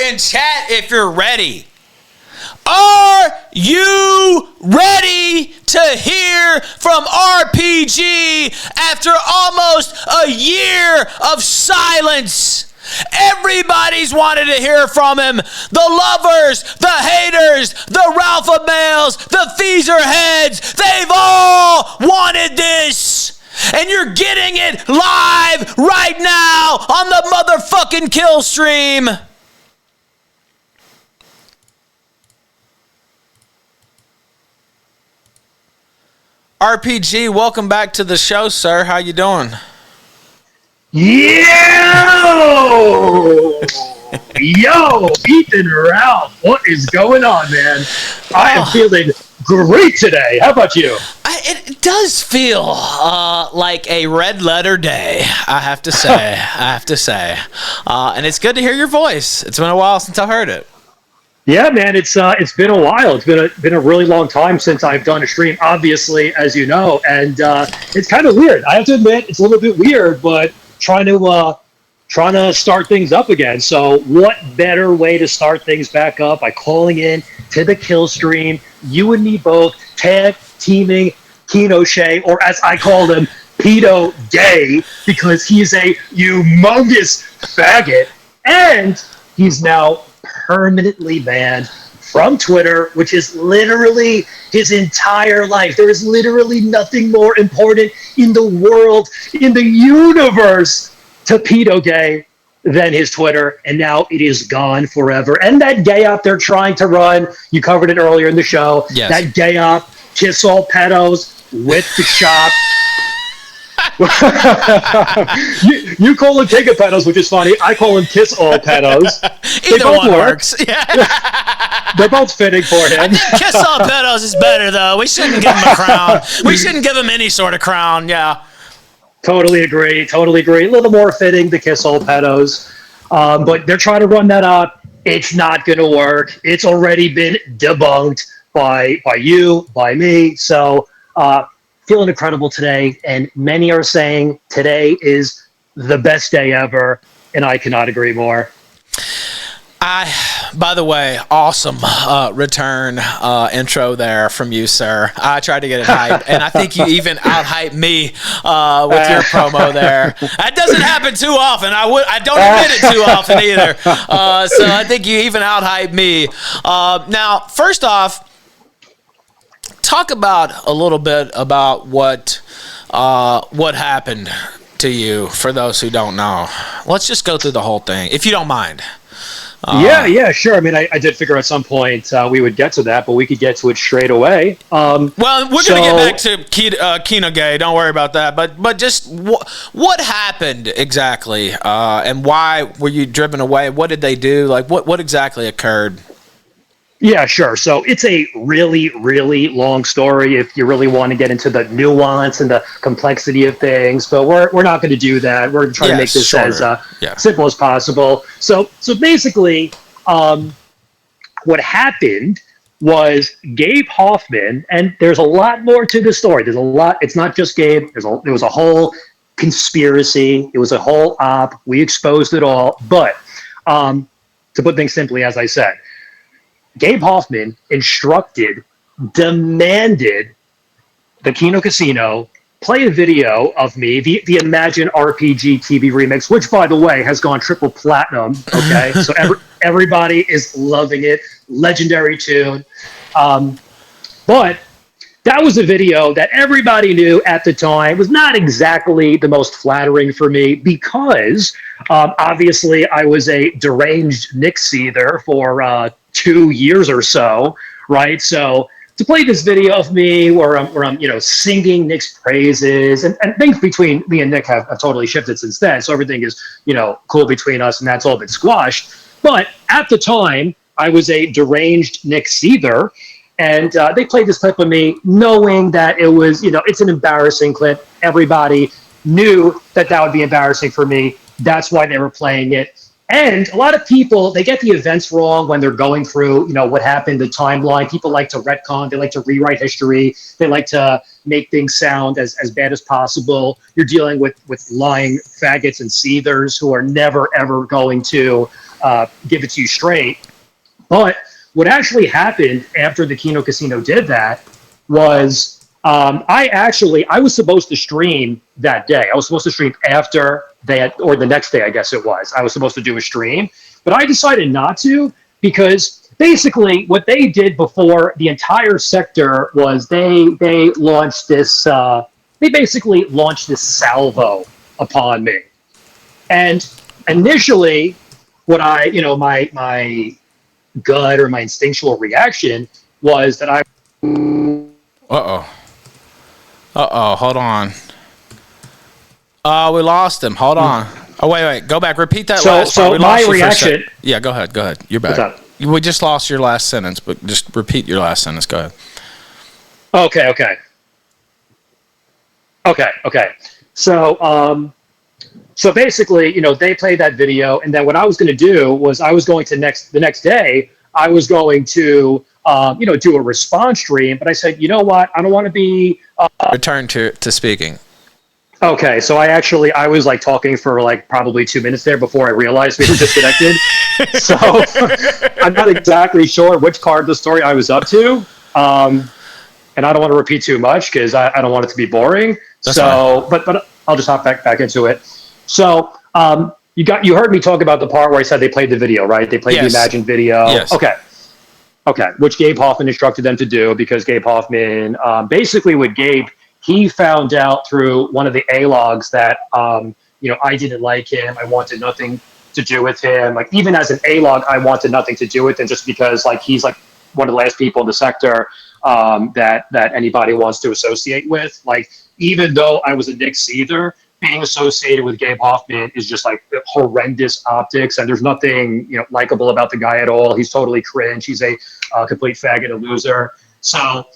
in chat if you're ready. Are you ready to hear from RPG after almost a year of silence? Everybody's wanted to hear from him. The lovers, the haters, the Ralpha males, the Feaser heads, they've all wanted this. And you're getting it live right now on the motherfucking Killstream. RPG, welcome back to the show, sir. How you doing? Yo, Ethan Ralph, what is going on, man? I am feeling great today. How about you? It does feel like a red letter day, I have to say. And it's good to hear your voice. It's been a while since I heard it. Yeah, man, it's been a while. It's been a really long time since I've done a stream, obviously, as you know, and it's kind of weird. I have to admit, it's a little bit weird, but trying to start things up again. So what better way to start things back up by calling in to the Killstream, you and me both, tag teaming Kino Shea, or as I call him, Pedo Gay, because he's a humongous faggot, and he's now permanently banned from Twitter, which is literally his entire life. There is literally nothing more important in the world, in the universe, to Pedo Gay than his Twitter, and now it is gone forever. And that gay op they're trying to run, you covered it earlier in the show, yes. That gay op, kiss all pedos with the shop. you call them take a pedos, which is funny. I call them kiss all pedos. Either one works. Yeah. They're both fitting for him. I think kiss all pedos is better, though. We shouldn't give him a crown. We shouldn't give him any sort of crown. Yeah. Totally agree. A little more fitting to kiss all pedos. But they're trying to run that up. It's not going to work. It's already been debunked by you, by me. So, feeling incredible today, and many are saying today is the best day ever, and I cannot agree more. By the way, awesome return intro there from you, sir. I tried to get it hyped, and I think you even out-hyped me with your promo there. That doesn't happen too often. I don't admit it too often either. So I think you even out-hyped me. Now, first off, talk about a little bit about what happened to you for those who don't know. Let's just go through the whole thing, if you don't mind. Yeah, sure. I mean, I did figure at some point we would get to that, but we could get to it straight away. Well, we're going to get back to Kino Gay. Don't worry about that. But just what happened exactly, and why were you driven away? What did they do? Like, what exactly occurred? Yeah, sure. So it's a really, really long story if you really want to get into the nuance and the complexity of things, but we're not going to do that. We're trying to make this as simple as possible. So basically, what happened was Gabe Hoffman, and there's a lot more to the story. There's a lot. It's not just Gabe. There was a whole conspiracy. It was a whole op. We exposed it all. But to put things simply, as I said, Gabe Hoffman demanded the Kino Casino play a video of me, the Imagine RPG TV remix, which, by the way, has gone triple platinum. Okay, so everybody is loving it. Legendary tune. But that was a video that everybody knew at the time was not exactly the most flattering for me because obviously I was a deranged Nick Seether for 2 years or so, right? So to play this video of me where I'm singing Nick's praises, and things between me and Nick have totally shifted since then. So everything is, cool between us, and that's all been squashed. But at the time, I was a deranged Nick Seether, and they played this clip of me knowing that it was, it's an embarrassing clip. Everybody knew that would be embarrassing for me. That's why they were playing it. And a lot of people, they get the events wrong when they're going through, what happened, the timeline. People like to retcon. They like to rewrite history. They like to make things sound as bad as possible. You're dealing with lying faggots and seethers who are never, ever going to give it to you straight. But what actually happened after the Kino Casino did that was I was supposed to stream that day. I was supposed to stream after or the next day, I guess it was. I was supposed to do a stream, but I decided not to because basically what they did before the entire sector was they launched this. They basically launched this salvo upon me, and initially, what my gut or my instinctual reaction was that Hold on. We lost him. Hold on. Oh, wait. Go back. Repeat that last part. So my reaction... Yeah, go ahead. You're back. We just lost your last sentence, but just repeat your last sentence. Go ahead. Okay. So basically, they played that video, and then what I was going to do was I was going to the next day, I was going to, do a response stream, but I said, you know what? I don't want to be... Return to speaking. Okay, so I was like talking for like probably 2 minutes there before I realized we were disconnected. So I'm not exactly sure which part of the story I was up to. And I don't want to repeat too much because I don't want it to be boring. That's fine. But I'll just hop back into it. So you heard me talk about the part where I said they played the video, right? They played the Imagine video. Yes. Okay. Which Gabe Hoffman instructed them to do because Gabe Hoffman, basically with Gabe, he found out through one of the A-logs that, I didn't like him. I wanted nothing to do with him. Like even as an A-log, I wanted nothing to do with him just because like he's like one of the last people in the sector that anybody wants to associate with. Like even though I was a Nick Seether, being associated with Gabe Hoffman is just like horrendous optics, and there's nothing likable about the guy at all. He's totally cringe. He's a complete faggot and loser. So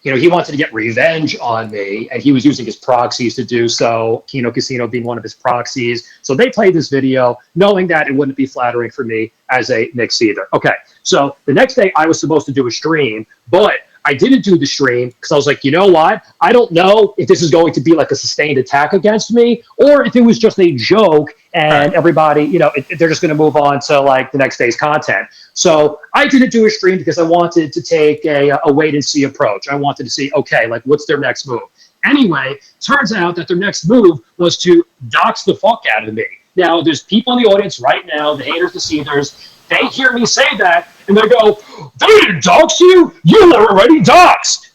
he wanted to get revenge on me, and he was using his proxies to do so, Kino Casino being one of his proxies. So they played this video knowing that it wouldn't be flattering for me as a Nick Seether. Okay, so the next day I was supposed to do a stream, but I didn't do the stream because I was like, you know what? I don't know if this is going to be like a sustained attack against me or if it was just a joke and everybody, they're just going to move on to like the next day's content. So I didn't do a stream because I wanted to take a wait and see approach. I wanted to see, okay, like what's their next move? Anyway, turns out that their next move was to dox the fuck out of me. Now, there's people in the audience right now, the haters, the seethers, they hear me say that, and they go, they didn't dox you? You were already doxed.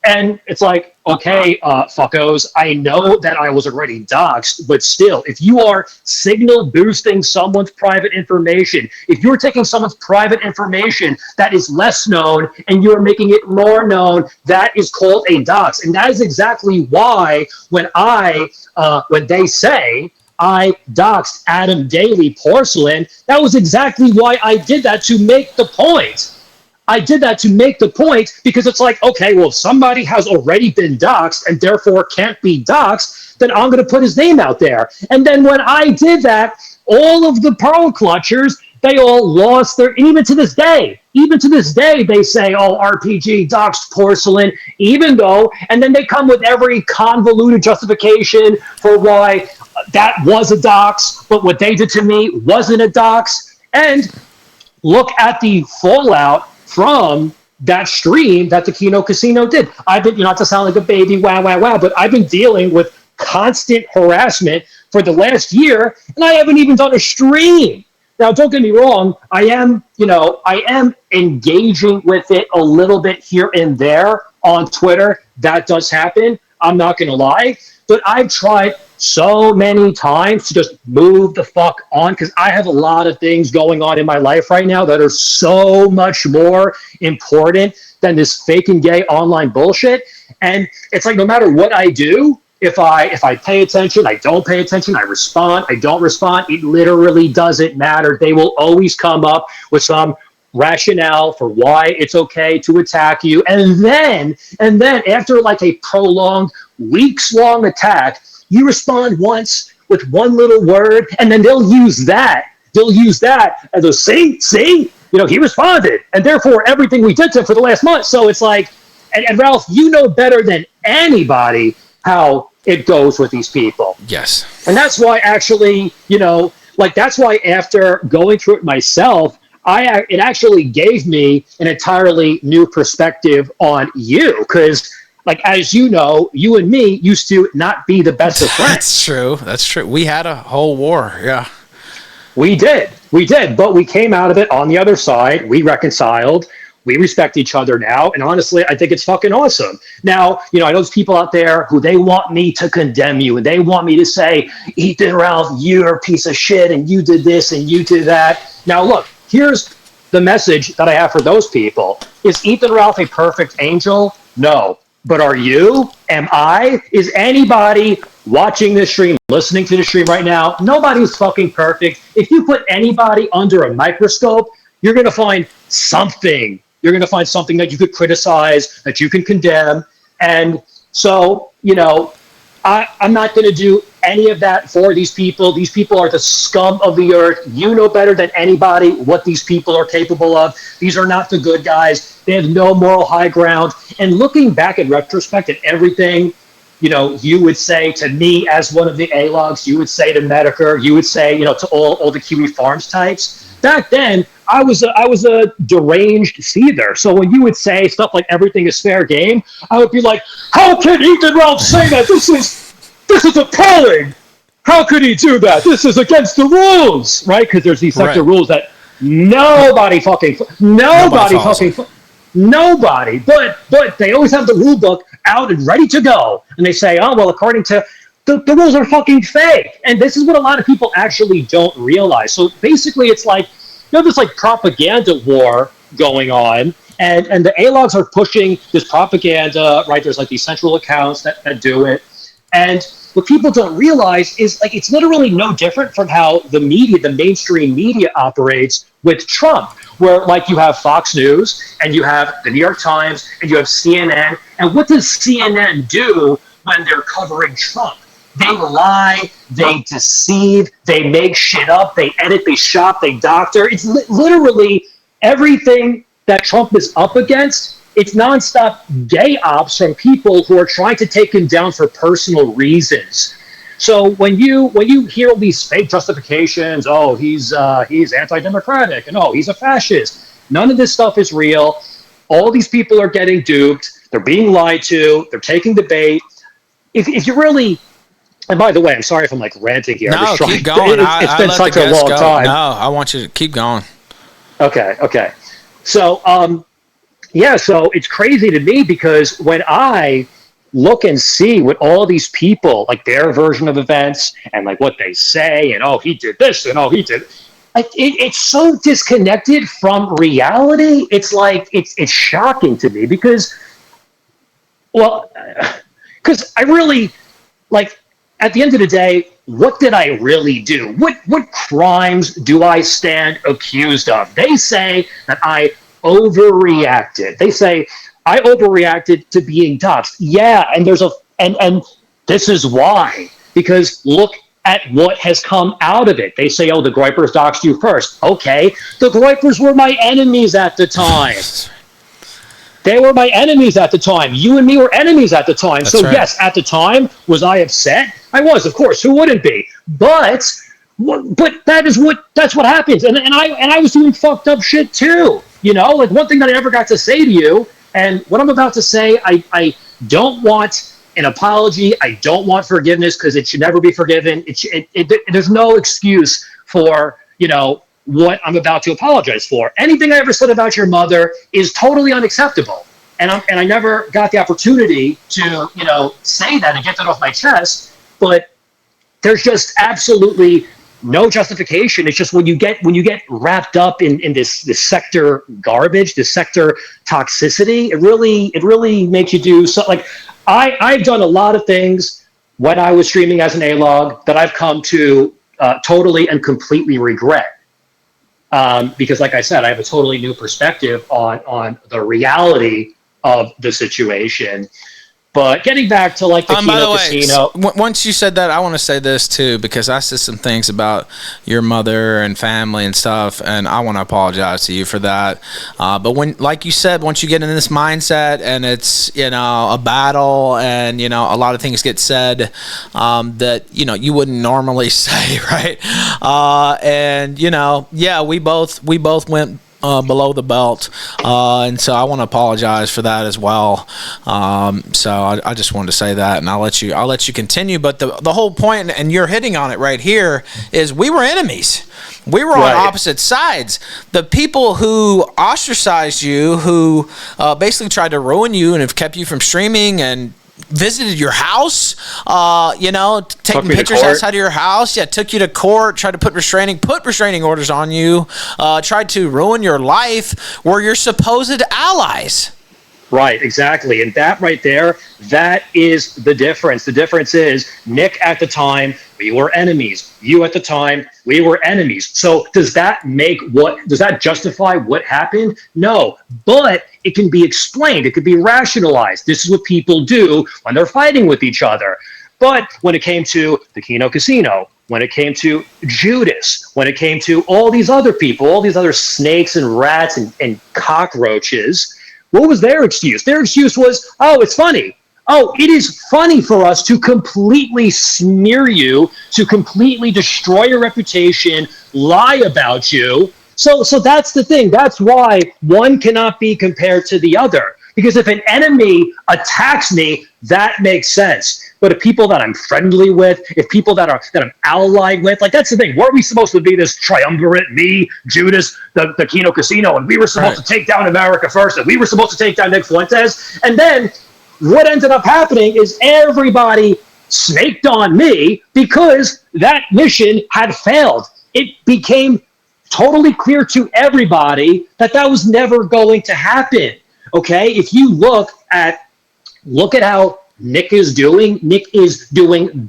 And it's like, okay, fuckos, I know that I was already doxed, but still, if you are signal boosting someone's private information, if you're taking someone's private information that is less known and you're making it more known, that is called a dox. And that is exactly why when they say, I doxed Adam Daly Porcelain, that was exactly why I did that, to make the point. I did that to make the point because it's like, okay, well, if somebody has already been doxed and therefore can't be doxed, then I'm going to put his name out there. And then when I did that, all of the pearl clutchers, they all lost their, even to this day, they say, oh, RPG doxed Porcelain, even though, and then they come with every convoluted justification for why that was a dox, but what they did to me wasn't a dox. And look at the fallout from that stream that the Kino Casino did. I've been, not to sound like a baby, wow, but I've been dealing with constant harassment for the last year, and I haven't even done a stream. Now, don't get me wrong, I am engaging with it a little bit here and there on Twitter. That does happen. I'm not going to lie, but I've tried so many times to just move the fuck on because I have a lot of things going on in my life right now that are so much more important than this fake and gay online bullshit. And it's like no matter what I do, if I pay attention, I don't pay attention, I respond, I don't respond, it literally doesn't matter. They will always come up with some rationale for why it's okay to attack you. And then after like a prolonged weeks-long attack, you respond once with one little word, and then they'll use that as a see, he responded, and therefore everything we did to him for the last month. So it's like, and Ralph, you know better than anybody how it goes with these people. Yes. And that's why actually, like that's why after going through it myself, it actually gave me an entirely new perspective on you, because like as you know, you and me used to not be the best of friends. That's true. That's true. We had a whole war. Yeah. We did, but we came out of it on the other side. We reconciled. We respect each other now, and honestly, I think it's fucking awesome. Now, you know, I know there's people out there who they want me to condemn you, and they want me to say, Ethan Ralph, you're a piece of shit, and you did this, and you did that. Now, look, here's the message that I have for those people. Is Ethan Ralph a perfect angel? No. But are you? Am I? Is anybody watching this stream, listening to the stream right now? Nobody's fucking perfect. If you put anybody under a microscope, you're going to find something. You're going to find something that you could criticize, that you can condemn. And so, you know, I'm not going to do any of that for these people. These people are the scum of the earth. You know better than anybody what these people are capable of. These are not the good guys. They have no moral high ground. And looking back in retrospect at everything, you know, you would say to me as one of the A-logs, you would say to Medicare, you would say, you know, to all the Kiwi Farms types. Back then, I was a deranged seether. So when you would say stuff like everything is fair game, I would be like, how can Ethan Ralph say that? This is appalling. How could he do that? This is against the rules, right? Because there's these sector rules that nobody. But they always have the rule book out and ready to go, and they say, oh well, according to the rules are fucking fake. And this is what a lot of people actually don't realize. So basically, it's like, you know, this like propaganda war going on, and the A-logs are pushing this propaganda, right? There's like these central accounts that do it. And what people don't realize is like it's literally no different from how the media, the mainstream media operates with Trump, where like you have Fox News and you have the New York Times and you have CNN. And what does CNN do when they're covering Trump? They lie, they deceive, they make shit up, they edit, they shop, they doctor. It's literally everything that Trump is up against. It's nonstop gay ops from people who are trying to take him down for personal reasons. So when you hear all these fake justifications, oh, he's anti-democratic, and oh, he's a fascist. None of this stuff is real. All these people are getting duped. They're being lied to. They're taking the bait. If you really, and by the way, I'm sorry if I'm like ranting here. No, keep going. It's been such a long time. No, I want you to keep going. Okay. So, yeah, so it's crazy to me because when I look and see what all these people, like their version of events and like what they say, and oh, he did this, and oh, he did, like it's so disconnected from reality. It's like it's shocking to me because I really, like, at the end of the day, what did I really do? What crimes do I stand accused of? They say that I overreacted. They say I overreacted to being doxxed. Yeah, and and this is why. Because look at what has come out of it. They say, oh, the Groypers doxed you first. Okay, the Groypers were my enemies at the time. They were my enemies at the time. You and me were enemies at the time. That's right. Yes, at the time, was I upset? I was, of course. Who wouldn't be? But that's what happens. And I was doing fucked up shit too. You know, like one thing that I never got to say to you, and what I'm about to say, I don't want an apology. I don't want forgiveness because it should never be forgiven. There's no excuse for, you know, what I'm about to apologize for. Anything I ever said about your mother is totally unacceptable. And I never got the opportunity to, you know, say that and get that off my chest. But there's just absolutely no justification. It's just when you get wrapped up in this sector garbage, this sector toxicity, it really makes you do so. Like I've done a lot of things when I was streaming as an A-log that I've come to totally and completely regret. Because like I said, I have a totally new perspective on the reality of the situation. But getting back to like the by Kino the way, Casino. once you said that, I want to say this too, because I said some things about your mother and family and stuff, and I want to apologize to you for that. But when, like you said, once you get in this mindset and it's, you know, a battle, and, you know, a lot of things get said that, you know, you wouldn't normally say, right? And, you know, yeah, we both went below the belt, and so I want to apologize for that as well. So I just wanted to say that, and I'll let you continue. But the whole point, and you're hitting on it right here, is we were enemies. We were on opposite sides. The people who ostracized you, who basically tried to ruin you and have kept you from streaming and visited your house, you know, taking pictures outside of your house. Yeah, took you to court, tried to put restraining orders on you, tried to ruin your life, were your supposed allies. Right, exactly. And that right there, that is the difference. The difference is, Nick at the time, we were enemies. You at the time, we were enemies. So does that justify what happened? No, but it can be explained. It could be rationalized. This is what people do when they're fighting with each other. But when it came to the Kino Casino, when it came to Judas, when it came to all these other people, all these other snakes and rats and cockroaches, what was their excuse? Their excuse was, oh, it's funny. Oh, it is funny for us to completely smear you, to completely destroy your reputation, lie about you. So that's the thing. That's why one cannot be compared to the other. Because if an enemy attacks me, that makes sense. But if people that I'm friendly with, if people that I'm allied with, like, that's the thing. Weren't we supposed to be this triumvirate, me, Judas, the Kino Casino, and we were supposed to take down America First, and we were supposed to take down Nick Fuentes? And then what ended up happening is everybody snaked on me because that mission had failed. It became totally clear to everybody that was never going to happen. Okay, if you look at how Nick is doing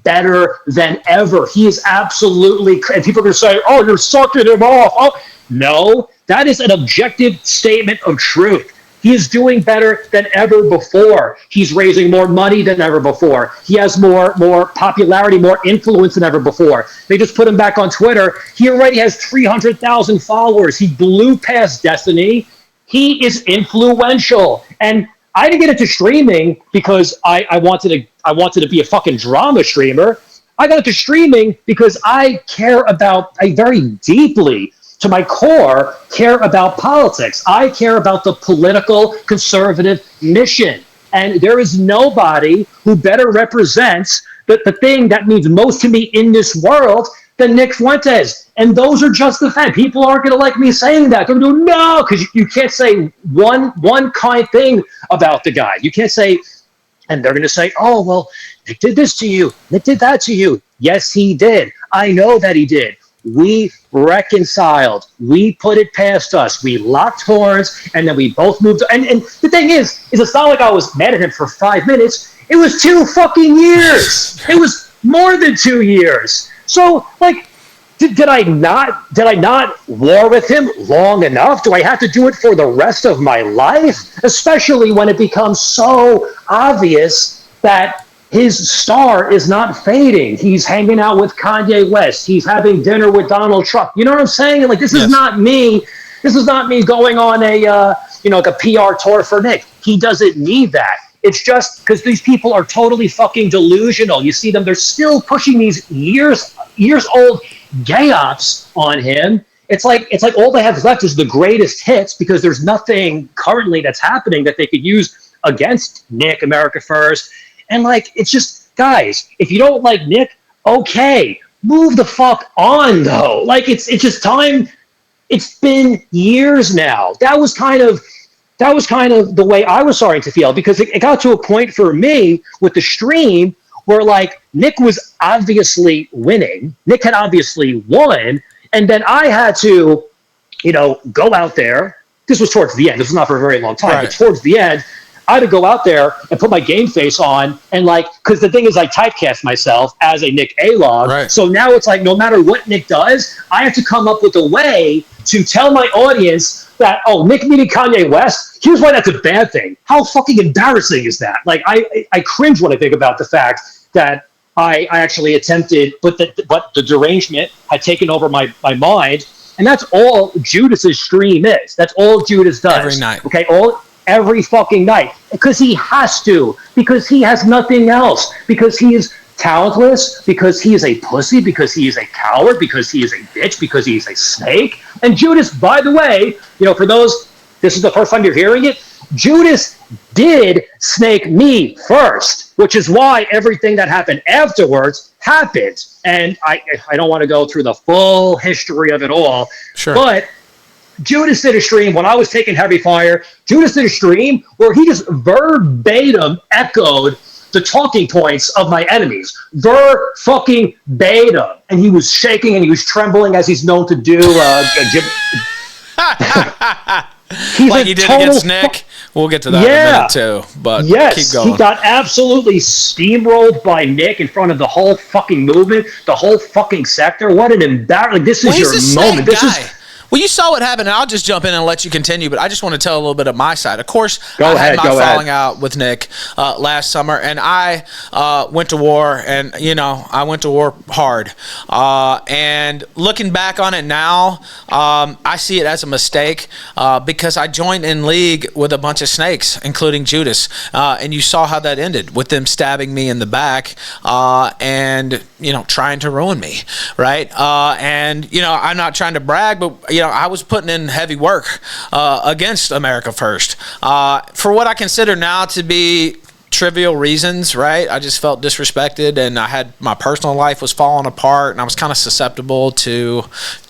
better than ever. He is absolutely, and people are going to say, oh, you're sucking him off. Oh, no, that is an objective statement of truth. He is doing better than ever before. He's raising more money than ever before. He has more popularity, more influence than ever before. They just put him back on Twitter. He already has 300,000 followers. He blew past Destiny. He is influential. And I didn't get into streaming because I wanted to be a fucking drama streamer. I got into streaming because I very deeply, to my core, care about politics. I care about the political conservative mission. And there is nobody who better represents the thing that means most to me in this world than Nick Fuentes. And those are just the facts. People aren't going to like me saying that. They're going to go, no, because you can't say one kind thing about the guy. You can't say, and they're going to say, oh, well, Nick did this to you. Nick did that to you. Yes, he did. I know that he did. We reconciled. We put it past us. We locked horns, and then we both moved. And the thing is it's not like I was mad at him for 5 minutes. It was 2 fucking years. It was more than 2 years. So, like, did I not war with him long enough? Do I have to do it for the rest of my life? Especially when it becomes so obvious that his star is not fading. He's hanging out with Kanye West. He's having dinner with Donald Trump. You know what I'm saying? Like, this is not me. This is not me going on like a PR tour for Nick. He doesn't need that. It's just because these people are totally fucking delusional. You see them, they're still pushing these years old gay ops on him. It's like all they have left is the greatest hits, because there's nothing currently that's happening that they could use against Nick, America First. And like, it's just, guys, if you don't like Nick, okay, move the fuck on though. Like, it's just time. It's been years now. That was kind of the way I was starting to feel, because it got to a point for me with the stream where, like, Nick was obviously winning. Nick had obviously won. And then I had to, go out there. This was towards the end. This was not for a very long time, but towards the end, I had to go out there and put my game face on and like, because the thing is, I typecast myself as a Nick A-Log. Right. So now it's like, no matter what Nick does, I have to come up with a way to tell my audience that, oh, Nick meeting Kanye West, here's why that's a bad thing. How fucking embarrassing is that? Like, I cringe when I think about the fact that I actually attempted, but the derangement had taken over my mind. And that's all Judas's stream is. That's all Judas does. Every night. Okay, every fucking night. Because he has to. Because he has nothing else. Because he is talentless. Because he is a pussy. Because he is a coward. Because he is a bitch. Because he is a snake. And Judas, by the way, for those, this is the first time you're hearing it, Judas did snake me first, which is why everything that happened afterwards happened. And I don't want to go through the full history of it all, Sure. But Judas did a stream when I was taking heavy fire. Judas did a stream where he just verbatim echoed the talking points of my enemies. Fucking-batum. And he was shaking and he was trembling as he's known to do. Like he did against Nick. We'll get to that in a minute too. But keep going. He got absolutely steamrolled by Nick in front of the whole fucking movement, the whole fucking sector. What an embarrassment. This is your moment. Well, you saw what happened, and I'll just jump in and let you continue, but I just want to tell a little bit of my side. Of course, I had my falling out with Nick last summer, and I went to war, and, I went to war hard. And looking back on it now, I see it as a mistake because I joined in league with a bunch of snakes, including Judas, and you saw how that ended with them stabbing me in the back and, trying to ruin me, right? And, I'm not trying to brag, but, I was putting in heavy work against America First for what I consider now to be trivial reasons, right? I just felt disrespected, and I had my personal life was falling apart, and I was kind of susceptible to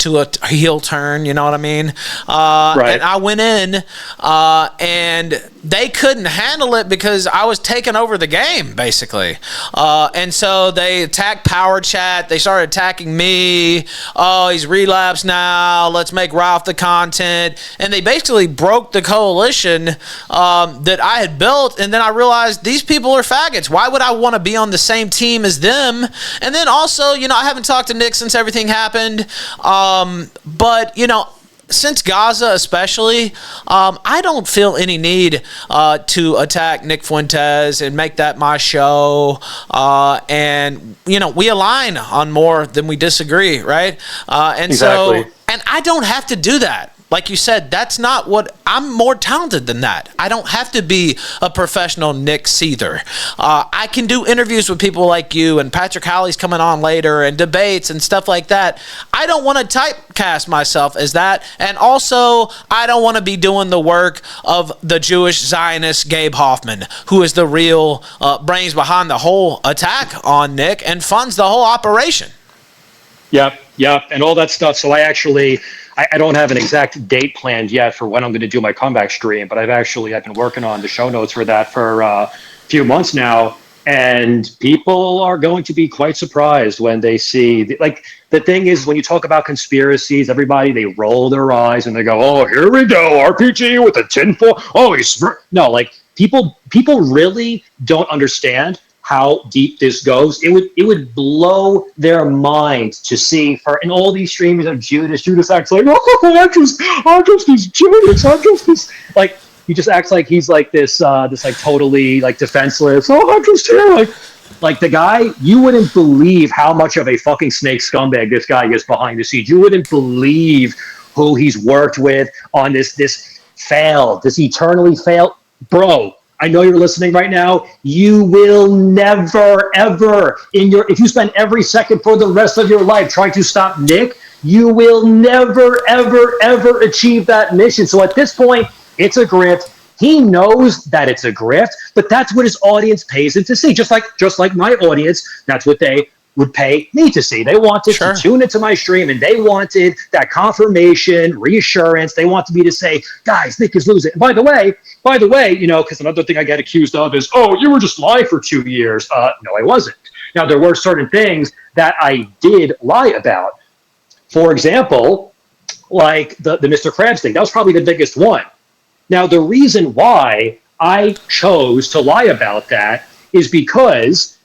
a heel turn. You know what I mean? Right. And I went in, and they couldn't handle it because I was taking over the game, basically. And so they attacked Power Chat. They started attacking me. Oh, he's relapsed now. Let's make Ralph the content. And they basically broke the coalition that I had built. And then I realized these people are faggots. Why would I want to be on the same team as them? And then also, I haven't talked to Nick since everything happened. But, since Gaza especially, I don't feel any need to attack Nick Fuentes and make that my show. And, we align on more than we disagree, right? And exactly. And I don't have to do that. Like you said, that's not what I'm more talented than that. I don't have to be a professional Nick Seether. I can do interviews with people like you, and Patrick Howley's coming on later, and debates and stuff like that. I don't want to typecast myself as that. And also, I don't want to be doing the work of the Jewish Zionist Gabe Hoffman, who is the real brains behind the whole attack on Nick and funds the whole operation. Yep. And all that stuff. So I don't have an exact date planned yet for when I'm going to do my comeback stream, but I've been working on the show notes for that for a few months now, and people are going to be quite surprised when they see, the thing is, when you talk about conspiracies, everybody, they roll their eyes and they go, oh, here we go, RPG with a tinfoil. Oh, no, people really don't understand how deep this goes. It would blow their mind to see in all these streamers of Judas acts like, oh, I'm just this Judas. I'm just this, he just acts like he's like this totally defenseless. Oh, I'm just here. Like the guy, you wouldn't believe how much of a fucking snake scumbag this guy is behind the scenes. You wouldn't believe who he's worked with on this eternally failed, bro. I know you're listening right now. You will never, ever, if you spend every second for the rest of your life trying to stop Nick, you will never, ever, ever achieve that mission. So at this point, it's a grift. He knows that it's a grift, but that's what his audience pays him to see. Just like my audience, that's what they would pay me to see. They wanted to tune into my stream, and they wanted that confirmation, reassurance. They wanted me to say, guys, Nick is losing. By the way, because another thing I get accused of is, oh, you were just lying for 2 years. No, I wasn't. Now, there were certain things that I did lie about. For example, like the Mr. Krabs thing. That was probably the biggest one. Now, the reason why I chose to lie about that is because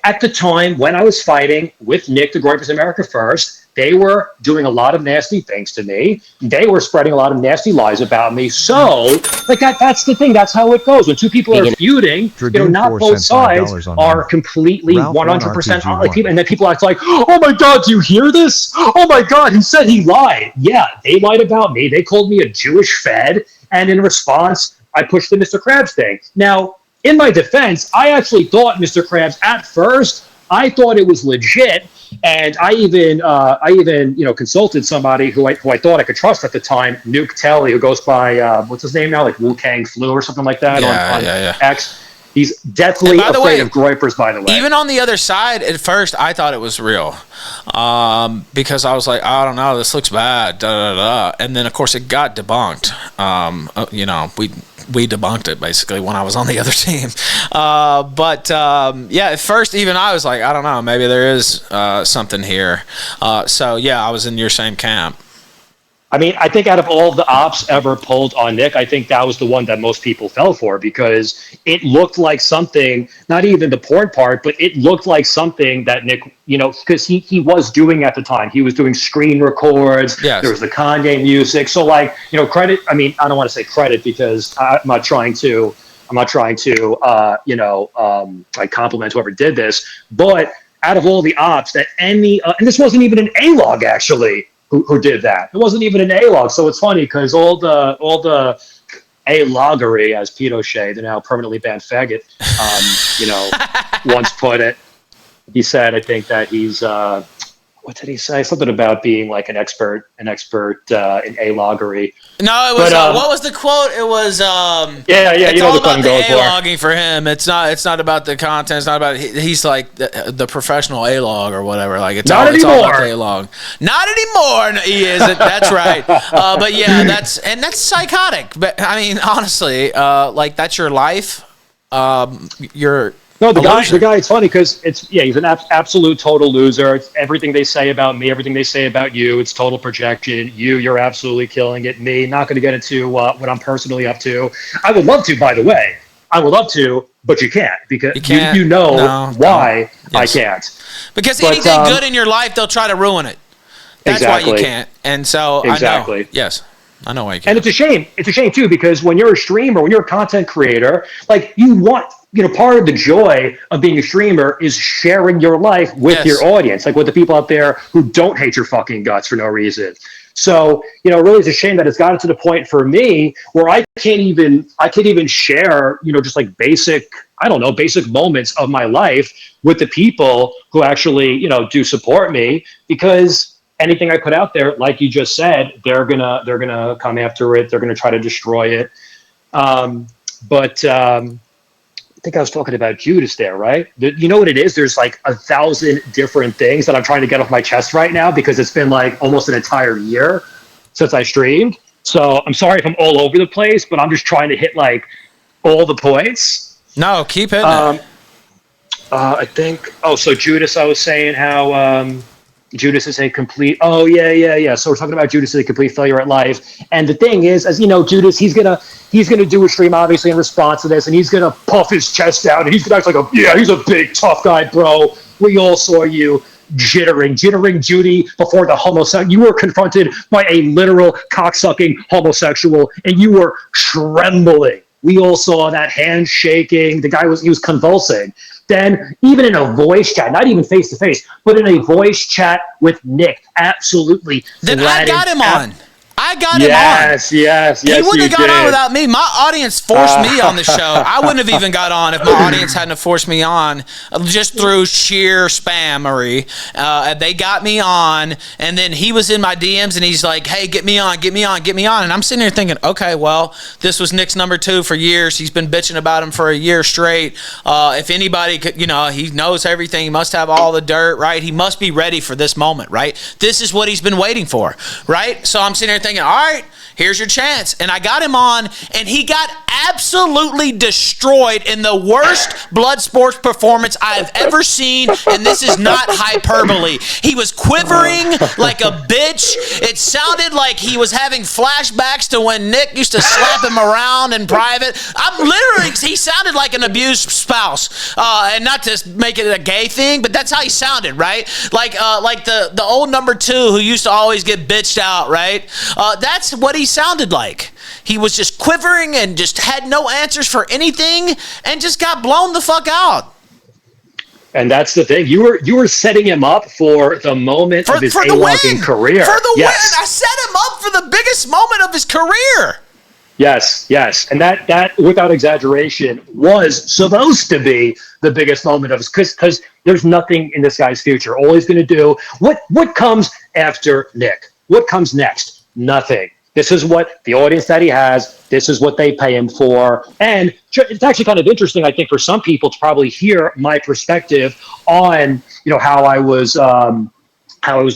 at the time when I was fighting with Nick, the Groypers America First, they were doing a lot of nasty things to me. They were spreading a lot of nasty lies about me. So, like that's the thing. That's how it goes. When two people are feuding, not both sides are completely 100% like people, and then people act like, "Oh my God, do you hear this? Oh my God, he said he lied." Yeah, they lied about me. They called me a Jewish Fed, and in response, I pushed the Mr. Krabs thing. Now, in my defense, I actually thought Mr. Krabs at first. I thought it was legit, and I even consulted somebody who I thought I could trust at the time, Nuke Telly, who goes by what's his name now, like Wu Kang Flu or something like that on X. He's deathly afraid of Groypers, by the way. Even on the other side, at first, I thought it was real. Because I was like, I don't know, this looks bad, And then, of course, it got debunked. We debunked it, basically, when I was on the other team. At first, even I was like, I don't know, maybe there is something here. I was in your same camp. I mean, I think out of all the ops ever pulled on Nick, I think that was the one that most people fell for because it looked like something, not even the porn part, but it looked like something that Nick, because he was doing at the time. He was doing screen records. Yes. There was the Kanye music. So, credit. I mean, I don't want to say credit because I'm not trying to compliment whoever did this. But out of all the ops that and this wasn't even an A-log, actually. Who did that? It wasn't even an A-log, so it's funny because all the A-loggery, as Pete O'Shea, the now permanently banned faggot, once put it. He said, I think that he's what did he say? Something about being like an expert in A-loggery. No, it was what was the quote? It was it's all about the A-logging for him. It's not about the content. It's not about he's like the professional A-log or whatever. Like it's all about the A-log. Not anymore. No, he isn't. That's right. But yeah, that's psychotic. But I mean, honestly, that's your life. The guy, it's funny because he's an absolute total loser. It's everything they say about me, everything they say about you. It's total projection. You're absolutely killing it. Me, not going to get into what I'm personally up to. I would love to, by the way. I would love to, but you can't because you know why I can't. Because anything good in your life, they'll try to ruin it. That's why you can't. And so I know. Yes. I know why you can't. And it's a shame. It's a shame too because when you're a streamer, when you're a content creator, you want part of the joy of being a streamer is sharing your life with your audience, with the people out there who don't hate your fucking guts for no reason. So, really it's a shame that it's gotten to the point for me where I can't even share, just basic moments of my life with the people who actually, do support me because anything I put out there, like you just said, they're gonna come after it. They're gonna try to destroy it. I think I was talking about Judas there, right? You know what it is? There's 1,000 different things that I'm trying to get off my chest right now because it's been almost an entire year since I streamed. So I'm sorry if I'm all over the place, but I'm just trying to hit all the points. No, keep hitting. I think. So Judas, I was saying how Judas is a complete. Oh yeah. So we're talking about Judas as a complete failure at life. And the thing is, as you know, Judas, he's gonna do a stream obviously in response to this, and he's gonna puff his chest out, and he's gonna act like he's a big tough guy, bro. We all saw you jittering Judy before the homosexual. You were confronted by a literal cocksucking homosexual, and you were trembling. We all saw that hand shaking. The guy was convulsing. Then even in a voice chat, not even face to face, but in a voice chat with Nick, absolutely. Then I got him on. I got him on. Yes. He wouldn't have got on without me. My audience forced me on the show. I wouldn't have even got on if my audience hadn't have forced me on just through sheer spammery. They got me on, and then he was in my DMs, and he's like, hey, get me on. And I'm sitting here thinking, okay, well, this was Nick's number 2 for years. He's been bitching about him for a year straight. If anybody could, he knows everything. He must have all the dirt, right? He must be ready for this moment, right? This is what he's been waiting for, right? So I'm sitting here thinking, all right, here's your chance. And I got him on, and he got absolutely destroyed in the worst blood sports performance I've ever seen, and this is not hyperbole. He was quivering like a bitch. It sounded like he was having flashbacks to when Nick used to slap him around in private. He sounded like an abused spouse. And not to make it a gay thing, but that's how he sounded, right? Like the old number 2 who used to always get bitched out, right? That's what he sounded like. He was just quivering and just had no answers for anything and just got blown the fuck out. And that's the thing. You were setting him up for the moment of his A-logging career. For the win. I set him up for the biggest moment of his career. Yes. And that, without exaggeration, was supposed to be the biggest moment of his, because there's nothing in this guy's future. All he's going to do, what comes after Nick? What comes next? Nothing. This is what the audience that he has, this is what they pay him for. And it's actually kind of interesting, I think, for some people to probably hear my perspective on, how I was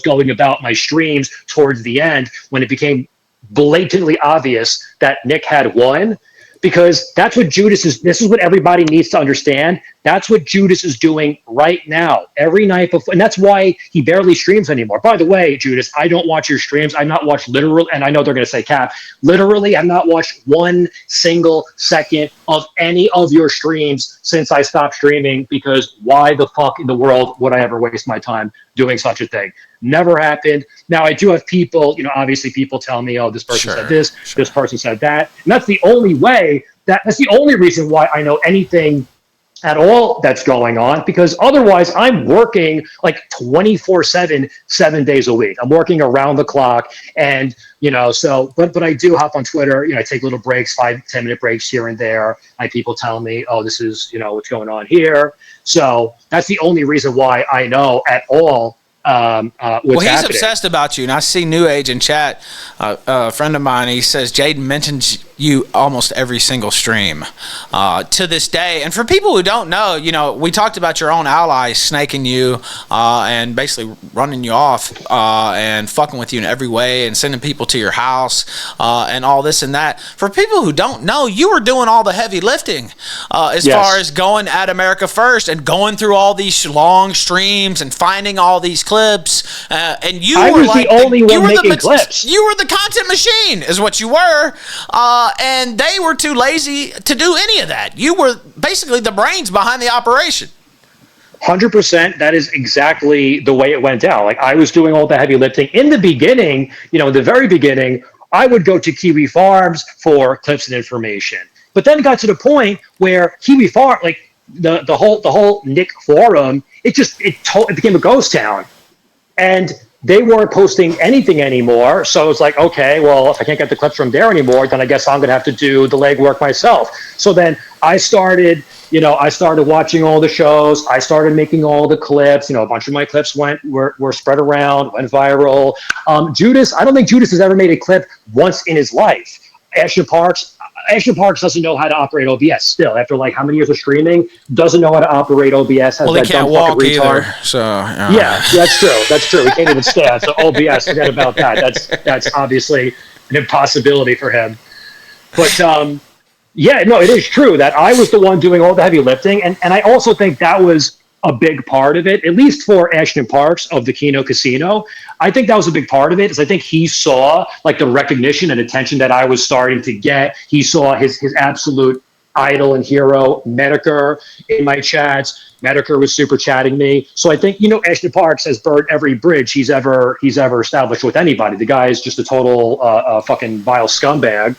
going about my streams towards the end when it became blatantly obvious that Nick had won, because that's what this is what everybody needs to understand. That's what Judas is doing right now, every night before, and that's why he barely streams anymore. By the way, Judas, I don't watch your streams. I've not watched literally, and I know they're going to say Cap, literally, I've not watched one single second of any of your streams since I stopped streaming, because why the fuck in the world would I ever waste my time doing such a thing? Never happened. Now, I do have people, obviously people tell me, oh, this person said this, this person said that. And that's the only way, that's the only reason why I know anything at all that's going on, because otherwise I'm working like 24/7, 7 days a week. I'm working around the clock, and but I do hop on Twitter. I take little breaks, 5-10 minute breaks here and there. People tell me, oh, this is what's going on here. So that's the only reason why I know at all. He's happening. Obsessed about you, and I see New Age in chat. A friend of mine, he says Jaden mentions you almost every single stream to this day. And for people who don't know, we talked about your own allies snaking you and basically running you off and fucking with you in every way and sending people to your house and all this and that. For people who don't know, you were doing all the heavy lifting as far as going at America First and going through all these long streams and finding all these clips. And I was like the only one making clips. You were the content machine, is what you were. And they were too lazy to do any of that. You were basically the brains behind the operation. 100%. That is exactly the way it went down. Like, I was doing all the heavy lifting in the beginning. In the very beginning, I would go to Kiwi Farms for clips and information. But then it got to the point where Kiwi Farm, like the whole Nick forum, it became a ghost town, and they weren't posting anything anymore. So it's like, okay, well, if I can't get the clips from there anymore, then I guess I'm going to have to do the legwork myself. So then I started watching all the shows. I started making all the clips. A bunch of my clips were spread around, went viral. Judas, I don't think Judas has ever made a clip once in his life. Ashton Parks doesn't know how to operate OBS still. After like how many years of streaming, doesn't know how to operate OBS. Well, he can't walk either. So yeah, that's true. That's true. He can't even stand. So OBS, forget about that. That's obviously an impossibility for him. But it is true that I was the one doing all the heavy lifting, and I also think that was a big part of it, at least for Ashton Parks of the Kino Casino. I think that was a big part of it, is I think he saw like the recognition and attention that I was starting to get. He saw his absolute idol and hero, Medicare, in my chats. Medicare was super chatting me. So I think, Ashton Parks has burned every bridge he's ever established with anybody. The guy is just a total fucking vile scumbag.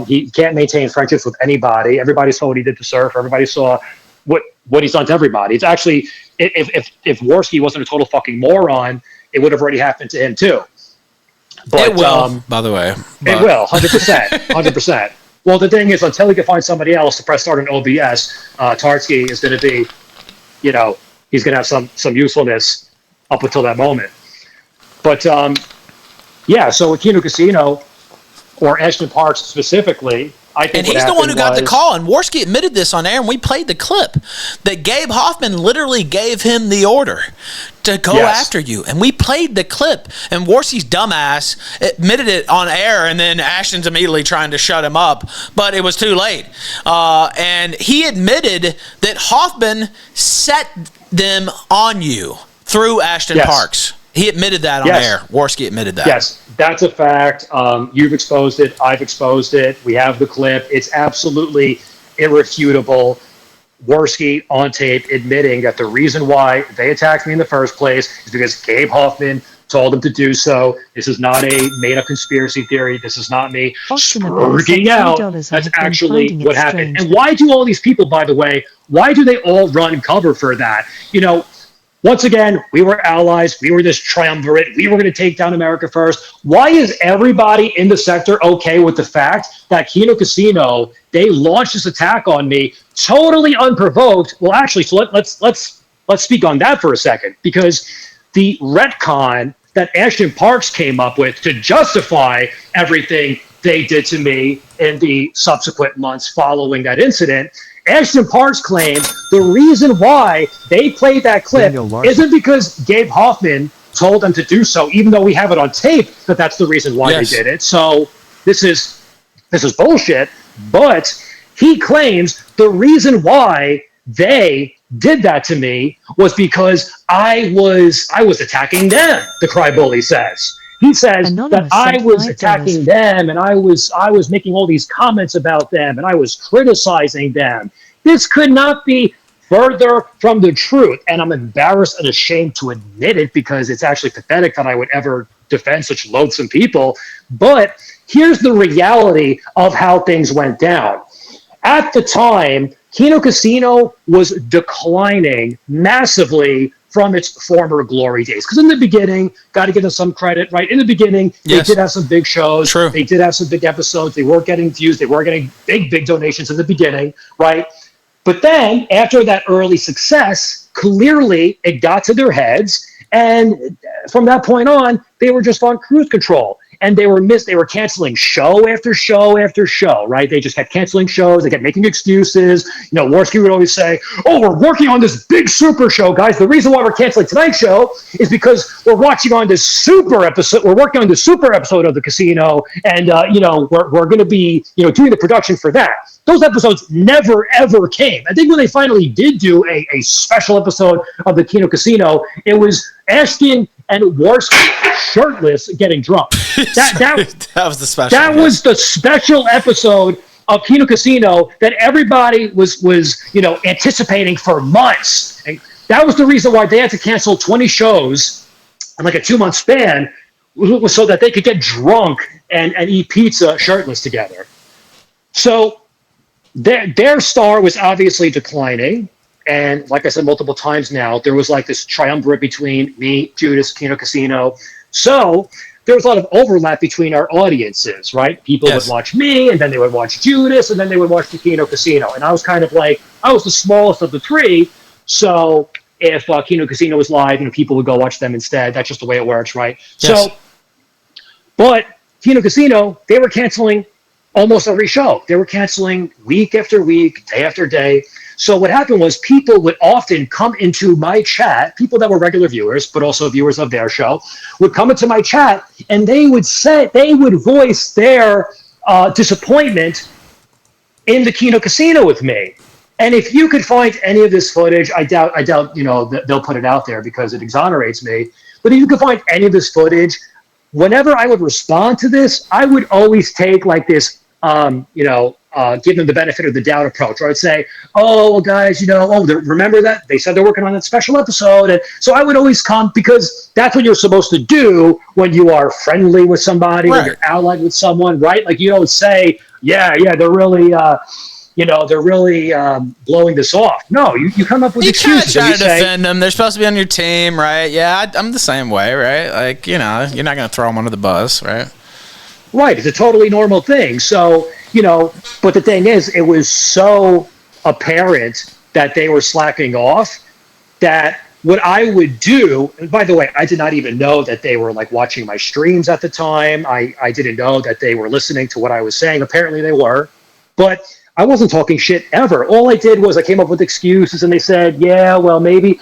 He can't maintain friendships with anybody. Everybody saw what he did to Surf. Everybody saw what he's done to everybody. It's actually, if Worski wasn't a total fucking moron, it would have already happened to him too. But, it will, by the way. It will, 100%, 100%. Well, the thing is, until he can find somebody else to press start on OBS, Tartsky is going to be, he's going to have some usefulness up until that moment. But so with Kino Casino, or Ashton Parks specifically, I think, and he's the one who got the call, and Worski admitted this on air, and we played the clip that Gabe Hoffman literally gave him the order to go after you. And we played the clip, and Warski's dumbass admitted it on air, and then Ashton's immediately trying to shut him up, but it was too late. And he admitted that Hoffman set them on you through Ashton Parks. He admitted that on air. Warski admitted that. Yes, that's a fact. You've exposed it. I've exposed it. We have the clip. It's absolutely irrefutable. Warski on tape admitting that the reason why they attacked me in the first place is because Gabe Hoffman told them to do so. This is not a made-up conspiracy theory. This is not me freaking out. That's actually what happened. And why do all these people, by the way, why do they all run cover for that? Once again, we were allies. We were this triumvirate. We were going to take down America first. Why is everybody in the sector okay with the fact that Kino Casino, they launched this attack on me totally unprovoked? Well, actually, so let's speak on that for a second, because the retcon that Ashton Parks came up with to justify everything they did to me in the subsequent months following that incident, Ashton Parks claimed the reason why they played that clip isn't because Gabe Hoffman told them to do so, even though we have it on tape that that's the reason why they did it. So this is bullshit. But he claims the reason why they did that to me was because I was attacking them, the Crybully says. He says that I was attacking them, and I was making all these comments about them, and I was criticizing them. This could not be further from the truth, and I'm embarrassed and ashamed to admit it, because it's actually pathetic that I would ever defend such loathsome people. But here's the reality of how things went down. At the time, Kino Casino was declining massively from its former glory days. Because in the beginning, got to give them some credit, right? In the beginning, they did have some big shows. True. They did have some big episodes. They were getting views. They were getting big donations in the beginning, right? But then, after that early success, clearly it got to their heads. And from that point on, they were just on cruise control. And they were canceling show after show after show, right? They just kept canceling shows. They kept making excuses. Warski would always say, "Oh, we're working on this big super show, guys. The reason why we're canceling tonight's show is because we're watching on this super episode. We're working on the super episode of the casino, and we're going to be doing the production for that." Those episodes never ever came. I think when they finally did do a special episode of the Kino Casino, it was Ashton and Warski shirtless getting drunk. That was the special. That was the special episode of Kino Casino that everybody was anticipating for months. And that was the reason why they had to cancel 20 shows in like a 2-month span, so that they could get drunk and eat pizza shirtless together. So their star was obviously declining. And like I said multiple times now, there was like this triumvirate between me, Judas, Kino Casino. So there was a lot of overlap between our audiences, right? People would watch me, and then they would watch Judas, and then they would watch the Kino Casino. And I was kind of like, I was the smallest of the three. So if Kino Casino was live, people would go watch them instead. That's just the way it works, right? Yes. So, but Kino Casino, they were canceling almost every show. They were canceling week after week, day after day. So what happened was people would often come into my chat, people that were regular viewers, but also viewers of their show, would come into my chat, and they would voice their disappointment in the Kino Casino with me. And if you could find any of this footage, I doubt they'll put it out there because it exonerates me. But if you could find any of this footage, whenever I would respond to this, I would always take like this, give them the benefit of the doubt approach. Or I'd say, "Oh, well, guys, remember that they said they're working on that special episode." And so I would always come, because that's what you're supposed to do when you are friendly with somebody, when you're allied with someone, right? Like, you don't say, "Yeah, they're really, blowing this off." No, you come up with excuses. You can't try to defend them. They're supposed to be on your team, right? Yeah, I'm the same way, right? Like, you're not going to throw them under the bus, right? Right, it's a totally normal thing. So, but the thing is, it was so apparent that they were slacking off that what I would do, and by the way, I did not even know that they were like watching my streams at the time. I didn't know that they were listening to what I was saying. Apparently they were. But I wasn't talking shit ever. All I did was I came up with excuses, and they said, yeah, well, maybe,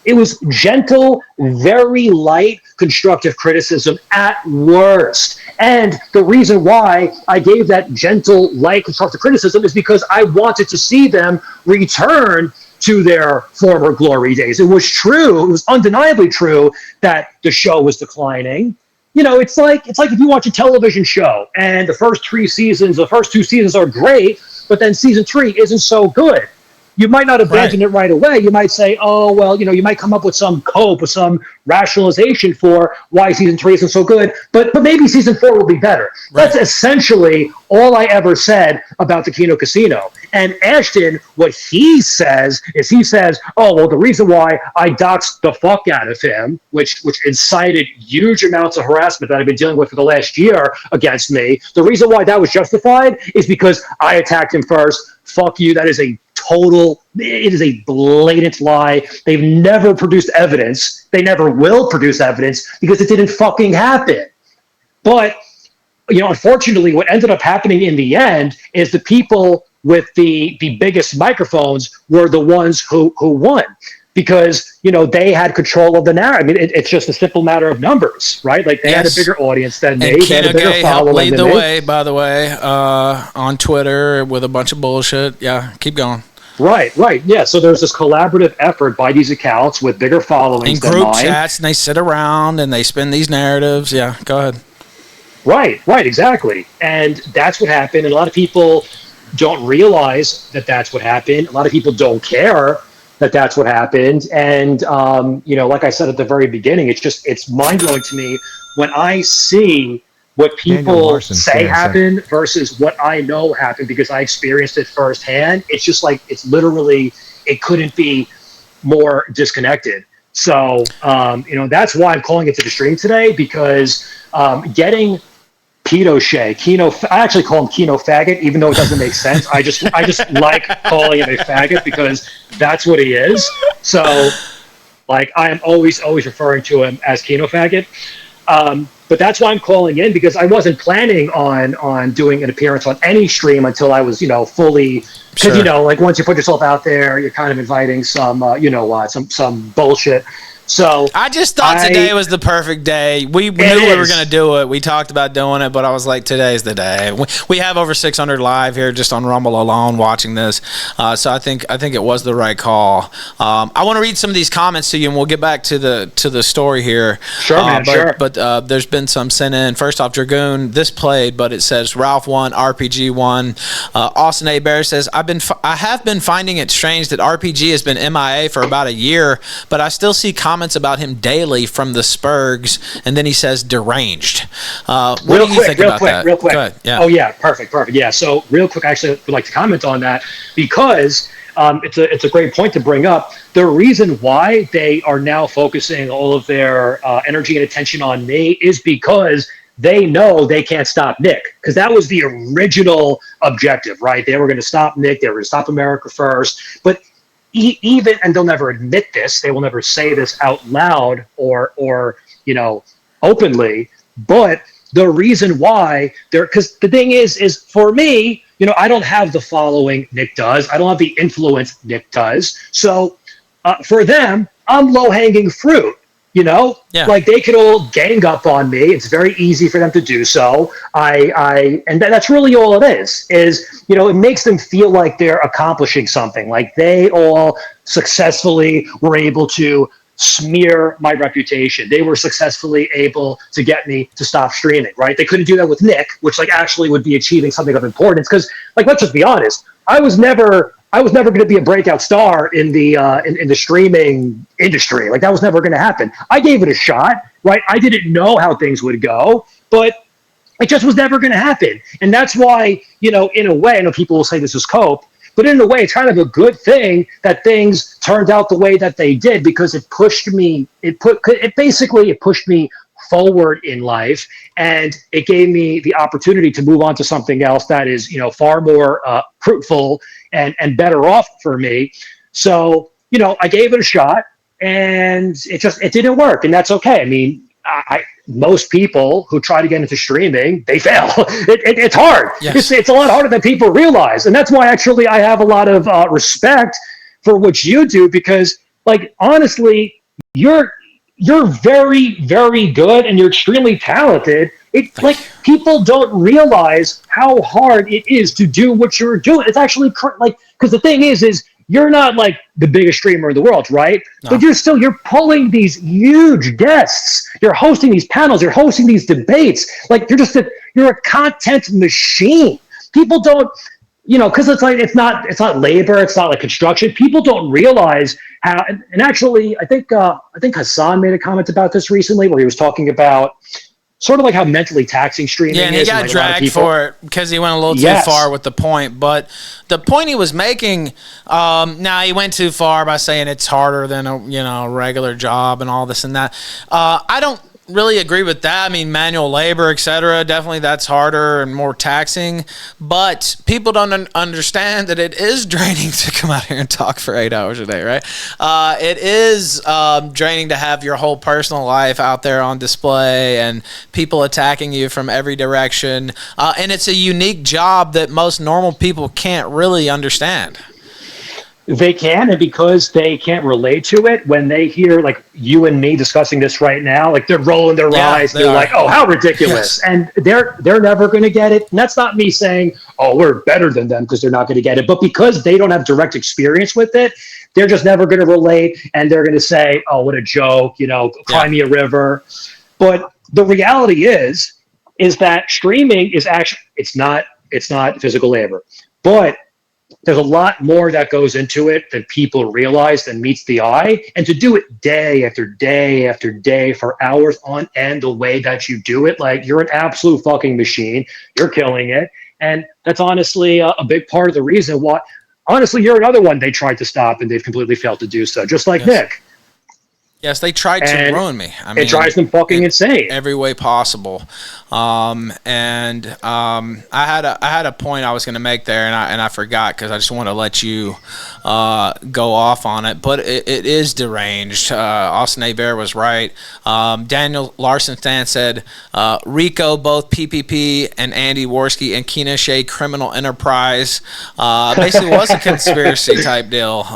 it was gentle, very light, constructive criticism at worst. And the reason why I gave that gentle, light, constructive criticism is because I wanted to see them return to their former glory days. It was true. It was undeniably true that the show was declining. It's like if you watch a television show and the first two seasons are great, but then season 3 isn't so good. You might not abandon it right away. You might say, oh, well, you might come up with some cope or some rationalization for why season 3 isn't so good, but maybe season 4 will be better. Right. That's essentially all I ever said about the Kino Casino. And Ashton, what he says is, oh, well, the reason why I doxed the fuck out of him, which incited huge amounts of harassment that I've been dealing with for the last year against me, the reason why that was justified is because I attacked him first. Fuck you. That is it is a blatant lie. They've never produced evidence. They never will produce evidence because it didn't fucking happen. But, unfortunately, what ended up happening in the end is the people with the biggest microphones were the ones who won. Because, they had control of the narrative. I mean, it's just a simple matter of numbers, right? Like, they had a bigger audience than me. They had a bigger following than me. Lead the way, by the way, on Twitter with a bunch of bullshit. Yeah, keep going. Right. Yeah, so there's this collaborative effort by these accounts with bigger followings than mine. In group chats, and they sit around and they spin these narratives. Yeah, go ahead. Right, exactly. And that's what happened. And a lot of people don't realize that that's what happened. A lot of people don't care that that's what happened. And, like I said at the very beginning, it's mind-blowing to me when I see what people say happened versus what I know happened because I experienced it firsthand. It's just like, it's literally, it couldn't be more disconnected. So, that's why I'm calling it to the stream today, because getting Pedo Shea, I actually call him Kino Faggot, even though it doesn't make sense. I just like calling him a faggot because that's what he is. So, like, I am always referring to him as Kino Faggot. But that's why I'm calling in, because I wasn't planning on doing an appearance on any stream until I was, fully, because, like, once you put yourself out there, you're kind of inviting some, some bullshit. So I just thought today was the perfect day. We knew we were going to do it. We talked about doing it, but I was like, today's the day. We have over 600 live here just on Rumble alone watching this. So I think it was the right call. I want to read some of these comments to you, and we'll get back to the story here. Sure, man, sure. But there's been some sent in. First off, Dragoon, this played, but it says Ralph 1, RPG 1. Austin A. Bear says, I have been finding it strange that RPG has been MIA for about a year, but I still see comments about him daily from the Spurgs, and then he says deranged. What do you think about that? Real quick. Yeah. Oh yeah, perfect. Yeah. So real quick, I actually would like to comment on that because it's a great point to bring up. The reason why they are now focusing all of their energy and attention on me is because they know they can't stop Nick, because that was the original objective, right? They were going to stop Nick. They were going to stop America First, but even, and they'll never admit this, they will never say this out loud or openly, but the reason why because the thing is for me, I don't have the following Nick does. I don't have the influence Nick does. So for them, I'm low-hanging fruit. Like they could all gang up on me. It's very easy for them to do so. And that's really all it is, it makes them feel like they're accomplishing something. Like they all successfully were able to smear my reputation. They were successfully able to get me to stop streaming, right? They couldn't do that with Nick, which like actually would be achieving something of importance. Because like, let's just be honest, I was never going to be a breakout star in the streaming industry. Like that was never going to happen. I gave it a shot, right? I didn't know how things would go, but it just was never going to happen. And that's why, in a way, I know people will say this is cope, but in a way, it's kind of a good thing that things turned out the way that they did, because it pushed me. It pushed me forward in life, and it gave me the opportunity to move on to something else that is, far more fruitful and better off for me. So, I gave it a shot, and it didn't work, and that's okay. I mean, most people who try to get into streaming, they fail. It's hard. Yes. It's a lot harder than people realize, and that's why actually I have a lot of respect for what you do, because like honestly, you're very, very good and you're extremely talented. It's like people don't realize how hard it is to do what you're doing. It's actually like, because the thing is you're not like the biggest streamer in the world, right? No. But you're pulling these huge guests. You're hosting these panels. You're hosting these debates. Like you're a content machine. People don't, because it's like it's not labor. It's not like construction. People don't realize how. And actually, I think Hassan made a comment about this recently, where he was talking about sort of like how mentally taxing streaming is. Yeah, and he got dragged for it because he went a little too far with the point. But the point he was making, now he went too far by saying it's harder than a regular job and all this and that. I don't really agree with that. I mean, manual labor, etc. Definitely that's harder and more taxing. But people don't understand that it is draining to come out here and talk for 8 hours a day, right? It is draining to have your whole personal life out there on display and people attacking you from every direction. And it's a unique job that most normal people can't really understand. They can, and because they can't relate to it, when they hear like you and me discussing this right now, like they're rolling their eyes. They're like, "Oh, how ridiculous!" Yes. And they're never going to get it. And that's not me saying, "Oh, we're better than them," because they're not going to get it. But because they don't have direct experience with it, they're just never going to relate, and they're going to say, "Oh, what a joke!" Cry me a river. But the reality is that streaming is actually it's not physical labor, but there's a lot more that goes into it than people realize, than meets the eye. And to do it day after day after day for hours on end, the way that you do it, like you're an absolute fucking machine. You're killing it. And that's honestly a big part of the reason why, honestly, you're another one they tried to stop and they've completely failed to do so, just like Nick. Yes, they tried to ruin me. I mean, it drives them fucking insane. Every way possible. I had a point I was going to make there, and I forgot because I just want to let you go off on it. But it is deranged. Austin Hebert was right. Daniel Larson Stan said Rico, both PPP and Andy Worski and Kinoshé criminal enterprise. Basically was a conspiracy type deal,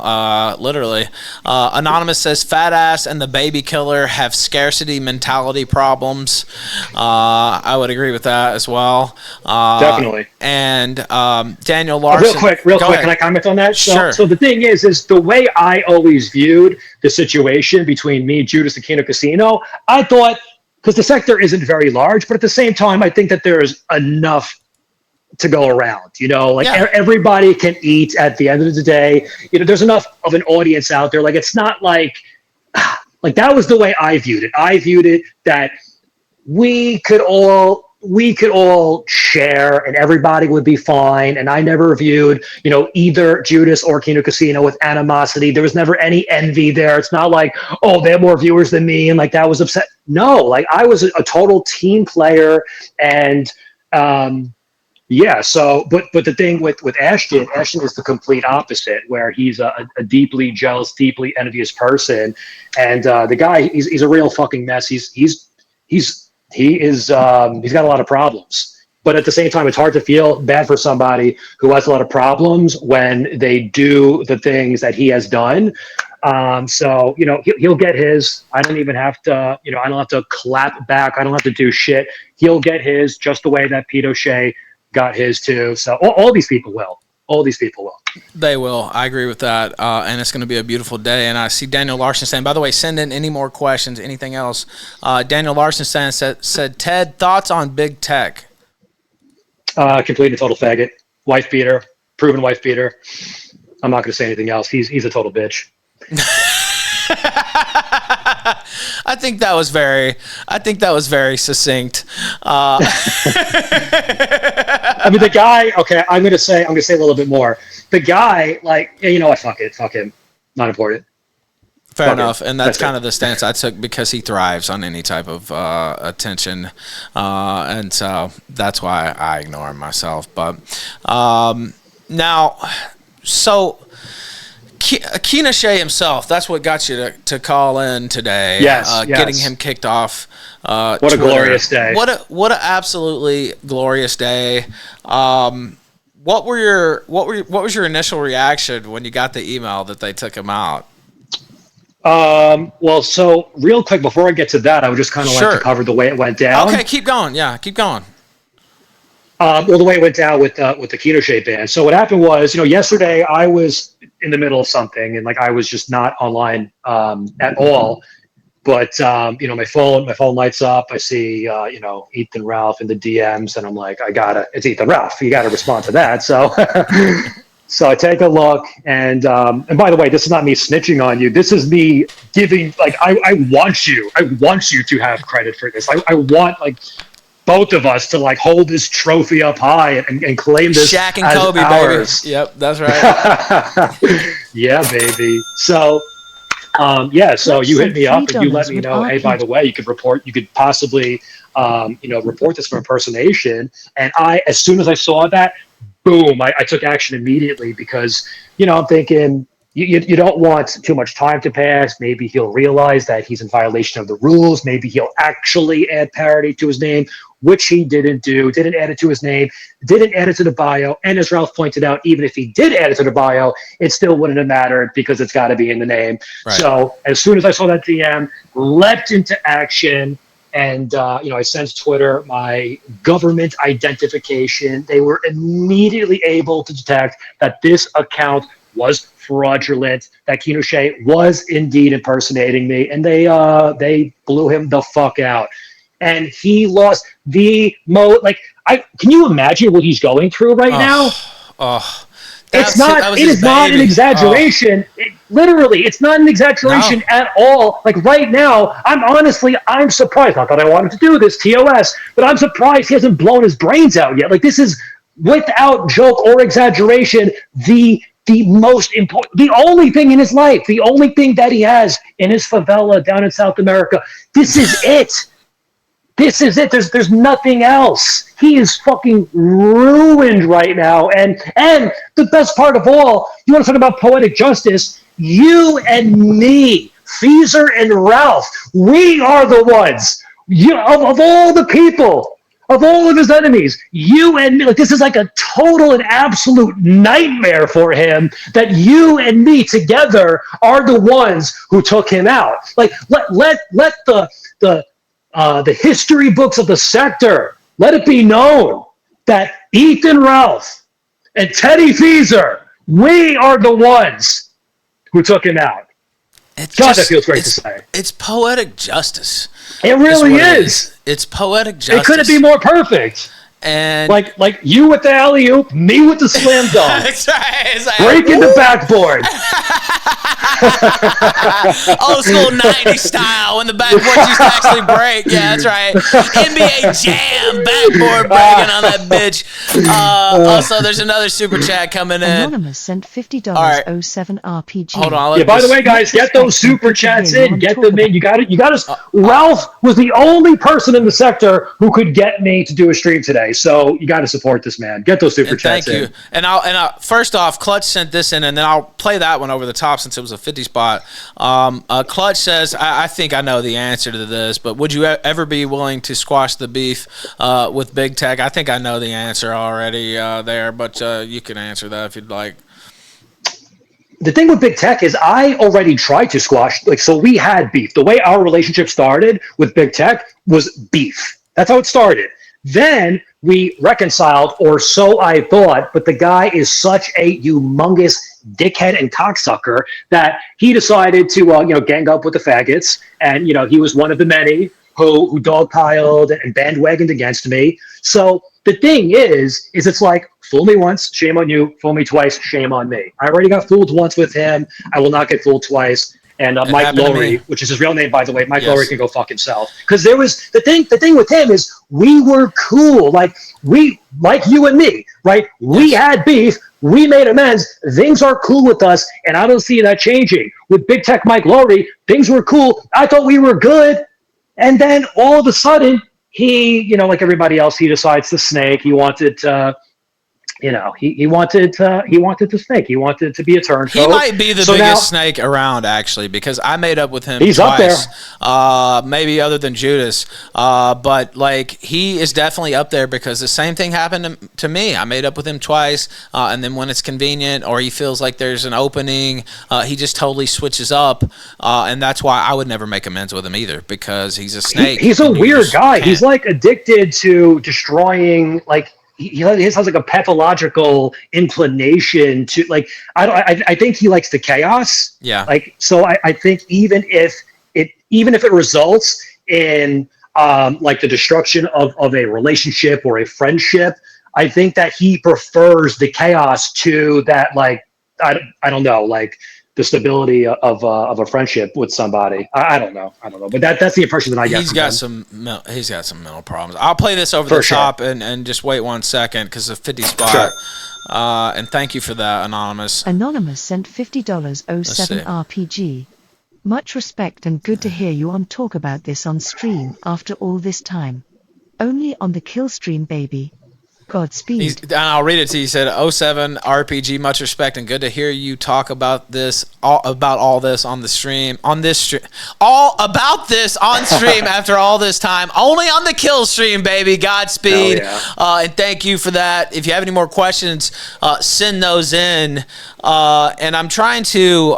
literally. Anonymous says fat ass and the baby killer have scarcity mentality problems. I would agree with that as well. Definitely. And Daniel Larson. Real quick, can I comment on that? Sure. So the thing is the way I always viewed the situation between me, Judas, and Kino Casino, I thought, because the sector isn't very large, but at the same time, I think that there's enough to go around, everybody can eat at the end of the day. There's enough of an audience out there. Like, it's not like that was the way I viewed it. I viewed it that we could all share and everybody would be fine. And I never viewed, either Judas or Kino Casino with animosity. There was never any envy there. It's not like, oh, they have more viewers than me and like that was upset. No, like I was a total team player. And so but the thing with Ashton is the complete opposite, where he's a deeply jealous, deeply envious person. And the guy, he's a real fucking mess. He's got a lot of problems. But at the same time, it's hard to feel bad for somebody who has a lot of problems when they do the things that he has done. So he'll get his. I don't even have to, I don't have to clap back. I don't have to do shit. He'll get his just the way that Pete O'Shea got his too. So all these people will. All these people will. They will. I agree with that. And it's going to be a beautiful day. And I see Daniel Larson saying, by the way, send in any more questions, anything else. Daniel Larson said, Ted, thoughts on big tech? Complete and total faggot. Wife beater. Proven wife beater. I'm not going to say anything else. He's a total bitch. I think that was very succinct. I mean, the guy. Okay, I'm gonna say a little bit more. The guy, like, fuck him. Not important. Fair enough, and that's kind of the stance I took because he thrives on any type of attention, and so that's why I ignore him myself. But now, so Keena Shea himself, that's what got you to call in today. Yes, Getting him kicked off. What Twitter. a glorious day. What a absolutely glorious day. What was your initial reaction when you got the email that they took him out? Well, so real quick before I get to that, I would just kind of like to cover the way it went down. Okay, keep going. Yeah, keep going. Well, the way it went down with the Keeno Shea band. So what happened was, yesterday I was in the middle of something and like I was just not online at all. But my phone lights up. I see Ethan Ralph in the DMs, and I'm like, it's Ethan Ralph. You gotta respond to that. So so I take a look, and by the way, this is not me snitching on you. This is me giving I want you to have credit for this. I want both of us to hold this trophy up high and claim this Shaq and as Kobe, ours. baby. Yep, that's right. Yeah, baby. So so you hit me up and you let me know, hey, by the way, you could possibly report this for impersonation. And as soon as I saw that, boom, I took action immediately because I'm thinking you don't want too much time to pass. Maybe he'll realize that he's in violation of the rules. Maybe he'll actually add parody to his name, which he didn't do, didn't add it to his name, didn't add it to the bio. And as Ralph pointed out, even if he did add it to the bio, it still wouldn't have mattered because it's got to be in the name. Right. So as soon as I saw that DM, leapt into action. And, I sent Twitter my government identification. They were immediately able to detect that this account was fraudulent, that Keeno Shea was indeed impersonating me, and they blew him the fuck out. And he lost the can you imagine what he's going through right now? It is not an exaggeration. Literally, it's not an exaggeration at all. Right now, I'm surprised. Not that I wanted to do this, TOS, but I'm surprised he hasn't blown his brains out yet. This is, without joke or exaggeration, the most important, the only thing in his life, the only thing that he has in his favela down in South America. This is it. This is it. There's nothing else. He is fucking ruined right now. And the best part of all, you want to talk about poetic justice? You and me, Feaser and Ralph, we are the ones. Of all the people, of all of his enemies, you and me. This is a total and absolute nightmare for him that you and me together are the ones who took him out. Let the history books of the sector, let it be known that Ethan Ralph and Teddy Feaser, we are the ones who took him out. That feels great to say. It's poetic justice. It really is. It's poetic justice. It couldn't be more perfect. And like you with the alley-oop, me with the slam dunk. That's right. Breaking the backboard. Old school 90s style when the backboard used to actually break. Yeah, that's right. NBA Jam, backboard breaking on that bitch. Also, there's another super chat coming in. Anonymous sent $50 07 RPG. Hold on. By the way, guys, get those super chats in. Get them in. You got it. Ralph was the only person in the sector who could get me to do a stream today. So you got to support this man. Get those super chats in. Thank you. And I'll first off, Clutch sent this in, and then I'll play that one over the top since it was a 50 spot. Clutch says, I think I know the answer to this, but would you ever be willing to squash the beef with Big Tech? I think I know the answer already there, but you can answer that if you'd like. The thing with Big Tech is I already tried to squash, so we had beef. The way our relationship started with Big Tech was beef. That's how it started. Then we reconciled, or so I thought, but the guy is such a humongous dickhead and cocksucker that he decided to, gang up with the faggots. And, he was one of the many who dogpiled and bandwagoned against me. So the thing is it's like, fool me once, shame on you. Fool me twice, shame on me. I already got fooled once with him. I will not get fooled twice. And Mike Lowry, which is his real name, by the way, Mike Lowry can go fuck himself. Because there was the thing with him is we were cool. Like you and me, right? We had beef. We made amends. Things are cool with us. And I don't see that changing. With Big Tech Mike Lowry, things were cool. I thought we were good. And then all of a sudden, he, like everybody else, he decides to snake. He wanted to he wanted to snake. He wanted to be a turncoat. He might be the biggest snake around, actually, because I made up with him He's twice. up there. Maybe other than Judas. But, like, he is definitely up there because the same thing happened to me. I made up with him twice, and then when it's convenient or he feels like there's an opening, he just totally switches up, and that's why I would never make amends with him either, because he's a snake. He's a weird guy. He's, like, addicted to destroying, like, he has like a pathological inclination to, like, I think he likes the chaos. Yeah. Like, so I think even if it results in like the destruction of a relationship or a friendship, I think that he prefers the chaos to that, like, I don't know, like the stability of a friendship with somebody. I don't know, but that's the impression that I get. He's got some mental problems. I'll play this over the top and just wait 1 second because of 50 spot. Sure. And thank you for that, Anonymous. Anonymous sent $50 07 RPG. Much respect and good to hear you on talk about this on stream after all this time. Only on the Killstream, baby. Godspeed. And I'll read it to you. He said, 07 RPG, much respect and good to hear you talk about this, all this on the stream, all about this on stream after all this time, only on the Killstream, baby. Godspeed. And thank you for that. If you have any more questions, send those in. And I'm trying to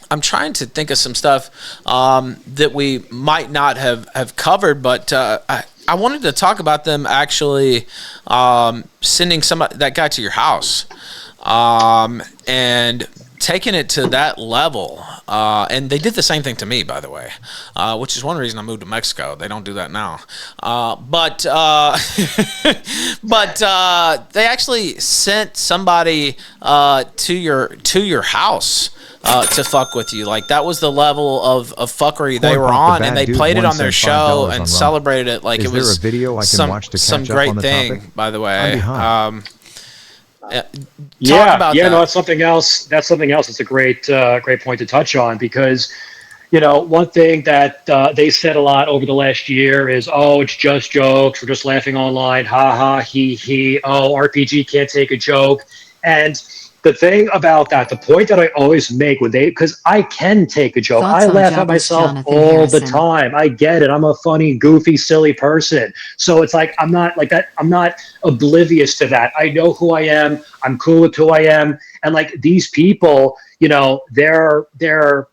think of some stuff that we might not have covered, but I wanted to talk about them actually sending that guy to your house and taking it to that level. And they did the same thing to me, by the way, which is one reason I moved to Mexico. They don't do that now. But they actually sent somebody to your house to fuck with you. Like, that was the level of fuckery they were on, and they played it on their show and celebrated it like it was some great thing, by the way. No, that's something else. It's a great point to touch on, because one thing that they said a lot over the last year is, oh, it's just jokes, we're just laughing online, ha ha, he, oh, RPG can't take a joke. And the thing about that, the point that I always make because I can take a joke. I laugh at myself all the time. I get it. I'm a funny, goofy, silly person. So it's like, I'm not like that. I'm not oblivious to that. I know who I am. I'm cool with who I am. And like, these people, they're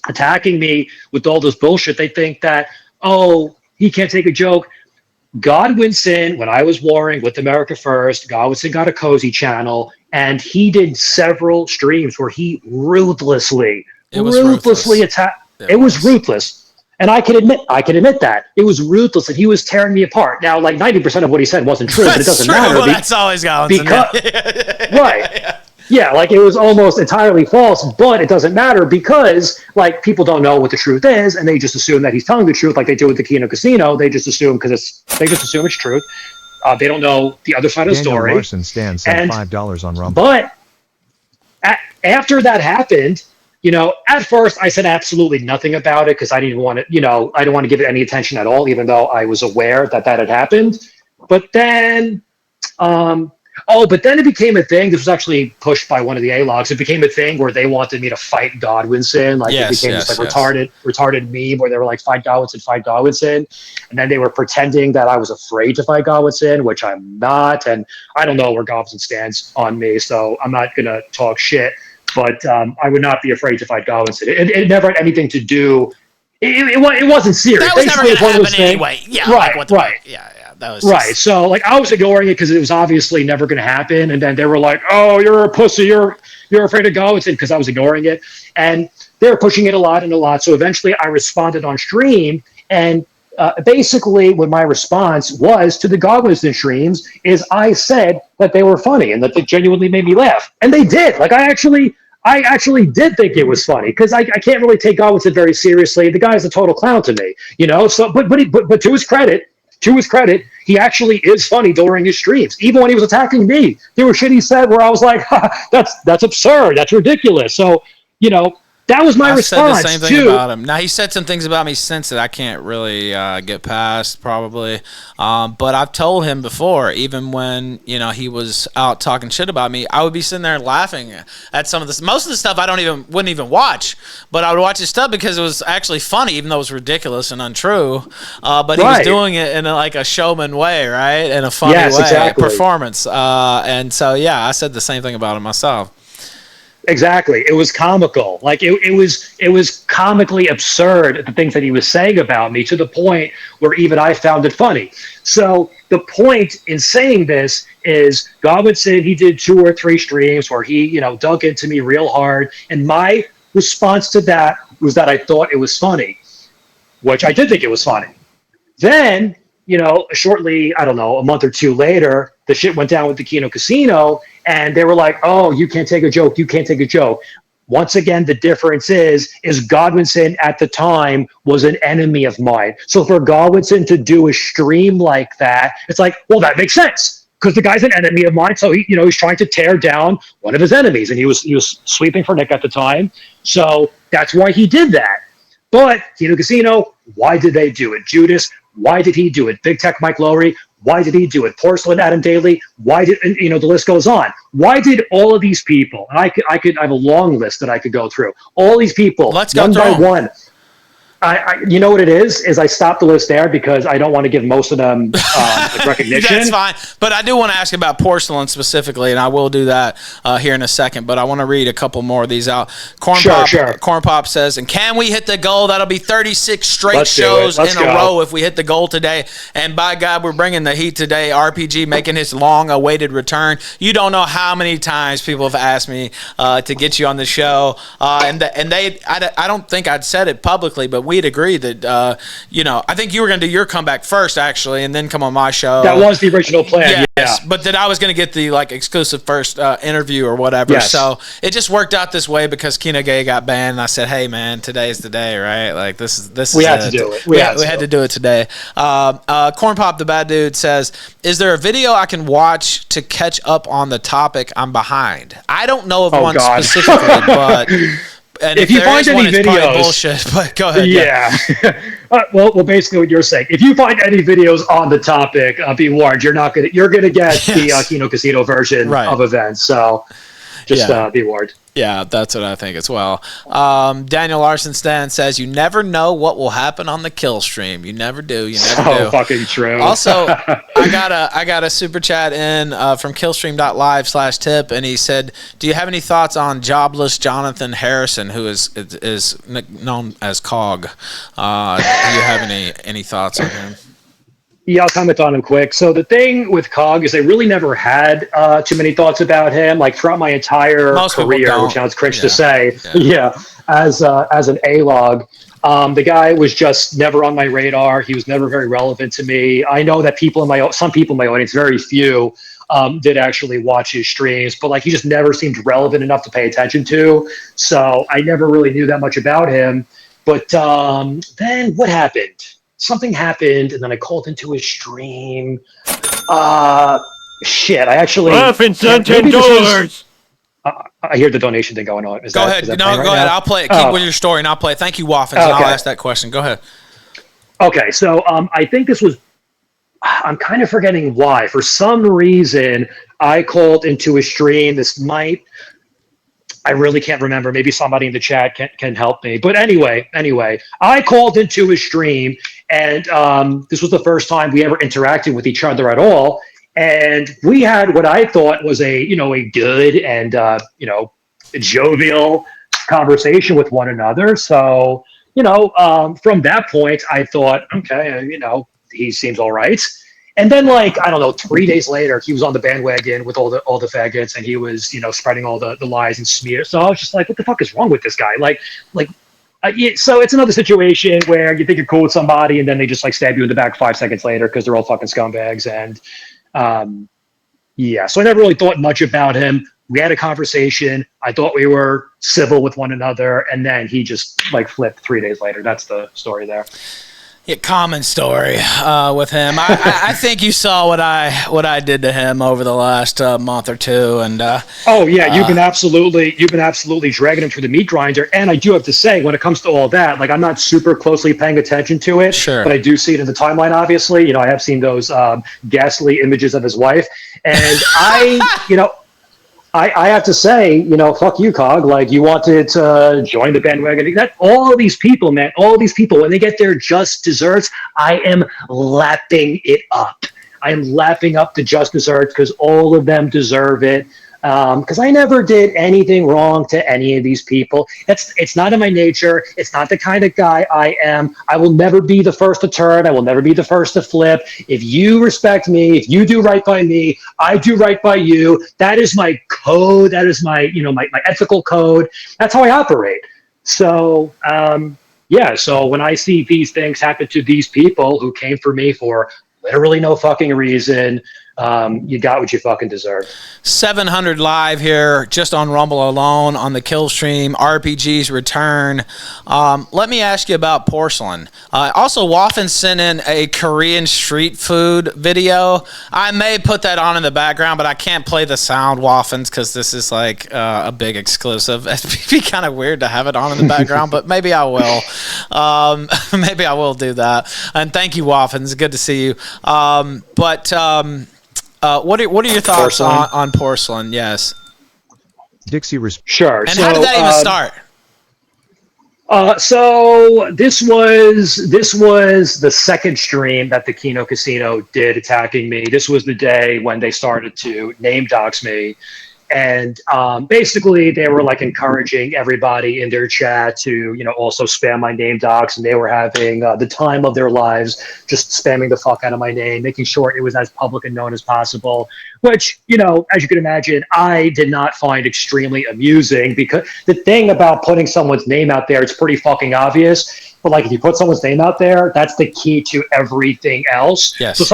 attacking me with all this bullshit. They think that, oh, he can't take a joke. Godwinson, when I was warring with America First, Godwinson got a cozy channel, and he did several streams where he ruthlessly attacked. It was ruthless. And I can admit that. It was ruthless, and he was tearing me apart. Now, like 90% of what he said wasn't true, but it doesn't matter. Well, that's always Godwinson. Right. Yeah, like, it was almost entirely false, but it doesn't matter because, like, people don't know what the truth is, and they just assume that he's telling the truth, like they do with the Kino Casino. They just assume it's truth. They don't know the other side of the story. Larson stands at $5 on Rumble. But after that happened, at first I said absolutely nothing about it because I didn't want to, I didn't want to give it any attention at all, even though I was aware that had happened. But then, it became a thing. This was actually pushed by one of the A-logs. It became a thing where they wanted me to fight Godwinson. Like, it became this retarded meme where they were like, fight Godwinson. And then they were pretending that I was afraid to fight Godwinson, which I'm not. And I don't know where Godwinson stands on me, so I'm not going to talk shit. But I would not be afraid to fight Godwinson. It never had anything to do. It wasn't serious. That was never going to happen anyway. Yeah, right. Yeah. That was right. So, like, I was ignoring it because it was obviously never going to happen. And then they were like, "Oh, you're a pussy. You're afraid of Godwinson," because I was ignoring it, and they were pushing it a lot. So eventually, I responded on stream, and basically, what my response was to the Godwinson streams is I said that they were funny and that they genuinely made me laugh, and they did. Like, I actually did think it was funny because I can't really take Godwinson very seriously. The guy's a total clown to me, So, but to his credit. He actually is funny during his streams. Even when he was attacking me, there was shit he said where I was like, that's absurd. That's ridiculous. So, That was my I've response said the same thing too. about him. Now he said some things about me since that I can't really get past, probably. But I've told him before, even when he was out talking shit about me, I would be sitting there laughing at some of this. Most of the stuff I wouldn't even watch, but I would watch his stuff because it was actually funny, even though it was ridiculous and untrue. But he was doing it in a showman way, right? In a funny way, exactly. performance. And so I said the same thing about him myself. Exactly. It was comical. Like it was comically absurd, the things that he was saying about me, to the point where even I found it funny. So the point in saying this is Godwin said he did 2 or 3 streams where he, dug into me real hard. And my response to that was that I thought it was funny, which I did think it was funny. Then, shortly, I don't know, a month or 2 later, the shit went down with the Kino Casino, and they were like, oh, you can't take a joke. You can't take a joke. Once again, the difference is Godwinson at the time was an enemy of mine. So for Godwinson to do a stream like that, it's like, well, that makes sense, because the guy's an enemy of mine. So he's trying to tear down one of his enemies, and he was sweeping for Nick at the time. So that's why he did that. But Kino Casino, why did they do it? Judas, why did he do it? Big Tech Mike Lowry, why did he do it? Porcelain Adam Daly, why did, the list goes on. Why did all of these people, and I have a long list that I could go through, all these people, one by one. You know what it is I stopped the list there because I don't want to give most of them recognition. That's fine. But I do want to ask about Porcelain specifically, and I will do that here in a second. But I want to read a couple more of these out. Corn Pop says, and can we hit the goal? That'll be 36 straight shows in a row if we hit the goal today. And by God, we're bringing the heat today. RPG making his long-awaited return. You don't know how many times people have asked me to get you on the show. I don't think I'd said it publicly, but we'd agree that, I think you were going to do your comeback first, actually, and then come on my show. That was the original plan, yes, yeah. But that I was going to get the, exclusive first interview or whatever. Yes. So it just worked out this way because Kino Gay got banned, and I said, hey, man, today's the day, right? Like, this is we had to do it. We had to do it today. Corn Pop, the bad dude, says, is there a video I can watch to catch up on the topic I'm behind? I don't know of one specifically, but... And if you find any videos, bullshit. But go ahead. Yeah. well, basically, what you're saying. If you find any videos on the topic, be warned. You're gonna get the Kino Casino version of events. So just be warned. Yeah, that's what I think as well. Daniel Larson Stan says, you never know what will happen on the Killstream. You never do. You never do. So fucking true. Also, I got a super chat in from Killstream.live/tip, and he said, do you have any thoughts on jobless Jonathan Harrison, who is known as Cog? Do you have any thoughts on him? Yeah, I'll comment on him quick. So the thing with Cog is I really never had too many thoughts about him. Like throughout my entire career, which sounds cringe to say, as an A-log, the guy was just never on my radar. He was never very relevant to me. I know that some people in my audience, very few, did actually watch his streams, but he just never seemed relevant enough to pay attention to. So I never really knew that much about him. But then what happened? Something happened, and then I called into his stream. Shit, I actually... Laughing $10. I hear the donation thing going on. Go ahead. Go ahead. I'll play it. Keep with your story, and I'll play it. Thank you, Waffens, and I'll ask that question. Go ahead. Okay, so I think this was... I'm kind of forgetting why. For some reason, I called into a stream. I really can't remember. Maybe somebody in the chat can help me. But anyway, I called into a stream, and this was the first time we ever interacted with each other at all. And we had what I thought was a good and jovial conversation with one another. So from that point, I thought, okay, he seems all right. And then, 3 days later, he was on the bandwagon with all the faggots, and he was, spreading all the lies and smears. So I was just like, what the fuck is wrong with this guy? So it's another situation where you think you're cool with somebody, and then they just stab you in the back 5 seconds later because they're all fucking scumbags. And so I never really thought much about him. We had a conversation. I thought we were civil with one another, and then he just flipped 3 days later. That's the story there. Yeah, common story with him. I think you saw what I did to him over the last month or two, and oh yeah, you've been absolutely dragging him through the meat grinder. And I do have to say, when it comes to all that, like I'm not super closely paying attention to it, Sure. but I do see it in the timeline. Obviously, I have seen those ghastly images of his wife, and I have to say, fuck you, Cog. Like, you wanted to join the bandwagon. That all of these people, man, all of these people, when they get their just desserts, I am lapping it up. I am lapping up the just desserts because all of them deserve it. Because I never did anything wrong to any of these people. It's not in my nature. It's not the kind of guy I am. I will never be the first to turn. I will never be the first to flip. If you respect me, if you do right by me, I do right by you. That is my code. That is my ethical code. That's how I operate. So, yeah. So when I see these things happen to these people who came for me for literally no fucking reason, you got what you fucking deserve. 700 live here just on Rumble alone on the Killstream RPG's return. Let me ask you about porcelain. Also, Waffen sent in a Korean street food video. I may put that on in the background, but I can't play the sound, Waffens, because this is like a big exclusive. It'd be kind of weird to have it on in the background, but maybe I will. Maybe I will do that. And thank you, Waffens. Good to see you. What are your thoughts on porcelain? Yes. Dixie Sure. And how did that even start? So this was the second stream that the Kino Casino did attacking me. This was the day when they started to name dox me. And basically, they were like encouraging everybody in their chat to, also spam my name docs, and they were having the time of their lives, just spamming the fuck out of my name, making sure it was as public and known as possible. Which, as you can imagine, I did not find extremely amusing, because the thing about putting someone's name out there, it's pretty fucking obvious. But like, if you put someone's name out there, that's the key to everything else. Yes. So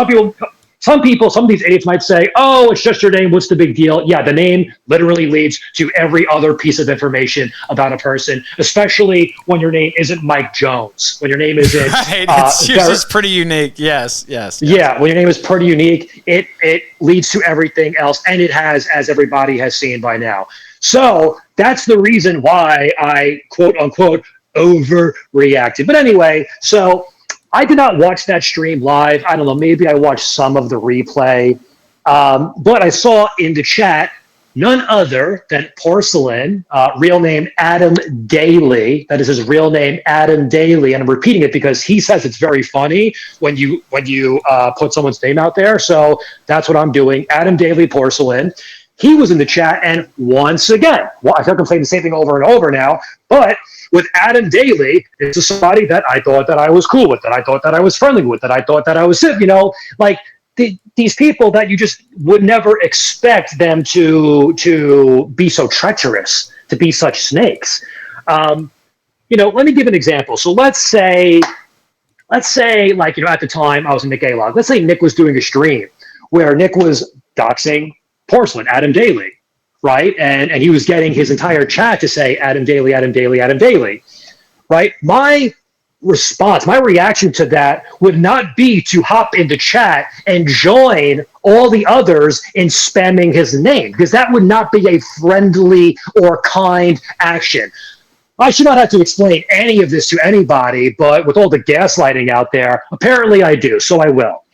some of these idiots might say, oh, it's just your name. What's the big deal? Yeah, the name literally leads to every other piece of information about a person, especially when your name isn't Mike Jones. When your name isn't... Right, it's just pretty unique. Yes. Yeah, when your name is pretty unique, it leads to everything else, and it has, as everybody has seen by now. So that's the reason why I, quote-unquote, overreacted. But anyway, so... I did not watch that stream live. I don't know. Maybe I watched some of the replay. But I saw in the chat none other than Porcelain, real name Adam Daly. That is his real name, Adam Daly. And I'm repeating it because he says it's very funny when you put someone's name out there. So that's what I'm doing. Adam Daly Porcelain. He was in the chat, and once again, I feel like I'm saying the same thing over and over now, but with Adam Daly, it's somebody that I thought that I was cool with, that I thought that I was friendly with, that I thought that I was, like these people that you just would never expect them to be so treacherous, to be such snakes. Let me give an example. So let's say, at the time I was in Nick A-Log, let's say Nick was doing a stream where Nick was doxing Porcelain, Adam Daly, right? And he was getting his entire chat to say, Adam Daly, Adam Daly, Adam Daly, right? My response, my reaction to that would not be to hop into chat and join all the others in spamming his name, because that would not be a friendly or kind action. I should not have to explain any of this to anybody, but with all the gaslighting out there, apparently I do, so I will,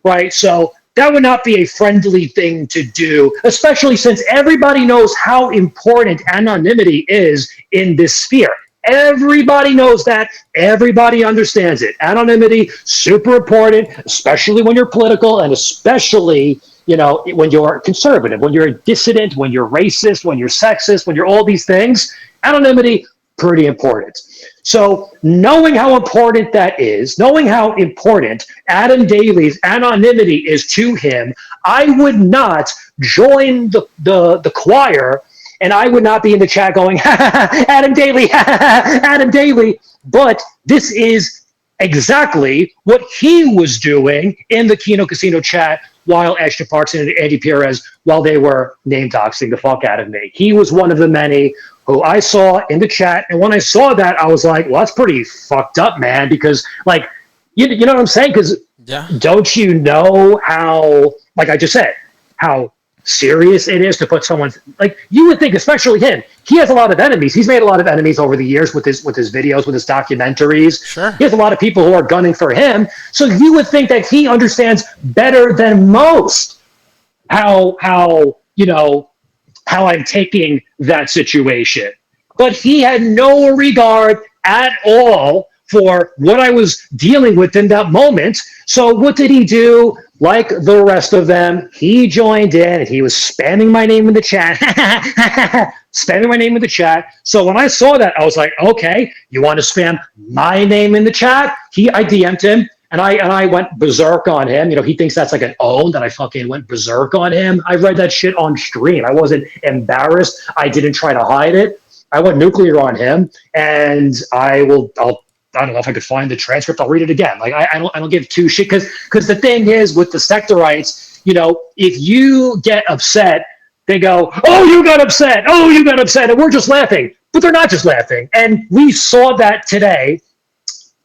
right? So that would not be a friendly thing to do, especially since everybody knows how important anonymity is in this sphere. Everybody knows that. Everybody understands it. Anonymity, super important, especially when you're political, and especially, when you're conservative, when you're a dissident, when you're racist, when you're sexist, when you're all these things. Anonymity, pretty important. So knowing how important that is, knowing how important Adam Daly's anonymity is to him, I would not join the choir, and I would not be in the chat going, Adam Daly, Adam Daly. But this is exactly what he was doing in the Kino Casino chat while Ashton Parks and Andy Perez, while they were name doxing the fuck out of me. He was one of the many who I saw in the chat. And when I saw that, I was like, well, that's pretty fucked up, man. Because, you know what I'm saying? Because don't you know how, like I just said, how serious it is to put someone's, like, you would think, especially him, he has a lot of enemies. He's made a lot of enemies over the years with his videos, with his documentaries. Sure. He has a lot of people who are gunning for him. So you would think that he understands better than most how I'm taking that situation. But he had no regard at all for what I was dealing with in that moment. So what did he do? Like the rest of them, he joined in and he was spamming my name in the chat. Spamming my name in the chat. So when I saw that, I was like, okay, you want to spam my name in the chat? I DM'd him and I went berserk on him. You know, he thinks that's like an own that I fucking went berserk on him. I read that shit on stream. I wasn't embarrassed. I didn't try to hide it. I went nuclear on him, and I don't know if I could find the transcript. I'll read it again. Like I don't give two shit because the thing is with the sectorites, you know, if you get upset, they go, "Oh, you got upset. Oh, you got upset," and we're just laughing. But they're not just laughing, and we saw that today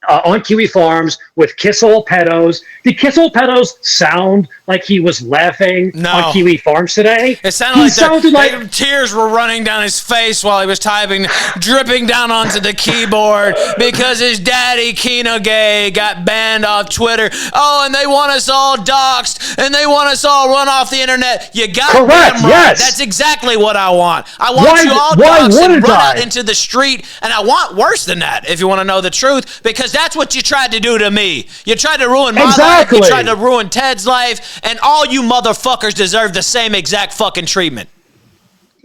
on Kiwi Farms with Kissel Pedos. Did Kissel Pedos sound like he was laughing on Kiwi Farms today? It sounded like tears were running down his face while he was typing, dripping down onto the keyboard because his daddy Kino Gay got banned off Twitter. Oh, and they want us all doxxed and they want us all run off the internet. You got correct. Right. Yes, that's exactly what I want. I want you all doxxed and run out into the street, and I want worse than that. If you want to know the truth, because that's what you tried to do to me. You tried to ruin my life. You tried to ruin Ted's life. And all you motherfuckers deserve the same exact fucking treatment.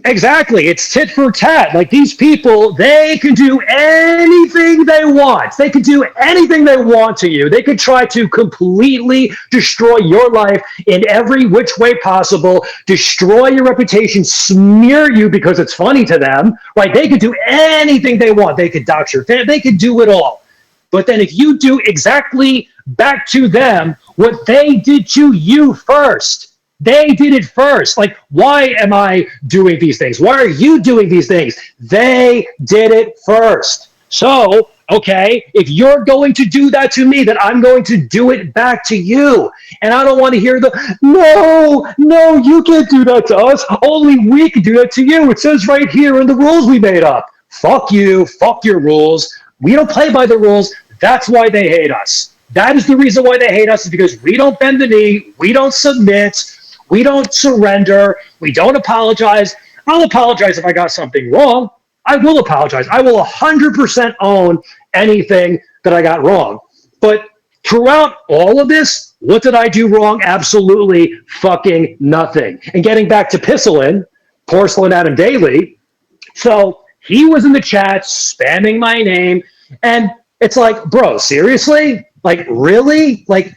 Exactly. It's tit for tat. Like, these people, they can do anything they want. They can do anything they want to you. They could try to completely destroy your life in every which way possible, destroy your reputation, smear you because it's funny to them. Right? They could do anything they want. They could dox your family. They could do it all. But then if you do exactly back to them what they did to you first, they did it first. Like, why am I doing these things? Why are you doing these things? They did it first. So, okay, if you're going to do that to me, then I'm going to do it back to you. And I don't want to hear no, you can't do that to us. Only we can do that to you. It says right here in the rules we made up. Fuck you. Fuck your rules. We don't play by the rules. That's why they hate us. That is the reason why they hate us, is because we don't bend the knee, we don't submit, we don't surrender, we don't apologize. I'll apologize if I got something wrong. I will apologize. I will 100% own anything that I got wrong. But throughout all of this, what did I do wrong? Absolutely fucking nothing. And getting back to Porcelain Adam Daly, so he was in the chat spamming my name, and it's like, bro, seriously? Like, really? Like,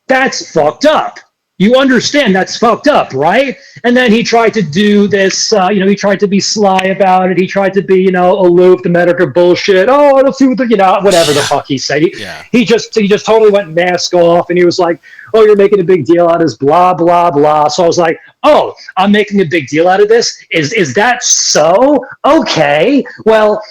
that's fucked up. You understand that's fucked up, right? And then he tried to do this, he tried to be sly about it. He tried to be, aloof, the Medicare bullshit. Oh, I don't see what whatever the fuck he said. He just totally went mask off, and he was like, oh, you're making a big deal out of this, blah, blah, blah. So I was like, oh, I'm making a big deal out of this? Is that so? Okay. Well,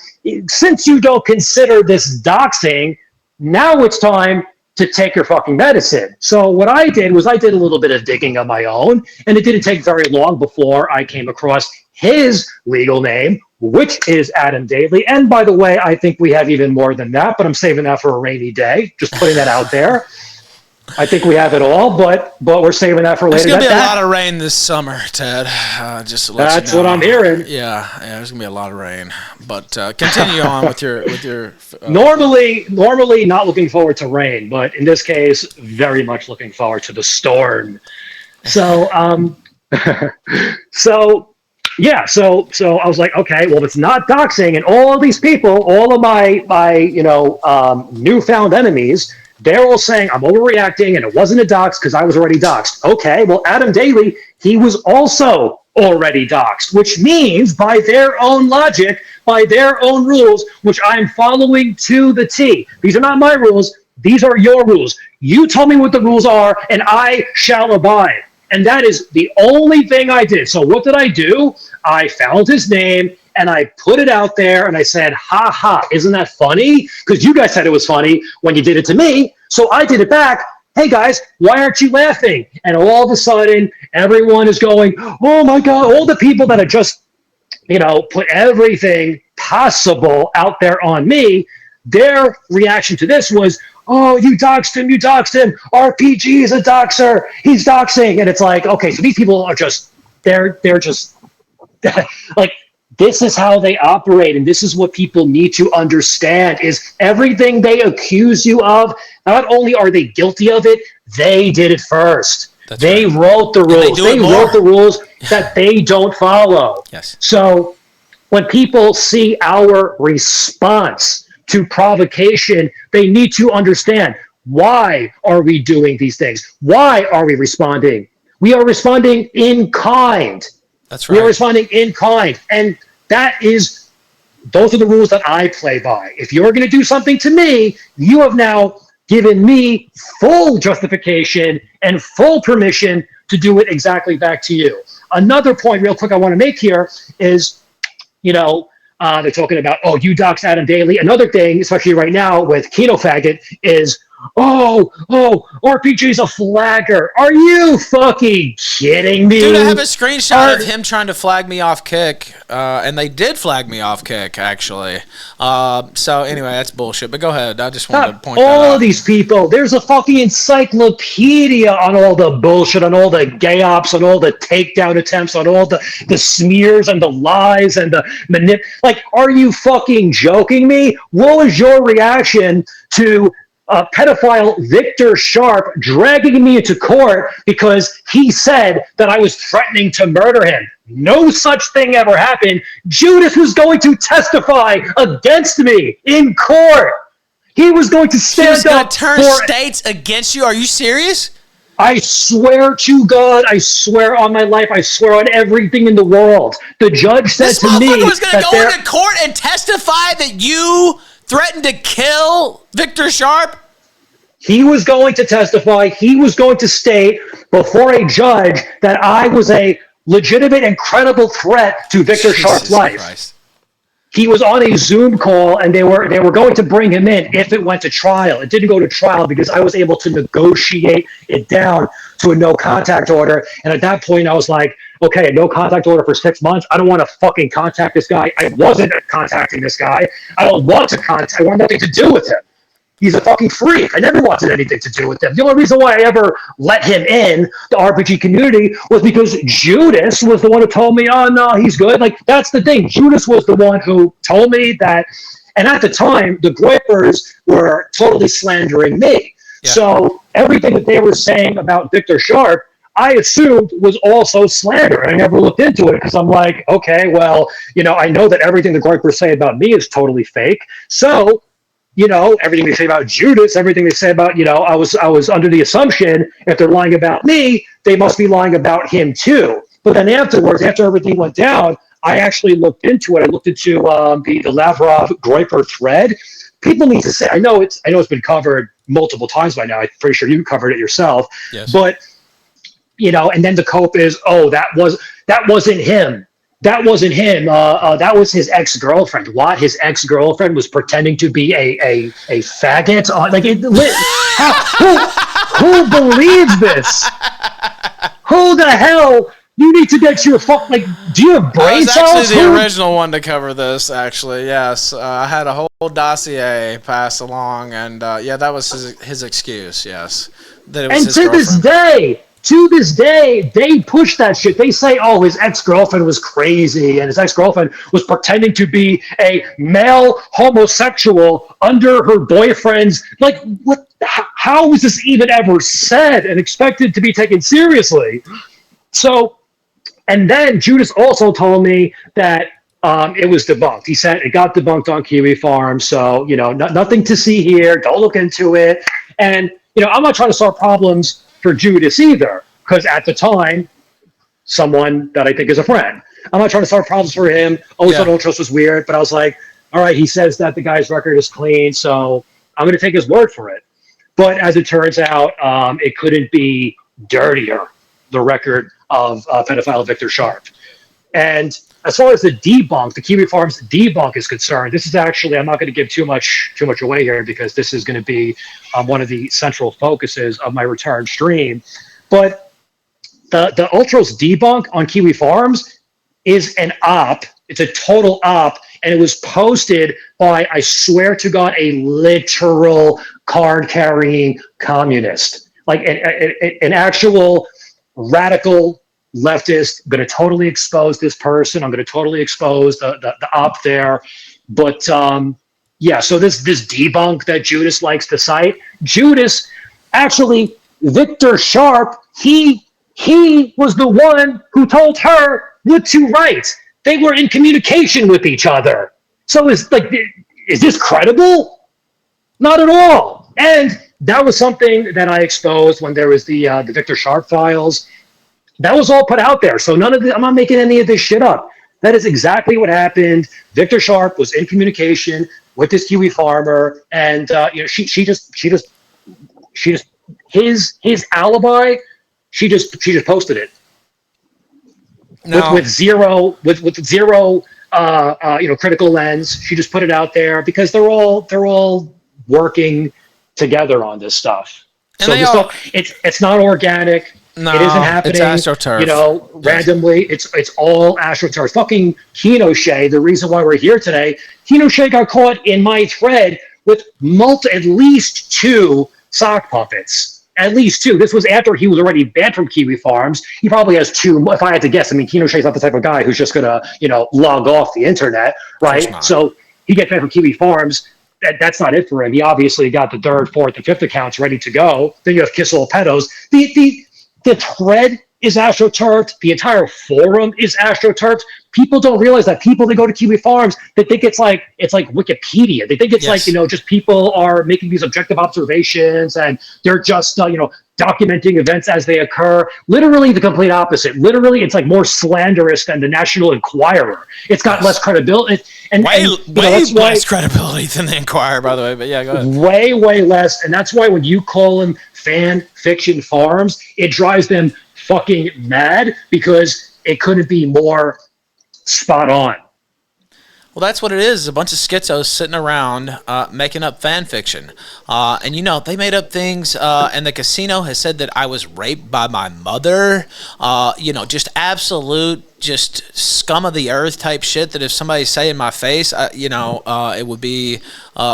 since you don't consider this doxing, now it's time to take your fucking medicine. So what I did was I did a little bit of digging on my own, and it didn't take very long before I came across his legal name, which is Adam Daly. And by the way, I think we have even more than that, but I'm saving that for a rainy day. Just putting that out there. I think we have it all, but we're saving that for later. There's going to be a lot of rain this summer, Ted. Just to let That's you know. what I'm hearing. Yeah, there's going to be a lot of rain. But continue on with your. Normally not looking forward to rain, but in this case, very much looking forward to the storm. So, so I was like, okay, well, if it's not doxing, and all of these people, all of my newfound enemies, they're all saying I'm overreacting and it wasn't a dox because I was already doxed. Okay, well, Adam Daly, he was also already doxed, which means by their own logic, by their own rules, which I'm following to the T. These are not my rules. These are your rules. You tell me what the rules are and I shall abide. And that is the only thing I did. So what did I do? I found his name and I put it out there and I said, ha ha, isn't that funny? Because you guys said it was funny when you did it to me. So I did it back. Hey guys, why aren't you laughing? And all of a sudden, everyone is going, oh my God, all the people that had just, put everything possible out there on me, their reaction to this was, oh, you doxed him. RPG is a doxer. He's doxing. And it's like, okay, so these people are just, they're just like, this is how they operate, and this is what people need to understand is everything they accuse you of, not only are they guilty of it, they did it first. They wrote the rules. They wrote the rules that they don't follow. Yes. So when people see our response to provocation, they need to understand, why are we doing these things? Why are we responding? We are responding in kind. That's right. We are responding in kind. And those are the rules that I play by. If you're going to do something to me, you have now given me full justification and full permission to do it exactly back to you. Another point real quick I want to make here is, they're talking about, oh, you doxed Adam Daly. Another thing, especially right now with Kino Faggot, is, oh, RPG's a flagger. Are you fucking kidding me? Dude, I have a screenshot of him trying to flag me off Kick, and they did flag me off Kick, actually. So anyway, that's bullshit. But go ahead. I just wanted to point that out. All of these people, there's a fucking encyclopedia on all the bullshit, on all the gay ops, on all the takedown attempts, on all the smears and the lies and the Like, are you fucking joking me? What was your reaction to pedophile Victor Sharp dragging me into court because he said that I was threatening to murder him? No such thing ever happened. Judas was going to testify against me in court. He was going to stand up. He was going to turn states against you. Are you serious? I swear to God, I swear on my life, I swear on everything in the world. The judge said to me, this motherfucker was going to go into court and testify that you threatened to kill Victor Sharp? He was going to testify. He was going to state before a judge that I was a legitimate and credible threat to Victor Sharp's life. Christ. He was on a Zoom call, and they were going to bring him in if it went to trial. It didn't go to trial because I was able to negotiate it down to a no contact order. And at that point, I was like, okay, a no contact order for 6 months. I don't want to fucking contact this guy. I wasn't contacting this guy. I don't want to contact. I want nothing to do with him. He's a fucking freak. I never wanted anything to do with him. The only reason why I ever let him in the RPG community was because Judas was the one who told me, oh, no, he's good. Like, that's the thing. Judas was the one who told me that. And at the time, the Groypers were totally slandering me. Yeah. So everything that they were saying about Victor Sharp, I assumed was also slander. I never looked into it because I'm like, okay, well, I know that everything the Groypers say about me is totally fake. So, everything they say about Judas, everything they say about, I was under the assumption if they're lying about me, they must be lying about him too. But then afterwards, after everything went down, I actually looked into it. I looked into the Lavrov Groyper thread. People need to say, I know it's been covered multiple times by now. I'm pretty sure you covered it yourself. Yes. But, and then the cope is, oh, that wasn't him. That wasn't him. That was his ex-girlfriend. What? His ex-girlfriend was pretending to be a faggot? Who believes this? Who the hell? You need to get your do you have brain cells? I was actually the original one to cover this, actually, yes. I had a whole dossier pass along, and that was his excuse, yes. That it was his girlfriend. To this day, they push that shit. They say, oh, his ex-girlfriend was crazy, and his ex-girlfriend was pretending to be a male homosexual under her boyfriend's. Like, what? How was this even ever said and expected to be taken seriously? So, and then Judas also told me that it was debunked. He said it got debunked on Kiwi Farm, so, nothing to see here. Don't look into it. And, I'm not trying to solve problems for Judas either, because at the time, someone that I think is a friend. I'm not trying to solve problems for him. Always thought Ultros was weird, but I was like, all right, he says that the guy's record is clean, so I'm going to take his word for it. But as it turns out, it couldn't be dirtier, the record of pedophile Victor Sharp. And as far as the Kiwi Farms debunk is concerned, this is actually, I'm not going to give too much away here because this is going to be one of the central focuses of my return stream. But the Ultros debunk on Kiwi Farms is an op. It's a total op, and it was posted by, I swear to God, a literal card-carrying communist, like an actual radical leftist. I'm going to totally expose this person. I'm going to totally expose the op there. But yeah, so this debunk that Judas likes to cite, Judas, actually, Victor Sharp, he was the one who told her what to write. They were in communication with each other. So is this credible? Not at all. And that was something that I exposed when there was the Victor Sharp files. That was all put out there. So I'm not making any of this shit up. That is exactly what happened. Victor Sharp was in communication with this Kiwi farmer, and she just his alibi. She just posted it. No. with zero critical lens. She just put it out there because they're all working together on this stuff. And so this stuff, it's not organic. No, it isn't happening. It's AstroTurf. Randomly. It's all AstroTurf. Fucking Kinoshé. The reason why we're here today, Kinoshé got caught in my thread with at least 2 sock puppets. At least 2. This was after he was already banned from Kiwi Farms. He probably has 2. If I had to guess, I mean, Kinoshé's not the type of guy who's just gonna, log off the internet, right? So he gets banned from Kiwi Farms. That's not it for him. He obviously got the 3rd, 4th, and 5th accounts ready to go. Then you have Kissel Pedos. The thread is AstroTurfed. The entire forum is AstroTurfed. People don't realize that people that go to Kiwi Farms, they think it's like Wikipedia. They think it's just people are making these objective observations and they're just documenting events as they occur. Literally the complete opposite. Literally, it's like more slanderous than the National Enquirer. It's got less credibility. Way less credibility than the Enquirer, by the way. But yeah, go ahead. Way less. And that's why when you call them fan fiction farms, it drives them fucking mad because it couldn't be more spot on. Well, that's what it is. A bunch of schizos sitting around making up fan fiction. And, they made up things, and the casino has said that I was raped by my mother. Just absolute, just scum of the earth type shit that if somebody say in my face, it would be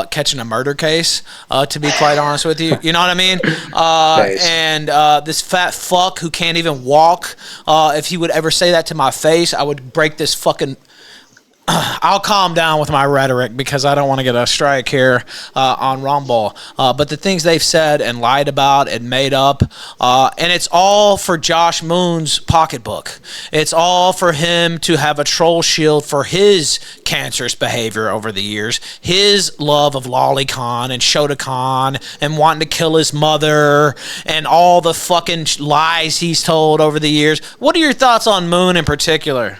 catching a murder case, to be quite honest with you. You know what I mean? Nice. And this fat fuck who can't even walk, if he would ever say that to my face, I would break this fucking... I'll calm down with my rhetoric because I don't want to get a strike here on Rumble. But the things they've said and lied about and made up, and it's all for Josh Moon's pocketbook. It's all for him to have a troll shield for his cancerous behavior over the years, his love of lolicon and Shotokan and wanting to kill his mother and all the fucking lies he's told over the years. What are your thoughts on Moon in particular?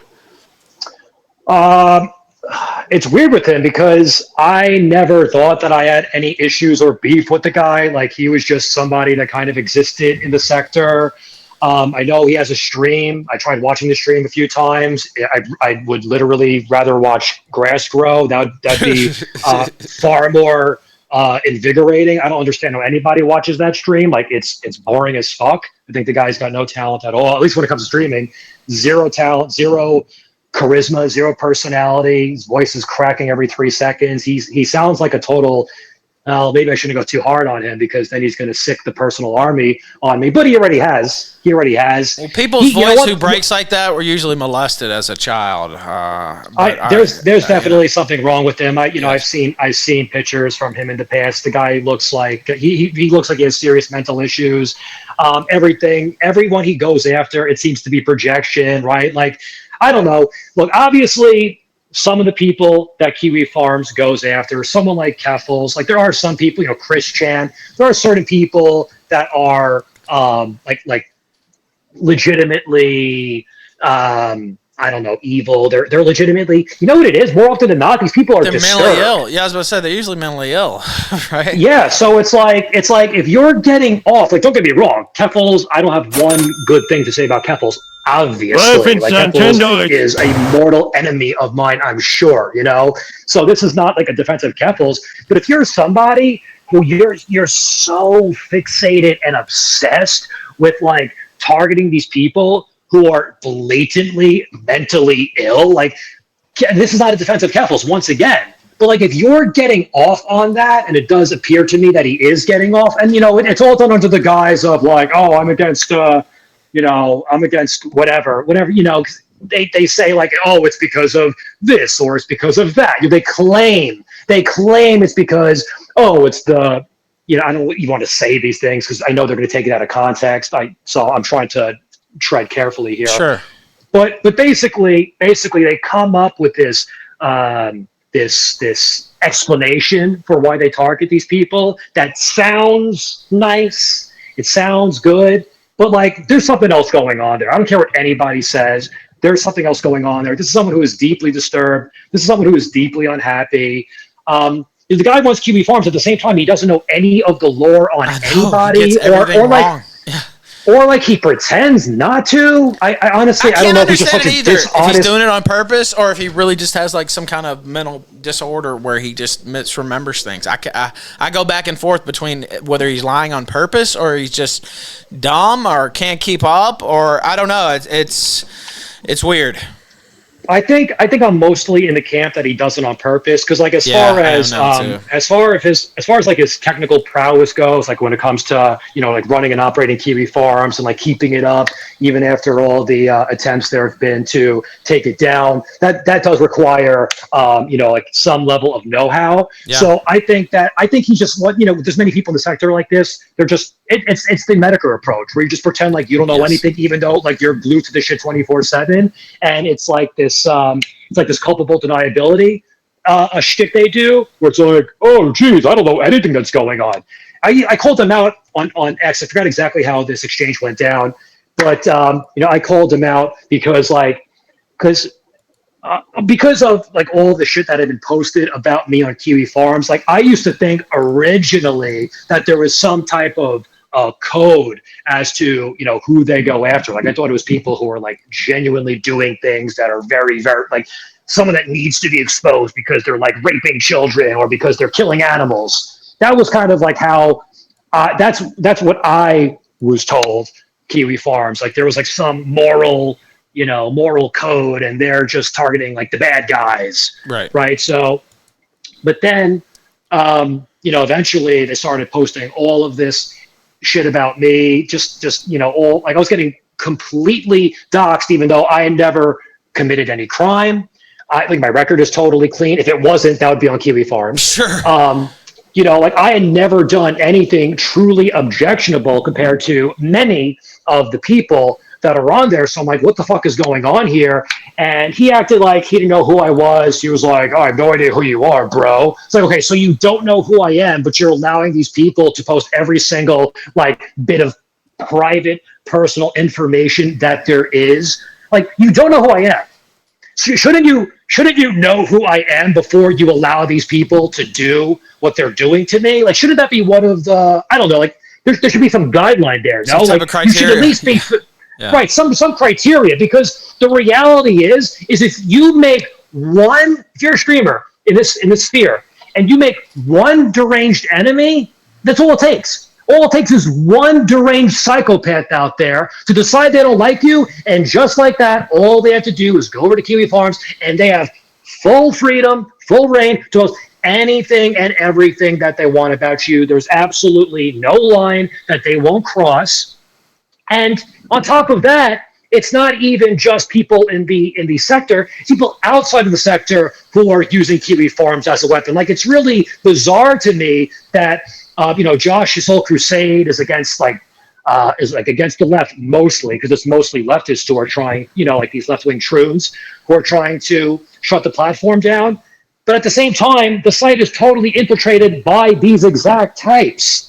It's weird with him because I never thought that I had any issues or beef with the guy. Like, he was just somebody that kind of existed in the sector. I know he has a stream. I tried watching the stream a few times. I would literally rather watch grass grow. That'd be far more invigorating. I don't understand how anybody watches that stream. Like, it's boring as fuck. I think the guy's got no talent at all, at least when it comes to streaming. Zero talent, zero charisma, zero personality. His voice is cracking every 3 seconds. He sounds like a total, maybe I shouldn't go too hard on him because then he's going to sick the personal army on me. But he already has. Well, people's voice who breaks like that were usually molested as a child. There's definitely something wrong with him. I've seen pictures from him in the past. The guy looks like he looks like he has serious mental issues. Everyone he goes after, it seems to be projection, right? Like, I don't know. Look, obviously, some of the people that Kiwi Farms goes after, someone like Keffels, like there are some people, Chris Chan, there are certain people that are like legitimately, I don't know, evil. They're legitimately, you know what it is? More often than not, these people are disturbed. Mentally ill. Yeah, I was about to say, they're usually mentally ill, right? Yeah, so it's like if you're getting off, like, don't get me wrong, Keffels, I don't have one good thing to say about Keffels. obviously. Like Keppels is a mortal enemy of mine, I'm sure, you know? So this is not like a defense of Keppels, but if you're somebody who you're so fixated and obsessed with like targeting these people who are blatantly mentally ill, like this is not a defense of Keppels once again. But like if you're getting off on that, and it does appear to me that he is getting off, and you know, it's all done under the guise of like, oh, I'm against I'm against whatever, you know, they say like, oh, it's because of this or it's because of that. They claim it's because, oh, it's the, you know, I don't know what you want to say these things because I know they're going to take it out of context. So I'm trying to tread carefully here. Sure. But basically they come up with this this explanation for why they target these people that sounds nice. It sounds good, but like there's something else going on there. I don't care what anybody says. There's something else going on there. This is someone who is deeply disturbed. This is someone who is deeply unhappy. The guy wants QB Farms. At the same time, he doesn't know any of the lore on anybody, or like he pretends not to. I honestly, I don't know if he's just fucking dishonest. If he's doing it on purpose, or if he really just has like some kind of mental disorder where he just misremembers things. I go back and forth between whether he's lying on purpose or he's just dumb or can't keep up, or I don't know. It's weird. I think I'm mostly in the camp that he does it on purpose because, like, as far as like his technical prowess goes, like when it comes to like running and operating Kiwi Farms and like keeping it up even after all the attempts there have been to take it down, that does require like some level of know-how. Yeah. So I think he's just there's many people in the sector like this. They're just it's the Medicare approach where you just pretend like you don't know anything, even though like you're glued to this shit 24/7, and it's like this. It's like this culpable deniability, a shit they do where it's like, oh, geez, I don't know anything that's going on. I called them out on X. I forgot exactly how this exchange went down, but I called them out because of like all the shit that had been posted about me on Kiwi Farms. Like I used to think originally that there was some type of code as to who they go after. Like I thought it was people who are like genuinely doing things that are very, very like someone that needs to be exposed because they're like raping children or because they're killing animals. That was kind of like how that's what I was told. Kiwi Farms, like there was like some moral code, and they're just targeting like the bad guys, right. So, but then eventually they started posting all of this shit about me, just all like I was getting completely doxxed, even though I had never committed any crime. I think my record is totally clean. If it wasn't, that would be on Kiwi Farms. Sure. Like I had never done anything truly objectionable compared to many of the people that are on there. So I'm like, what the fuck is going on here? And he acted like he didn't know who I was. He was like, oh, I have no idea who you are, bro. It's like, okay, so you don't know who I am, but you're allowing these people to post every single like bit of private personal information that there is. Like, you don't know who I am. So shouldn't you know who I am before you allow these people to do what they're doing to me? Like, shouldn't that be one of the, I don't know, like there should be some guideline there. No, like you should at least be right, some criteria, because the reality is if you make if you're a streamer in this sphere and you make one deranged enemy, that's all it takes. All it takes is one deranged psychopath out there to decide they don't like you, and just like that, all they have to do is go over to Kiwi Farms, and they have full freedom, full reign to post anything and everything that they want about you. There's absolutely no line that they won't cross. And on top of that, it's not even just people in the sector. It's people outside of the sector who are using Kiwi Farms as a weapon. Like, it's really bizarre to me that Josh's whole crusade is against against the left mostly, because it's mostly leftists who are trying, like these left-wing troons who are trying to shut the platform down. But at the same time, the site is totally infiltrated by these exact types.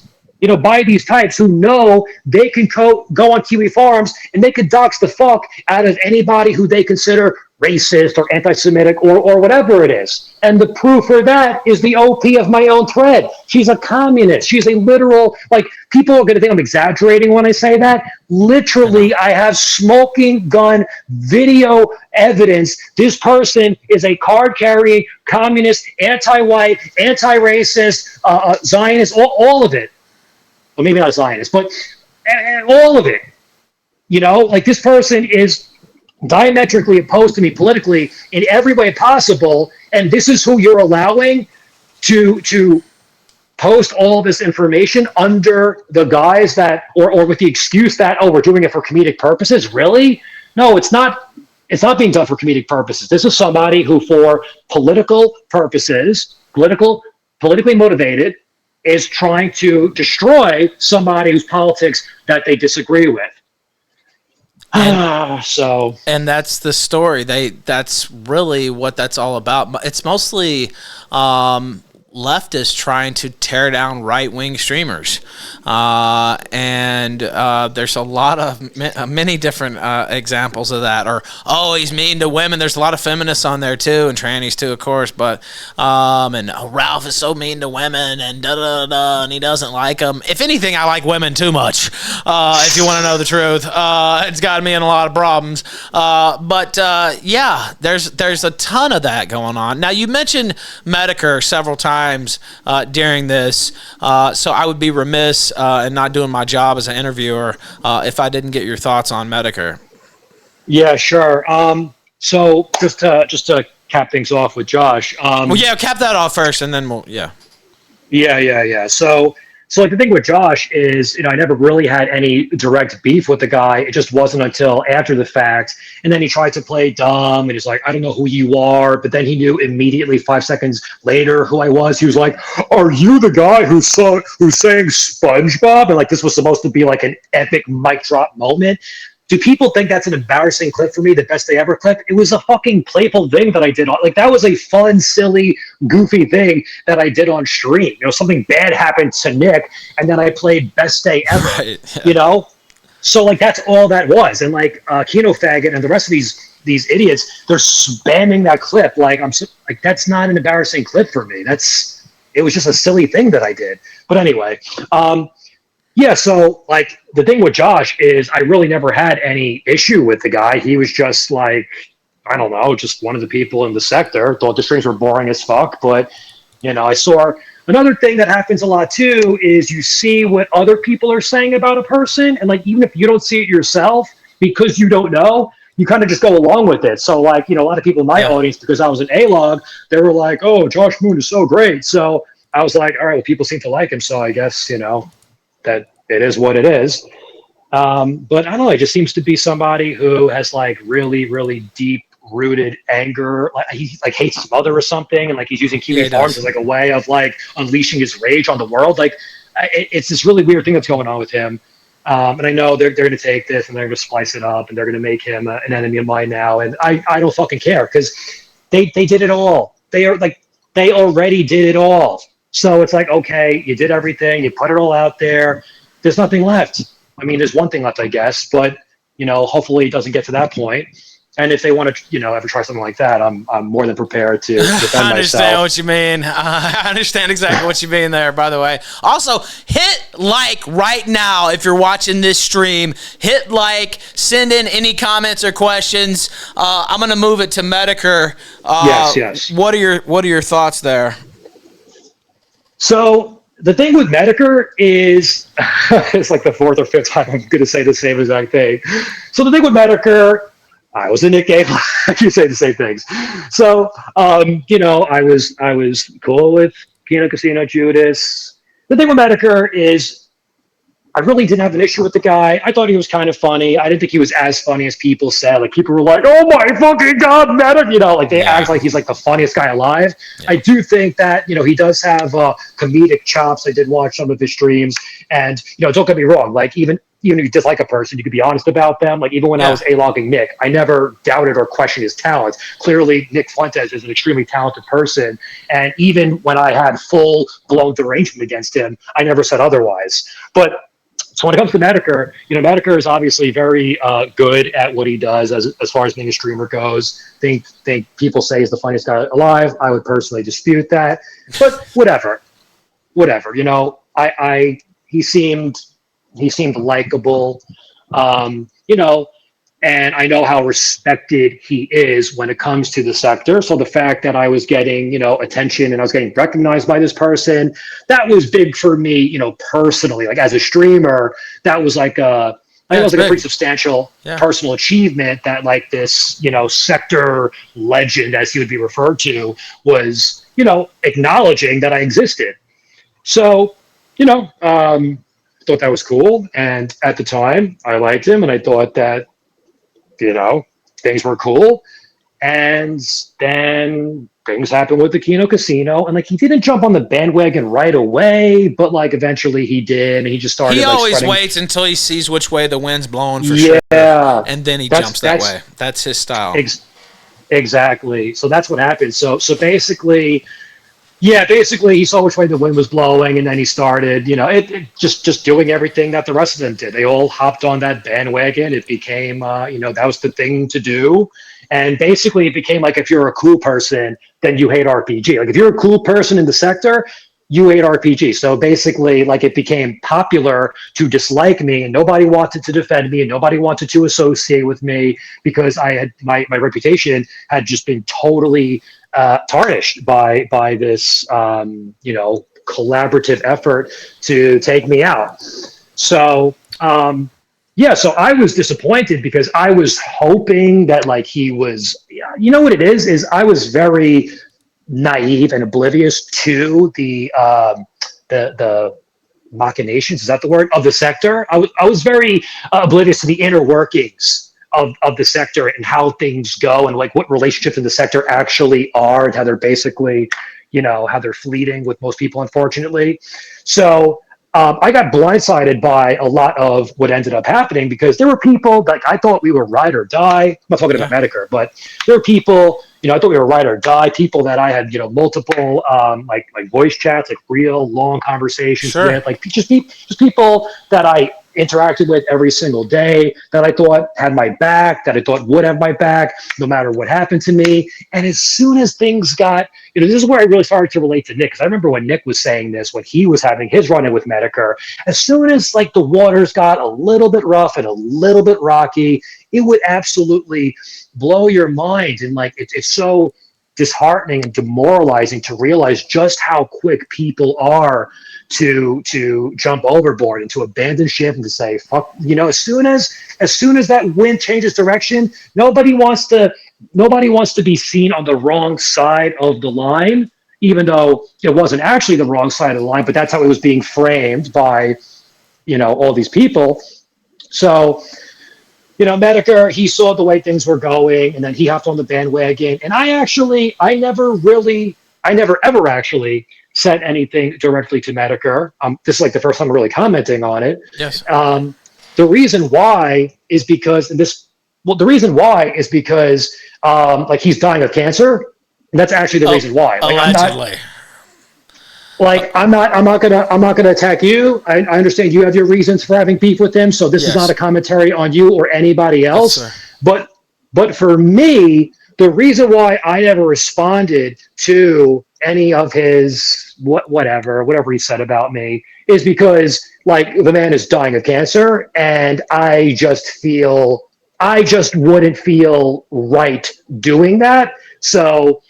By these types who know they can go on Kiwi Farms and they could dox the fuck out of anybody who they consider racist or anti-Semitic or whatever it is. And the proof for that is the OP of my own thread. She's a communist. She's a literal, like, people are going to think I'm exaggerating when I say that. Literally, I have smoking gun video evidence. This person is a card-carrying communist, anti-white, anti-racist, Zionist, all of it. Well, maybe not Zionist, but all of it. You know, like, this person is diametrically opposed to me politically in every way possible, and this is who you're allowing to post all this information under the guise that, or with the excuse that, oh, we're doing it for comedic purposes. Really? No, it's not. It's not being done for comedic purposes. This is somebody who, for political purposes, politically motivated, is trying to destroy somebody whose politics that they disagree with. And that's the story. That's really what that's all about. It's mostly leftists trying to tear down right-wing streamers, and there's a lot of many different examples of that. Or, oh, he's mean to women. There's a lot of feminists on there too, and trannies too, of course. But and Ralph is so mean to women, and and he doesn't like them. If anything, I like women too much. If you want to know the truth, it's got me in a lot of problems. But yeah, there's a ton of that going on. Now, you mentioned Medicare several times during this, so I would be remiss in not doing my job as an interviewer if I didn't get your thoughts on Medicare. Yeah, sure. So just to cap things off with Josh. Well, yeah, cap that off first, and then we'll Yeah. So like, the thing with Josh is, I never really had any direct beef with the guy. It just wasn't until after the fact. And then he tried to play dumb, and he's like, I don't know who you are. But then he knew immediately 5 seconds later who I was. He was like, are you the guy who's saying SpongeBob? And like, this was supposed to be like an epic mic drop moment. Do people think that's an embarrassing clip for me, the best they ever clip? It was a fucking playful thing that I did. Like, that was a fun, silly, goofy thing that I did on stream. Something bad happened to Nick, and then I played best day ever. Right, yeah. So like, that's all that was. And like, Kino Faggot and the rest of these idiots, they're spamming that clip. Like, that's not an embarrassing clip for me. It was just a silly thing that I did. But anyway, yeah, so, like, the thing with Josh is I really never had any issue with the guy. He was just, like, I don't know, just one of the people in the sector. Thought the streams were boring as fuck. But, I saw another thing that happens a lot, too, is you see what other people are saying about a person. And, like, even if you don't see it yourself, because you don't know, you kind of just go along with it. So, like, a lot of people in my audience, because I was an A-log, they were like, oh, Josh Moon is so great. So I was like, all right, well, people seem to like him. So I guess, that it is what it is. But I don't know, it just seems to be somebody who has like really, really deep rooted anger. Like, he like hates his mother or something. And like, he's using Kiwi Farms as like a way of like unleashing his rage on the world. Like, it's this really weird thing that's going on with him. And I know they're going to take this and they're going to splice it up and they're going to make him an enemy of mine now. And I don't fucking care, because they did it all. They already did it all. So it's like, okay, you did everything, you put it all out there. There's nothing left. I mean, there's one thing left, I guess, but hopefully it doesn't get to that point. And if they want to, ever try something like that, I'm more than prepared to defend myself. I understand what you mean. I understand exactly what you mean there, by the way. Also, hit like right now if you're watching this stream. Hit like, send in any comments or questions. I'm going to move it to Medicare. Yes. What are your thoughts there? So the thing with Medicare is, it's like the fourth or fifth time I'm going to say the same exact thing. So the thing with Medicare, I was in Nick game. You say the same things. So, I was cool with Kino Casino Judas. The thing with Medicare is, I really didn't have an issue with the guy. I thought he was kind of funny. I didn't think he was as funny as people said. Like, people were like, oh my fucking God, Medicare. Like, they act like he's like the funniest guy alive. Yeah. I do think that, he does have comedic chops. I did watch some of his streams. And, don't get me wrong. Like, even if you dislike a person, you could be honest about them. Like, even when I was A-logging Nick, I never doubted or questioned his talents. Clearly, Nick Fuentes is an extremely talented person. And even when I had full-blown derangement against him, I never said otherwise. But So when it comes to Medicare, Medicare is obviously very good at what he does as far as being a streamer goes. Think people say he's the funniest guy alive. I would personally dispute that, but whatever. He seemed likable, and I know how respected he is when it comes to the sector. So the fact that I was getting, attention and I was getting recognized by this person, that was big for me, personally. Like as a streamer, that was like a pretty substantial personal achievement that like this, sector legend, as he would be referred to, was, acknowledging that I existed. So, thought that was cool. And at the time, I liked him, and I thought that, things were cool. And then things happened with the Kino Casino, and like he didn't jump on the bandwagon right away, but like eventually he did, and he just started. He always waits until he sees which way the wind's blowing for sure, and then he jumps that way. That's his style. Exactly. So that's what happened. So basically. Yeah, basically he saw which way the wind was blowing, and then he started, just doing everything that the rest of them did. They all hopped on that bandwagon. It became, that was the thing to do. And basically it became like, if you're a cool person, then you hate RPG. Like if you're a cool person in the sector, you hate RPG. So basically, like it became popular to dislike me, and nobody wanted to defend me, and nobody wanted to associate with me because I had my reputation had just been totally tarnished by this collaborative effort to take me out. So so I was disappointed because I was hoping that like he was, what it is I was very naive and oblivious to the machinations, is that the word, of the sector. I was very oblivious to the inner workings of the sector and how things go, and like what relationships in the sector actually are, and how they're basically, how they're fleeting with most people, unfortunately. So I got blindsided by a lot of what ended up happening, because there were people like I thought we were ride or die. I'm not talking about Medicare, but there were people, I thought we were ride or die, people that I had, multiple like voice chats, like real long conversations with, like just people that I interacted with every single day, that I thought had my back, that I thought would have my back no matter what happened to me. And as soon as things got, this is where I really started to relate to Nick, because I remember when Nick was saying this, when he was having his run-in with Medicare, as soon as like the waters got a little bit rough and a little bit rocky, it would absolutely blow your mind. And like it's so disheartening and demoralizing to realize just how quick people are to jump overboard and to abandon ship and to say fuck. As soon as that wind changes direction, nobody wants to be seen on the wrong side of the line, even though it wasn't actually the wrong side of the line, but that's how it was being framed by all these people. So Medicare, he saw the way things were going, and then he hopped on the bandwagon. And I never ever actually said anything directly to Medicare. This is like the first time I'm really commenting on it. Yes. The reason why is because like he's dying of cancer, and that's actually the reason why. Like, allegedly. I'm not gonna attack you. I understand you have your reasons for having beef with him, so this is not a commentary on you or anybody else. Yes, but for me, the reason why I never responded to any of his whatever he said about me is because like the man is dying of cancer, and I just wouldn't feel right doing that. So,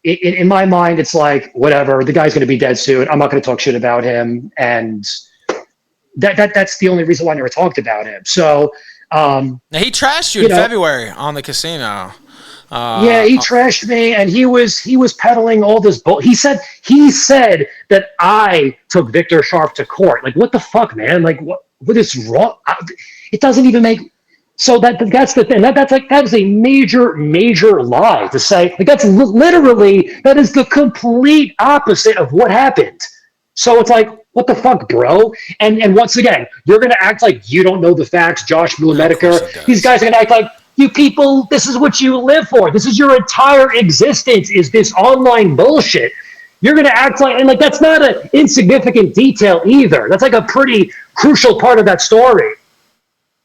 in my mind, it's like, whatever, the guy's going to be dead soon. I'm not going to talk shit about him. And that's the only reason why I never talked about him. So, now he trashed you in February on the casino. He trashed me, and he was peddling all this bull. He said that I took Victor Sharp to court. Like, what the fuck, man? Like, what is wrong? It doesn't even make. So that's the thing. That's a major lie to say. Like, that's literally, that is the complete opposite of what happened. So it's like, what the fuck, bro? And once again, you're gonna act like you don't know the facts, Josh Blue Medicare. These guys are gonna act like, you people, this is what you live for. This is your entire existence, is this online bullshit. You're going to act like, and like that's not an insignificant detail either. That's like a pretty crucial part of that story.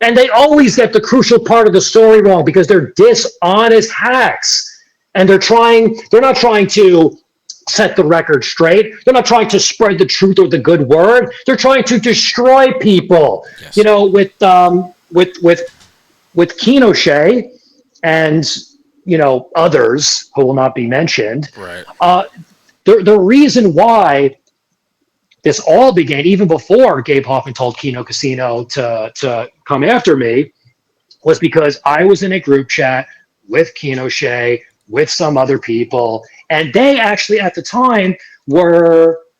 And they always get the crucial part of the story wrong because they're dishonest hacks. And they're not trying to set the record straight. They're not trying to spread the truth or the good word. They're trying to destroy people. Yes. You know, with Kinoche and, you know, others who will not be mentioned. Right. The reason why this all began, even before Gabe Hoffman told Kino Casino to come after me, was because I was in a group chat with Kinoche, with some other people, and they actually at the time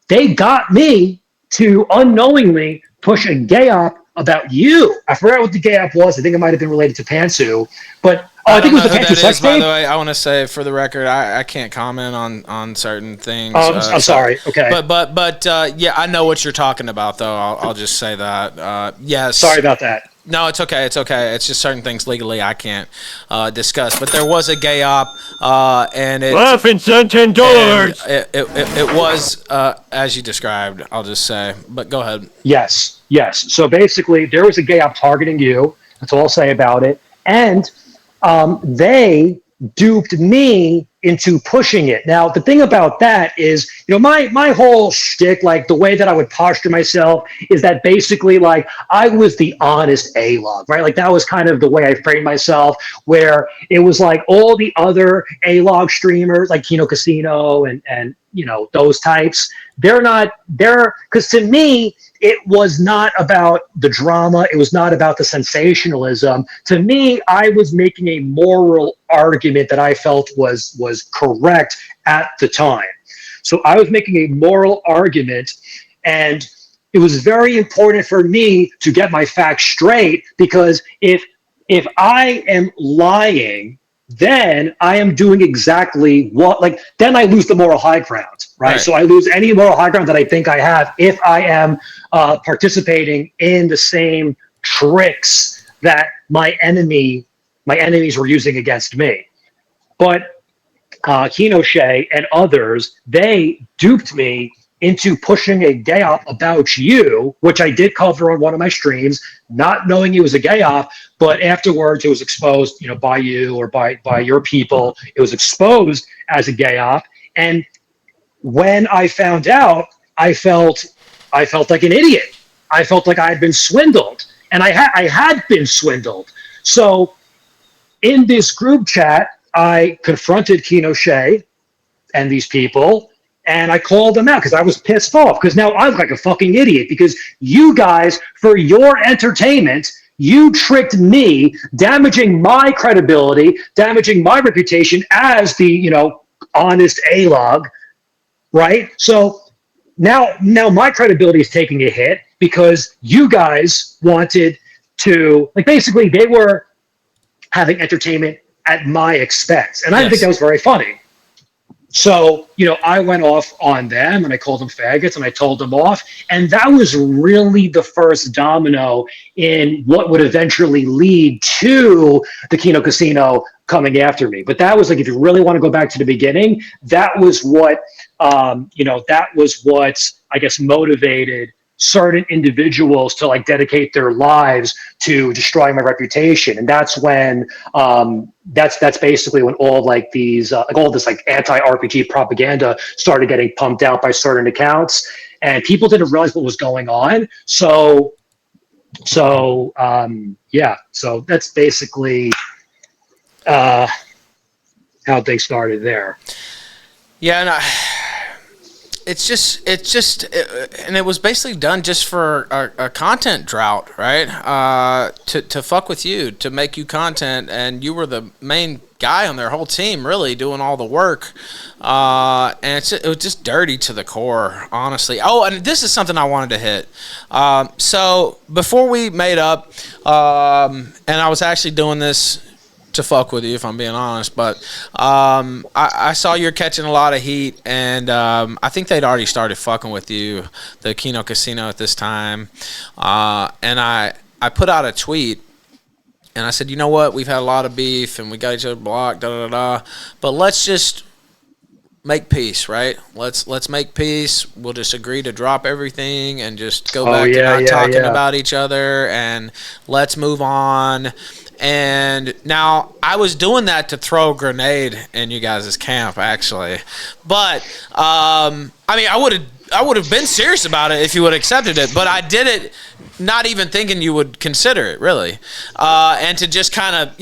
they got me to unknowingly push a gay op about you. I forgot what the gay op was. I think it might have been related to Pantsu, but I think it was the Pantsu sex by tape. the way, I want to say for the record, I can't comment on certain things. I'm sorry. Okay. But yeah, I know what you're talking about, though. I'll just say that. Yes. Sorry about that. No, it's okay. It's okay. It's just certain things legally I can't discuss. But there was a gay op, and it Laughing $10. It was as you described. I'll just say. But go ahead. Yes. So basically, there was a gay op targeting you. That's all I'll say about it. And they duped me into pushing it. Now, the thing about that is, you know, my whole shtick, like the way that I would posture myself is that basically, like, I was the honest A-log, right? Like that was kind of the way I framed myself, where it was like all the other A-log streamers, like Kino Casino and you know, those types, because to me, it was not about the drama. It was not about the sensationalism. To me, I was making a moral argument that I felt was correct at the time. So I was making a moral argument, and it was very important for me to get my facts straight, because if I am lying, then I am doing exactly then I lose the moral high ground, right? So I lose any moral high ground that I think I have if I am participating in the same tricks that my enemies were using against me. But Kinoche and others, they duped me into pushing a gay op about you, which I did cover on one of my streams, not knowing it was a gay op, but afterwards it was exposed, you know, by you or by your people. It was exposed as a gay op. And when I found out, I felt like an idiot. I felt like I had been swindled, and I had been swindled. So in this group chat, I confronted Kinoche and these people, and I called them out because I was pissed off, because now I look like a fucking idiot, because you guys, for your entertainment, you tricked me, damaging my credibility, damaging my reputation as the, you know, honest A-log, right? So now my credibility is taking a hit because you guys wanted to, like, basically they were having entertainment at my expense, and I didn't think that was very funny. So, you know, I went off on them and I called them faggots and I told them off. And that was really the first domino in what would eventually lead to the Kino Casino coming after me. But that was like, if you really want to go back to the beginning, that was what, I guess motivated certain individuals to like dedicate their lives to destroying my reputation. And that's when that's basically when all like these all this like anti-RPG propaganda started getting pumped out by certain accounts, and people didn't realize what was going on. So that's basically how things started there. Yeah, and and it was basically done just for a content drought, right? To fuck with you, to make you content, and you were the main guy on their whole team, really doing all the work. And it was just dirty to the core, honestly. Oh, and this is something I wanted to hit. So before we made up, and I was actually doing this to fuck with you, if I'm being honest, but I saw you're catching a lot of heat, and I think they'd already started fucking with you, the Kino Casino, at this time, and I put out a tweet, and I said, you know what, we've had a lot of beef, and we got each other blocked, but let's just make peace, right? Let's make peace. We'll just agree to drop everything and just go back to not talking about each other, and let's move on. And now I was doing that to throw a grenade in you guys' camp, actually. But I mean, I would have been serious about it if you would have accepted it. But I did it not even thinking you would consider it, really. And to just kind of,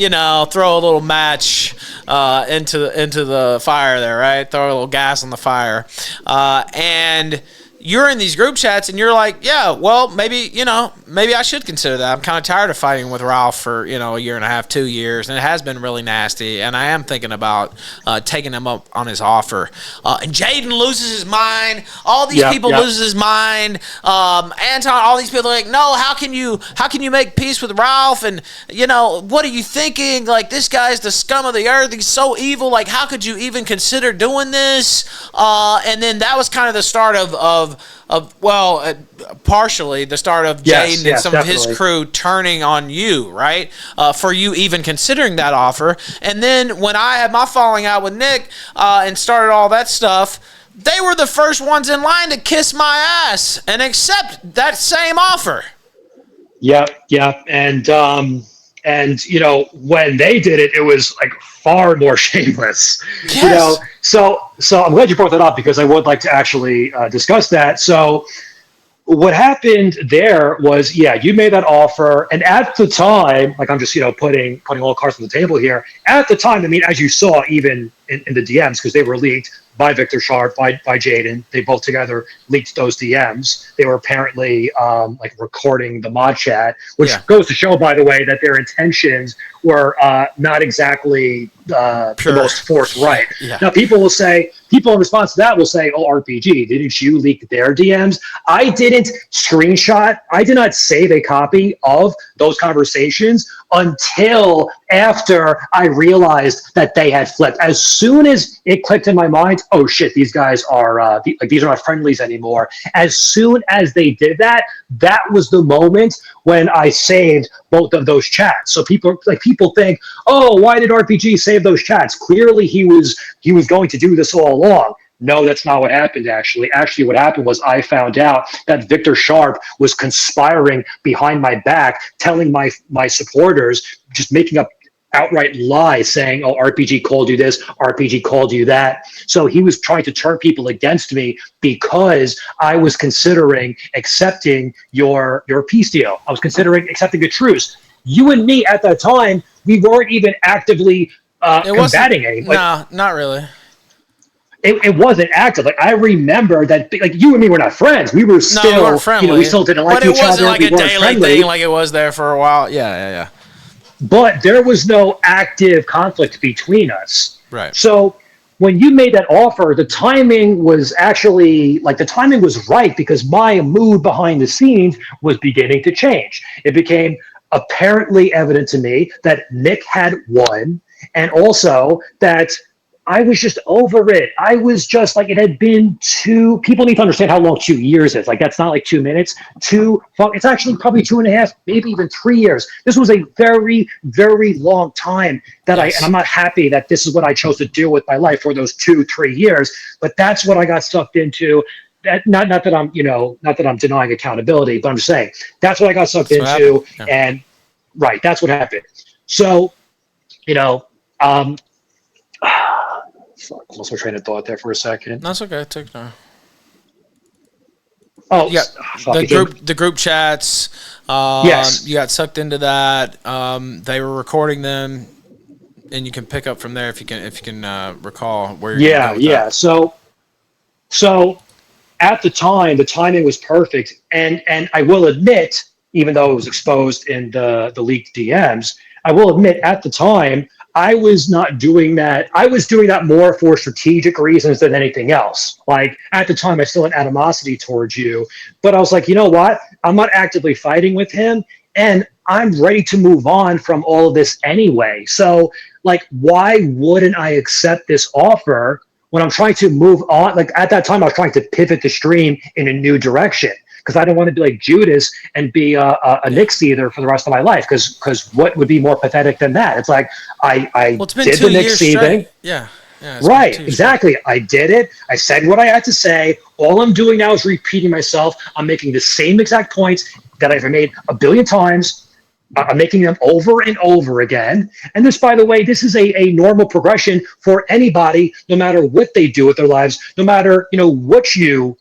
throw a little match into the fire there, right? Throw a little gas on the fire. And you're in these group chats and you're like, yeah, well, maybe I should consider that. I'm kind of tired of fighting with Ralph for, a year and a half, 2 years, and it has been really nasty. And I am thinking about taking him up on his offer. And Jaden loses his mind. All these people loses his mind. Anton, all these people are like, no, how can you make peace with Ralph? And, what are you thinking? Like, this guy's the scum of the earth. He's so evil. Like, how could you even consider doing this? And then that was kind of the start of partially the start of Jaden and some of his crew turning on you, right? For you even considering that offer. And then when I had my falling out with Nick and started all that stuff, they were the first ones in line to kiss my ass and accept that same offer. Yeah. And when they did it, it was like far more shameless. Yes. So I'm glad you brought that up because I would like to actually discuss that. So what happened there was, you made that offer, and at the time, like I'm just putting all cards on the table here. At the time, I mean, as you saw, even in the DMs, because they were leaked by Victor Sharp, by Jaden, they both together leaked those DMs. They were apparently recording the mod chat, which goes to show, by the way, that their intentions were not exactly the most forthright. Yeah. Now, people in response to that will say, oh, RPG, didn't you leak their DMs? I didn't screenshot. I did not save a copy of those conversations until after I realized that they had flipped. As soon as it clicked in my mind, oh shit, these guys are these are not friendlies anymore. As soon as they did that, that was the moment when I saved both of those chats. So people think, oh, why did RPG save those chats? Clearly he was going to do this all along. No, that's not what happened, actually. Actually, what happened was I found out that Victor Sharp was conspiring behind my back, telling my supporters, just making up outright lies, saying, oh, RPG called you this, RPG called you that. So he was trying to turn people against me because I was considering accepting your peace deal. I was considering accepting a truce. You and me at that time, we weren't even actively combating anything. No, not really. It wasn't active. Like, I remember that, like, you and me were not friends. We were still, we weren't friendly. We still didn't like each other. But it wasn't like a daily thing like it was there for a while. Yeah. But there was no active conflict between us. Right. So when you made that offer, the timing was actually, the timing was right because my mood behind the scenes was beginning to change. It became apparently evident to me that Nick had won, and also that I was just over it. I was just it had been people need to understand how long 2 years is. That's not 2 minutes. It's actually probably 2.5, maybe even 3 years. This was a very, very long time and I'm not happy that this is what I chose to do with my life for those 2-3 years, but that's what I got sucked into. Not that I'm denying accountability, but I'm just saying that's what I got sucked into. Yeah. And right, that's what happened. So, lost my train of thought there for a second. That's okay. Take time. Oh, yeah. The group chats. Yes. You got sucked into that. They were recording them, and you can pick up from there if you can recall where you're going with that. So at the time, the timing was perfect, and I will admit, even though it was exposed in the leaked DMs, I will admit at the time, I was not doing that. I was doing that more for strategic reasons than anything else. At the time, I still had animosity towards you, but I was like, you know what? I'm not actively fighting with him, and I'm ready to move on from all of this anyway. So, why wouldn't I accept this offer when I'm trying to move on? At that time, I was trying to pivot the stream in a new direction, because I don't want to be like Judas and be a Nick Seether for the rest of my life. Because what would be more pathetic than that? It's I it's been did 2 the Nick years Seething. Yeah. Yeah, Right, exactly. I did it. I said what I had to say. All I'm doing now is repeating myself. I'm making the same exact points that I've made a billion times. I'm making them over and over again. And this, by the way, this is a normal progression for anybody, no matter what they do with their lives, no matter what you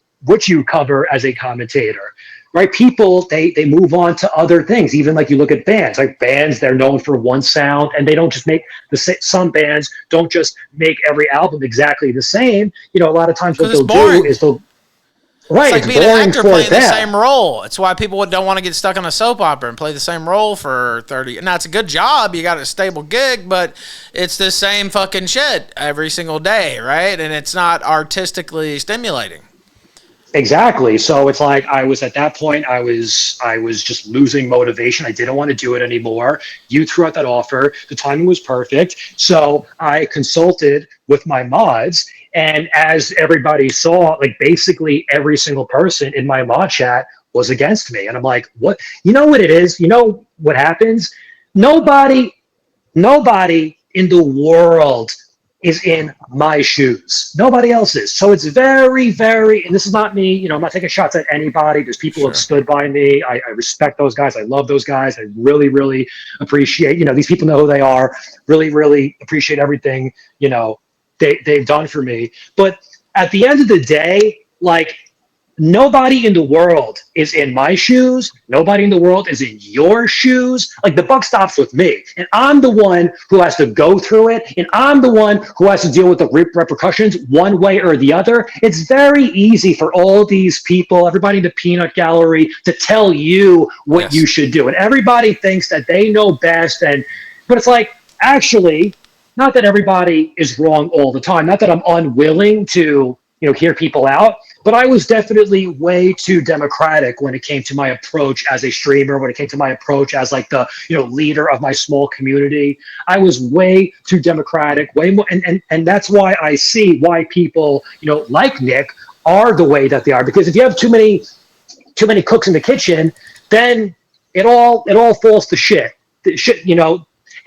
cover as a commentator. Right? People, they move on to other things. Even like you look at bands, like bands, they're known for one sound, and they don't just make some bands don't just make every album exactly the same. A lot of times what they'll do is they'll It's like it's being an boring actor for playing the them. same role. It's why people don't want to get stuck on a soap opera and play the same role for 30. Now, it's a good job. You got a stable gig, but it's the same fucking shit every single day, right? And it's not artistically stimulating. Exactly. So it's like I was at that point, I was just losing motivation. I didn't want to do it anymore. You threw out that offer. The timing was perfect. So I consulted with my mods. And as everybody saw, like basically every single person in my mod chat was against me. And I'm like, what? You know what it is? You know what happens? Nobody in the world is in my shoes. Nobody else is. So it's very, very, and this is not me, I'm not taking shots at anybody. There's people who have stood by me. I respect those guys. I love those guys. I really, really appreciate, these people know who they are, really, really appreciate everything, they've done for me. But at the end of the day, like, nobody in the world is in my shoes. Nobody in the world is in your shoes. Like, the buck stops with me. And I'm the one who has to go through it. And I'm the one who has to deal with the repercussions one way or the other. It's very easy for all these people, everybody in the peanut gallery, to tell you what you should do. And everybody thinks that they know best. But it's like, actually, not that everybody is wrong all the time. Not that I'm unwilling to, hear people out. But I was definitely way too democratic when it came to my approach as a streamer, when it came to my approach as like the, leader of my small community. I was way too democratic, way more. And that's why I see why people, like Nick are the way that they are. Because if you have too many cooks in the kitchen, then it all falls to shit.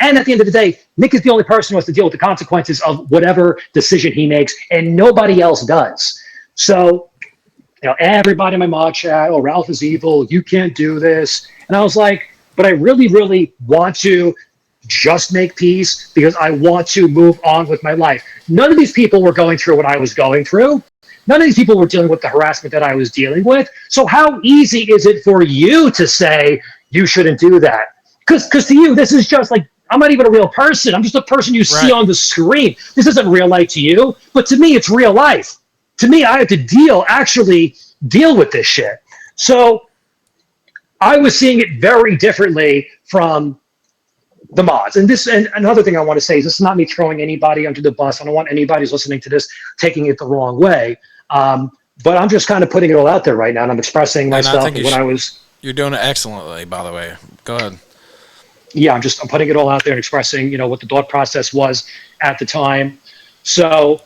And at the end of the day, Nick is the only person who has to deal with the consequences of whatever decision he makes, and nobody else does. So, everybody in my mod chat, oh, Ralph is evil, you can't do this. And I was like, but I really, really want to just make peace because I want to move on with my life. None of these people were going through what I was going through. None of these people were dealing with the harassment that I was dealing with. So how easy is it for you to say you shouldn't do that? Because to you, this is just like, I'm not even a real person. I'm just a person you see on the screen. This isn't real life to you, but to me, it's real life. To me, I have to actually deal with this shit. So I was seeing it very differently from the mods. And another thing I want to say is this is not me throwing anybody under the bus. I don't want anybody who's listening to this taking it the wrong way. But I'm just kind of putting it all out there right now, and I'm expressing myself. You're doing it excellently, by the way. Go ahead. Yeah, I'm putting it all out there and expressing, what the thought process was at the time. So,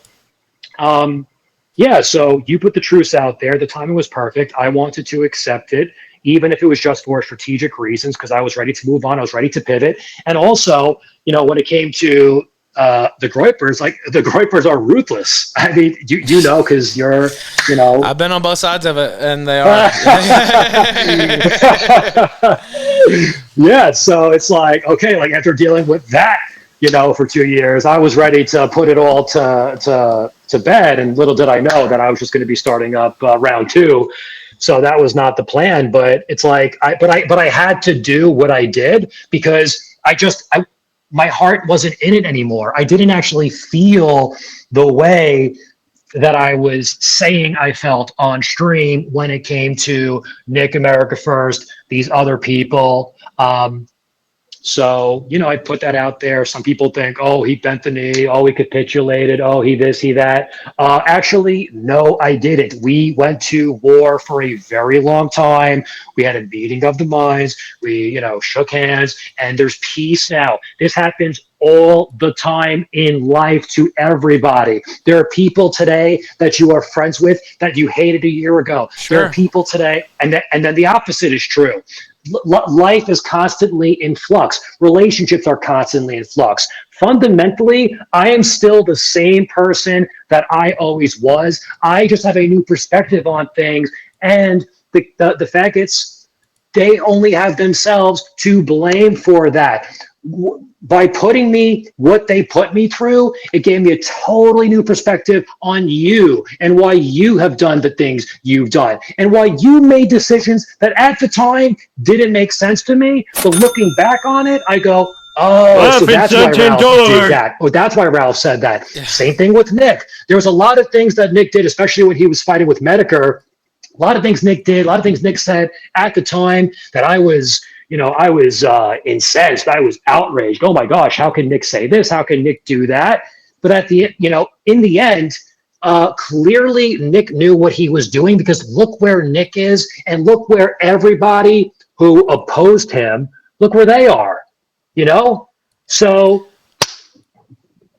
so you put the truth out there. The timing was perfect. I wanted to accept it, even if it was just for strategic reasons, because I was ready to move on. I was ready to pivot. And also, when it came to the Groypers, like, the Groypers are ruthless. I mean, you know, because you're, I've been on both sides of it, and they are. Yeah, so it's like, okay, like, after dealing with that, for 2 years, I was ready to put it all to bed, and little did I know that I was just going to be starting up round 2. So that was not the plan, but it's like, I had to do what I did because my heart wasn't in it anymore. I didn't actually feel the way that I was saying I felt on stream when it came to Nick America First, these other people. So, I put that out there. Some people think, oh, he bent the knee. Oh, he capitulated. Oh, he this, he that. Actually, no, I didn't. We went to war for a very long time. We had a meeting of the minds. We, shook hands, and there's peace now. This happens all the time in life to everybody. There are people today that you are friends with that you hated a year ago. Sure. There are people today, and then the opposite is true. Life is constantly in flux. Relationships are constantly in flux. fundamentally, I am still the same person that I always was. I just have a new perspective on things. And the faggots, they only have themselves to blame for that. By putting me what they put me through, it gave me a totally new perspective on you and why you have done the things you've done and why you made decisions that at the time didn't make sense to me. But looking back on it, I go, oh, so that's why Ralph did that. Oh, that's why Ralph said that. Yeah. Same thing with Nick. There was a lot of things that Nick did, especially when he was fighting with Medicare. A lot of things Nick did, a lot of things Nick said at the time that I was incensed. I was outraged. Oh my gosh, how can Nick say this? How can Nick do that? But in the end, clearly Nick knew what he was doing, because look where Nick is, and look where everybody who opposed him, look where they are. So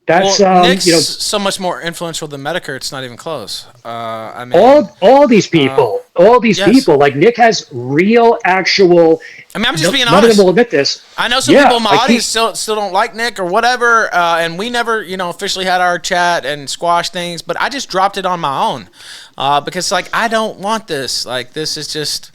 that's Nick's so much more influential than Medicare. It's not even close. I mean, all these people, people, like Nick has real, actual. I mean, I'm just being honest. None of them will admit this. I know some people in my audience still don't like Nick or whatever, and we never, officially had our chat and squashed things. But I just dropped it on my own because, I don't want this. This is just.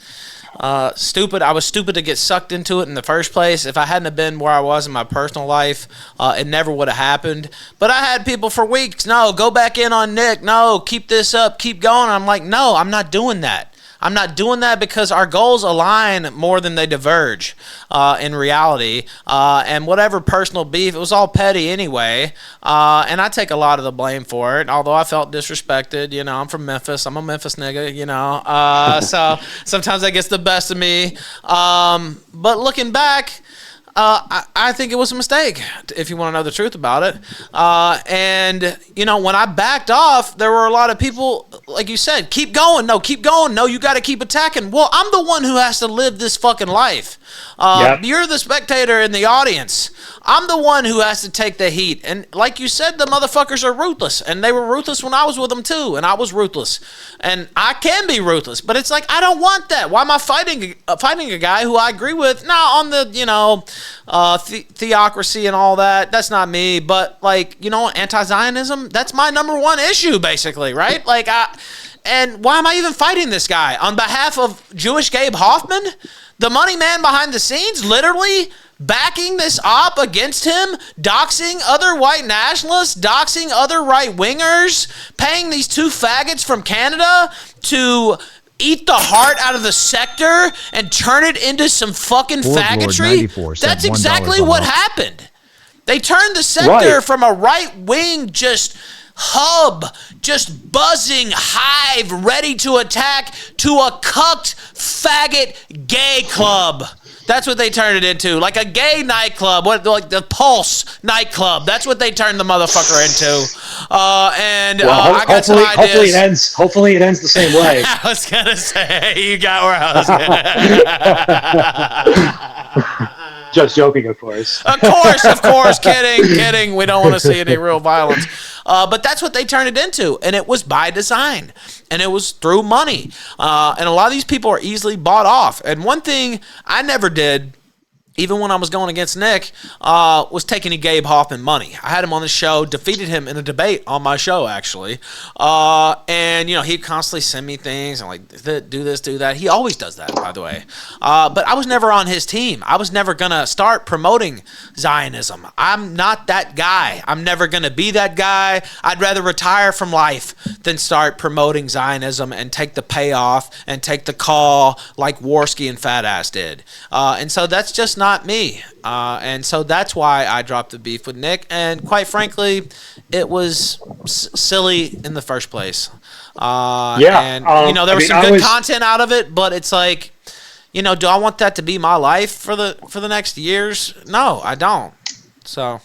Stupid. I was stupid to get sucked into it in the first place. If I hadn't have been where I was in my personal life, it never would have happened. But I had people for weeks, no, go back in on Nick. No, keep this up, keep going. I'm like, no, I'm not doing that. I'm not doing that because our goals align more than they diverge in reality. And whatever personal beef, it was all petty anyway. And I take a lot of the blame for it, although I felt disrespected. I'm from Memphis. I'm a Memphis nigga, so sometimes that gets the best of me. But looking back, I think it was a mistake, if you want to know the truth about it. And when I backed off, there were a lot of people, like you said, keep going. No, keep going. No, you got to keep attacking. Well, I'm the one who has to live this fucking life. You're the spectator in the audience. I'm the one who has to take the heat. And like you said, the motherfuckers are ruthless. And they were ruthless when I was with them too. And I was ruthless. And I can be ruthless. But it's I don't want that. Why am I fighting a guy who I agree with? Now, on the, theocracy and all that, that's not me. But, anti-Zionism, that's my number one issue, basically, right? And why am I even fighting this guy? On behalf of Jewish Gabe Hoffman? The money man behind the scenes, literally backing this op against him, doxing other white nationalists, doxing other right-wingers, paying these two faggots from Canada to eat the heart out of the sector and turn it into some fucking faggotry. That's exactly what happened. They turned the sector from a right-wing hub, just buzzing hive ready to attack, to a cucked faggot gay club. That's what they turned it into, like a gay nightclub, like the Pulse nightclub. That's what they turned the motherfucker into. I got some ideas. Hopefully it ends the same way. I was gonna say, you got where I was gonna. Just joking, of course. Of course. Kidding. We don't want to see any real violence. But that's what they turned it into. And it was by design. And it was through money. And a lot of these people are easily bought off. And one thing I never did, even when I was going against Nick, was taking Gabe Hoffman money. I had him on the show, defeated him in a debate on my show, actually. And he'd constantly send me things and do this, do that. He always does that, by the way. But I was never on his team. I was never going to start promoting Zionism. I'm not that guy. I'm never going to be that guy. I'd rather retire from life than start promoting Zionism and take the payoff and take the call like Warski and Fat Ass did. And so that's just not me. And so that's why I dropped the beef with Nick. And quite frankly, it was silly in the first place. And there was some good content out of it, but it's do I want that to be my life for the next years? No, I don't. So.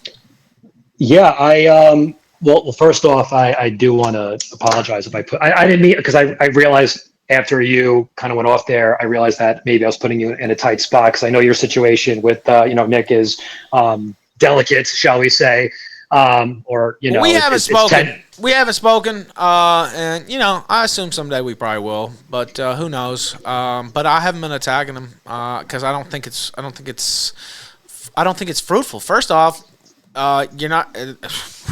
Yeah, well, first off, I do want to apologize if I didn't mean, because I realized after you kind of went off there, I realized that maybe I was putting you in a tight spot, because I know your situation with, Nick is delicate, shall we say. We haven't spoken. We haven't spoken, and I assume someday we probably will, but who knows? But I haven't been attacking him because I don't think it's fruitful. First off, you're not.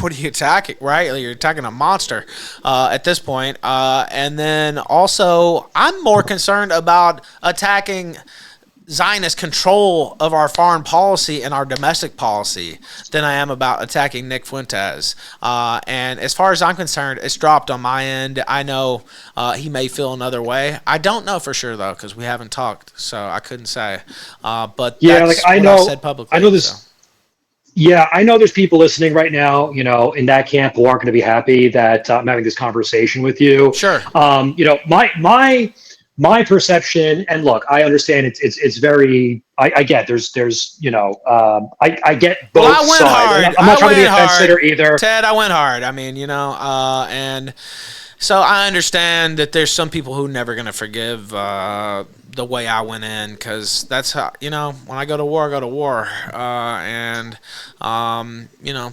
What are you attacking? Right, you're attacking a monster at this point. And then also, I'm more concerned about attacking Zionist control of our foreign policy and our domestic policy than I am about attacking Nick Fuentes. And as far as I'm concerned, it's dropped on my end. I know he may feel another way. I don't know for sure though, because we haven't talked, so I couldn't say. But yeah, that's like what I've said publicly. I know this. So. Yeah, I know there's people listening right now, in that camp who aren't going to be happy that I'm having this conversation with you. Sure. My perception, and look, I understand it's very. I get I get both I went sides. hard. I'm not trying to be a fence sitter either. Ted, I went hard. I mean, and so I understand that there's some people who are never going to forgive the way I went in, because that's how, when I go to war, I go to war.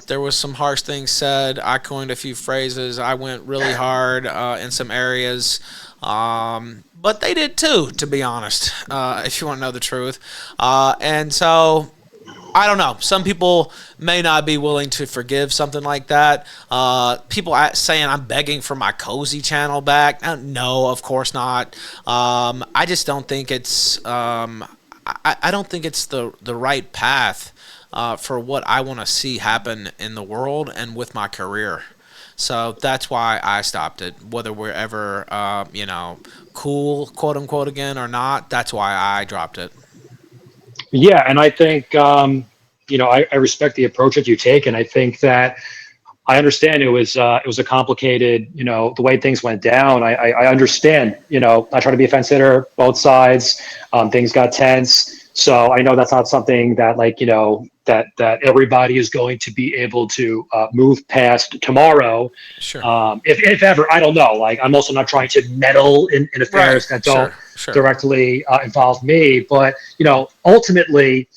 There was some harsh things said. I coined a few phrases. I went really hard in some areas. But they did too, to be honest, if you want to know the truth. And so, I don't know. Some people may not be willing to forgive something like that. People saying I'm begging for my Cozy channel back. No, of course not. I just don't think it's. I don't think it's the right path for what I want to see happen in the world and with my career. So that's why I stopped it. Whether we're ever, cool, quote unquote, again or not, that's why I dropped it. Yeah, and I think, I respect the approach that you take, and I think that I understand it was a complicated, the way things went down. I understand, not trying to be a fence sitter, both sides, things got tense. So I know that's not something that that everybody is going to be able to move past tomorrow. Sure. If ever, I don't know. Like, I'm also not trying to meddle in affairs that don't directly involve me. But, ultimately,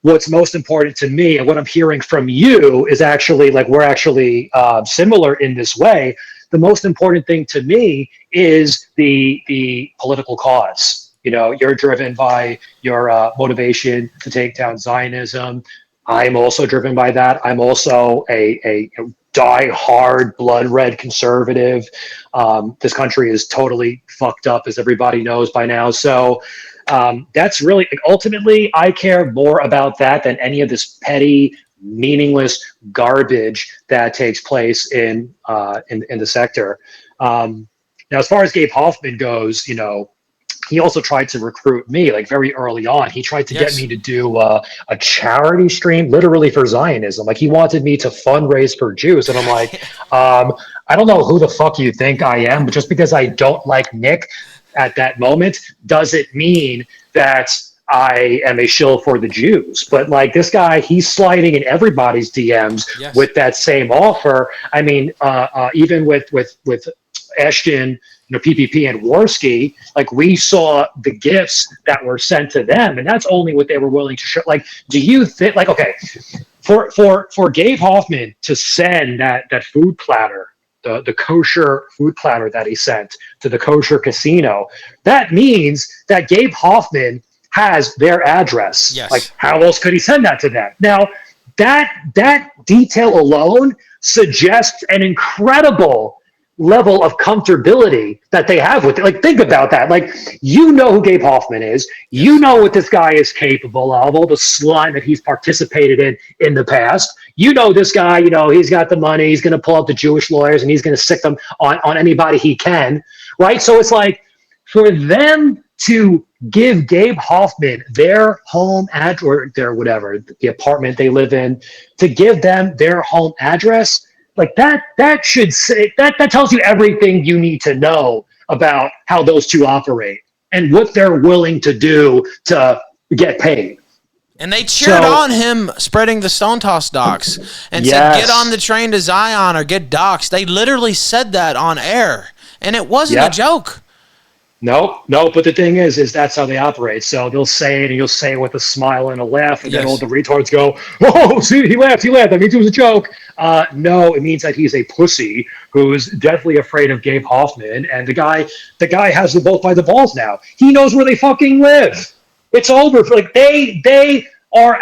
what's most important to me and what I'm hearing from you is actually, like, we're actually similar in this way. The most important thing to me is the political cause. You're driven by your motivation to take down Zionism. I'm also driven by that. I'm also a die-hard, blood-red conservative. This country is totally fucked up, as everybody knows by now. So that's really, ultimately, I care more about that than any of this petty, meaningless garbage that takes place in the sector. Now, as far as Gabe Hoffman goes, he also tried to recruit me, like, very early on. He tried to get me to do a charity stream, literally, for Zionism. Like, he wanted me to fundraise for Jews. And I'm like, I don't know who the fuck you think I am, but just because I don't like Nick at that moment doesn't mean that I am a shill for the Jews. But, like, this guy, he's sliding in everybody's DMs with that same offer. I mean, even with Ashton, PPP and Worski, like, we saw the gifts that were sent to them, and that's only what they were willing to show. Like, do you think, like, okay, for Gabe Hoffman to send that food platter, the kosher food platter that he sent to the kosher casino, that means that Gabe Hoffman has their address. Yes. Like, how else could he send that to them? Now, that detail alone suggests an incredible level of comfortability that they have with it. Like, think about that. Like, who Gabe Hoffman is. You know what this guy is capable of, all the slime that he's participated in the past. This guy, he's got the money. He's going to pull up the Jewish lawyers and he's going to sick them on anybody he can, right? So it's like, for them to give Gabe Hoffman their home address, or their whatever, the apartment they live in, to give them their home address, like, that should say that tells you everything you need to know about how those two operate and what they're willing to do to get paid. And they cheered on him spreading the Stone Toss docs and said, get on the train to Zion or get doxxed. They literally said that on air, and it wasn't a joke. No, but the thing is that's how they operate. So they'll say it, and you'll say it with a smile and a laugh, and then all the retards go, "Oh, see, he laughed. That means it was a joke." No, it means that he's a pussy who's deathly afraid of Gabe Hoffman, and the guy has them both by the balls now. He knows where they fucking live. It's over. Like, they are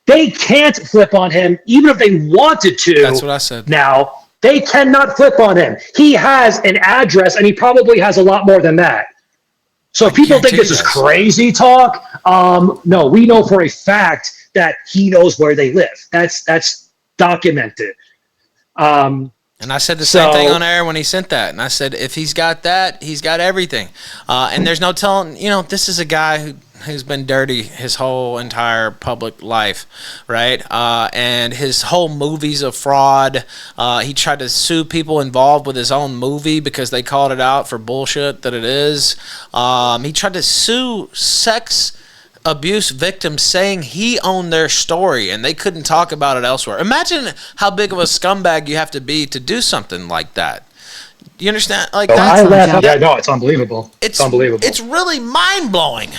They can't flip on him, even if they wanted to. That's what I said. Now, they cannot flip on him. He has an address, and he probably has a lot more than that. So if people think this is crazy talk, no, we know for a fact that he knows where they live. That's documented. And I said the same thing on air when he sent that. And I said, if he's got that, he's got everything. And there's no telling, this is a guy who's been dirty his whole entire public life, right? And his whole movie's a fraud. He tried to sue people involved with his own movie because they called it out for bullshit that it is. He tried to sue sex abuse victims saying he owned their story and they couldn't talk about it elsewhere. Imagine how big of a scumbag you have to be to do something like that. Do you understand? Like it's unbelievable. It's unbelievable. It's really mind-blowing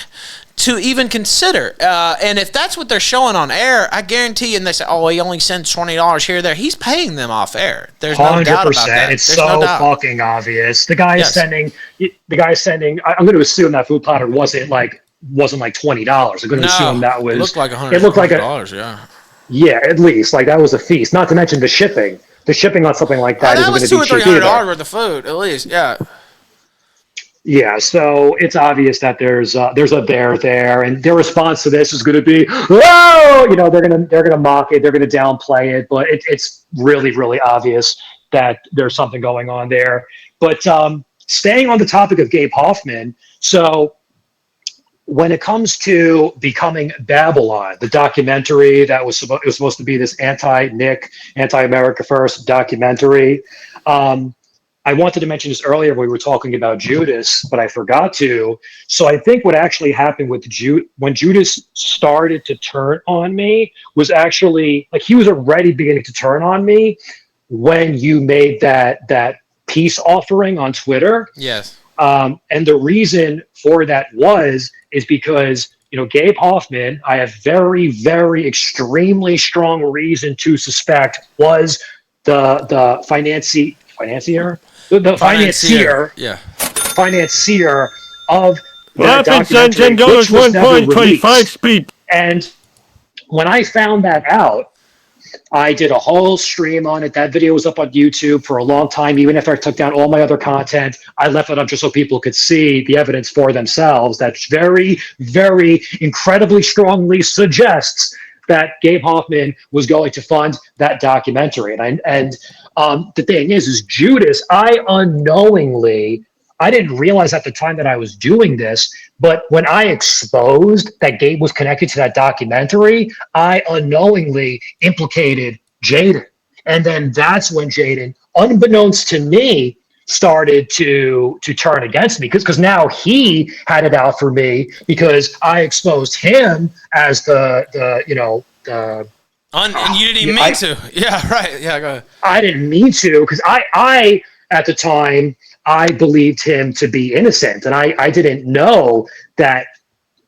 to even consider. And if that's what they're showing on air, I guarantee you, and they say, oh, he only sends $20 here or there, he's paying them off air. There's no doubt about that. It's so fucking obvious. The guy is sending, I'm going to assume that food platter wasn't like $20. I'm going to assume that was. It looked like $100. It looked like $100, yeah. Yeah, at least like that was a feast. Not to mention the shipping. The shipping on something like that isn't going to be cheap either. $200 or $300 worth of food, at least. Yeah. Yeah, so it's obvious that there's a bear there, and their response to this is going to be, "Whoa!" They're gonna mock it, they're gonna downplay it, but it's really, really obvious that there's something going on there. But staying on the topic of Gabe Hoffman, so when it comes to Becoming Babylon, the documentary that was supposed to be this anti-Nick, anti-America First documentary. I wanted to mention this earlier when we were talking about Judas, but I forgot to. So I think what actually happened with when Judas started to turn on me was actually like he was already beginning to turn on me when you made that peace offering on Twitter. Yes. And the reason for that is because Gabe Hoffman, I have very, very extremely strong reason to suspect was the financier of that documentary, which was never released. Speed. And when I found that out, I did a whole stream on it. That video was up on YouTube for a long time. Even after I took down all my other content, I left it up just so people could see the evidence for themselves. That very, very incredibly strongly suggests that Gabe Hoffman was going to fund that documentary. And the thing is Judas, I didn't realize at the time that I was doing this, but when I exposed that Gabe was connected to that documentary, I unknowingly implicated Jaden. And then that's when Jaden, unbeknownst to me, started to turn against me because now he had it out for me because I exposed him as and you didn't even mean to. Yeah, right. Yeah, go ahead. I didn't mean to because I at the time I believed him to be innocent, and I didn't know that.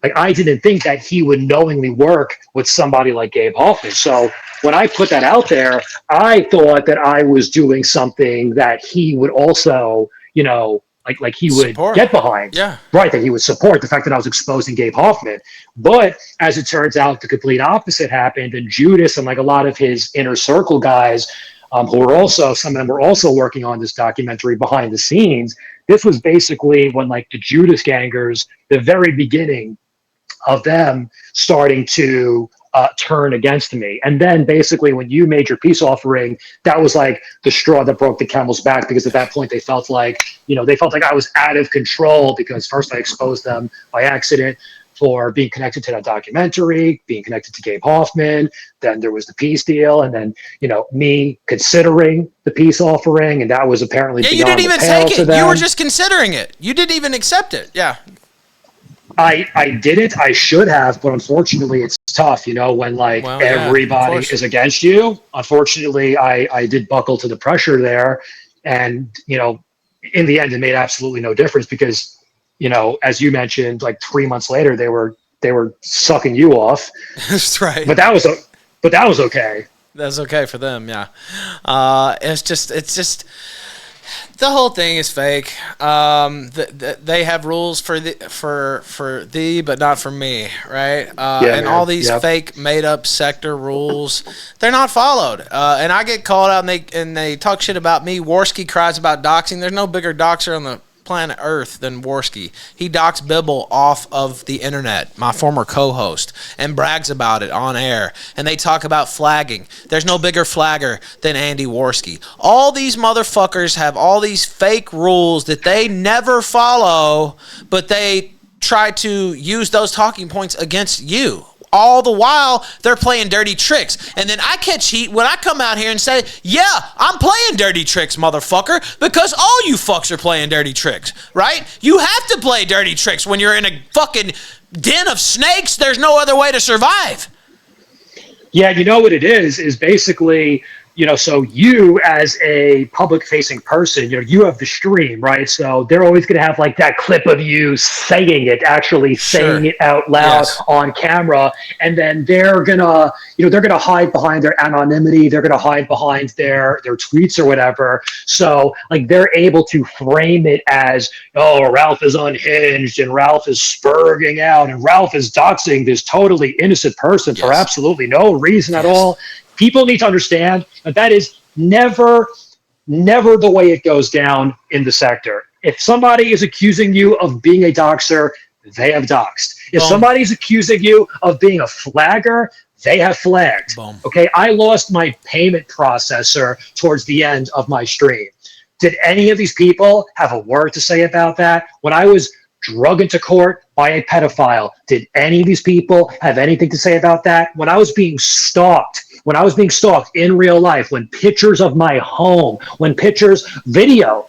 Like I didn't think that he would knowingly work with somebody like Gabe Hoffman. So when I put that out there, I thought that I was doing something that he would also, like he would get behind. Yeah. Right, that he would support the fact that I was exposing Gabe Hoffman. But as it turns out, the complete opposite happened, and Judas and like a lot of his inner circle guys, some of them were also working on this documentary behind the scenes. This was basically when like the Judas gangers, the very beginning of them starting to turn against me. And then basically when you made your peace offering, that was like the straw that broke the camel's back, because at that point they felt like I was out of control because first I exposed them by accident for being connected to that documentary, being connected to Gabe Hoffman. Then there was the peace deal, and then me considering the peace offering, and that was apparently you didn't even take it. You were just considering it. You didn't even accept it. Yeah. I didn't. I should have, but unfortunately, it's tough. When everybody is against you. Unfortunately, I did buckle to the pressure there, and in the end, it made absolutely no difference because. As you mentioned, like 3 months later, they were sucking you off. That's right. But that was okay. That's okay for them, yeah. It's just The whole thing is fake. They have rules for thee, but not for me, right? And all these fake, made-up sector rules, they're not followed. And I get called out, and they talk shit about me. Worski cries about doxing. There's no bigger doxer on the planet Earth than Worski. He docks Bibble off of the internet, my former co-host, and brags about it on air. And they talk about flagging. There's no bigger flagger than Andy Worski. All these motherfuckers have all these fake rules that they never follow, but they try to use those talking points against you. All the while, they're playing dirty tricks. And then I catch heat when I come out here and say, yeah, I'm playing dirty tricks, motherfucker, because all you fucks are playing dirty tricks, right? You have to play dirty tricks when you're in a fucking den of snakes. There's no other way to survive. Yeah, you know what it is basically, so you as a public-facing person, you have the stream, right? So they're always going to have like that clip of you saying it, actually saying it out loud on camera, and then they're gonna, they're gonna hide behind their anonymity, they're gonna hide behind their tweets or whatever. So like they're able to frame it as, oh, Ralph is unhinged, and Ralph is spurging out, and Ralph is doxing this totally innocent person for absolutely no reason at all. People need to understand that is never the way it goes down in the sector. If somebody is accusing you of being a doxer, they have doxed. If somebody's accusing you of being a flagger, they have flagged. Okay, I lost my payment processor towards the end of my stream. Did any of these people have a word to say about that? When I was drug into court by a pedophile, did any of these people have anything to say about that? When I was being stalked in real life, when pictures of my home, video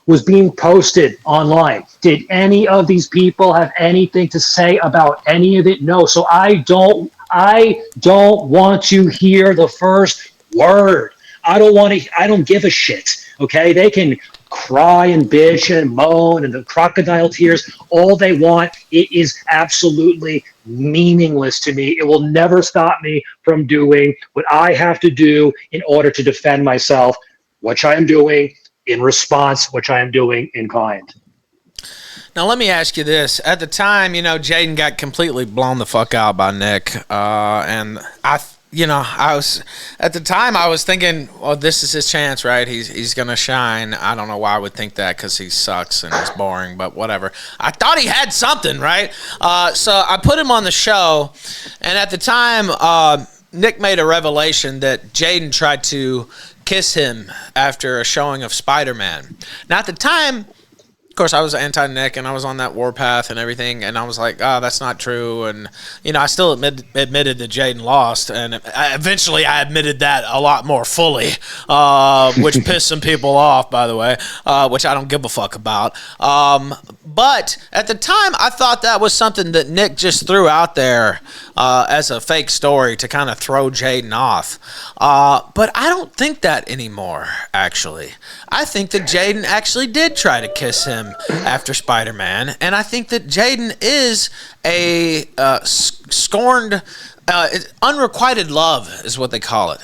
was being posted online, did any of these people have anything to say about any of it? No. So I don't want to hear the first word. I don't give a shit. Okay. They can cry and bitch and moan and the crocodile tears all they want. It is absolutely meaningless to me. It will never stop me from doing what I have to do in order to defend myself, which I am doing in response, which I am doing in kind. Now, let me ask you this. At the time, Jaden got completely blown the fuck out by Nick. And I was thinking, well, this is his chance, right? He's going to shine. I don't know why I would think that, because he sucks and he's boring, but whatever. I thought he had something, right? So I put him on the show, and at the time, Nick made a revelation that Jaden tried to kiss him after a showing of Spider-Man. Now, at the time, of course, I was anti-Nick, and I was on that warpath and everything, and I was like, oh, that's not true. And, I still admitted that Jaden lost, and eventually I admitted that a lot more fully, which pissed some people off, by the way, which I don't give a fuck about. But at the time, I thought that was something that Nick just threw out there as a fake story to kind of throw Jaden off. But I don't think that anymore, actually. I think that Jaden actually did try to kiss him after Spider-Man, and I think that Jaden is a scorned, unrequited love is what they call it.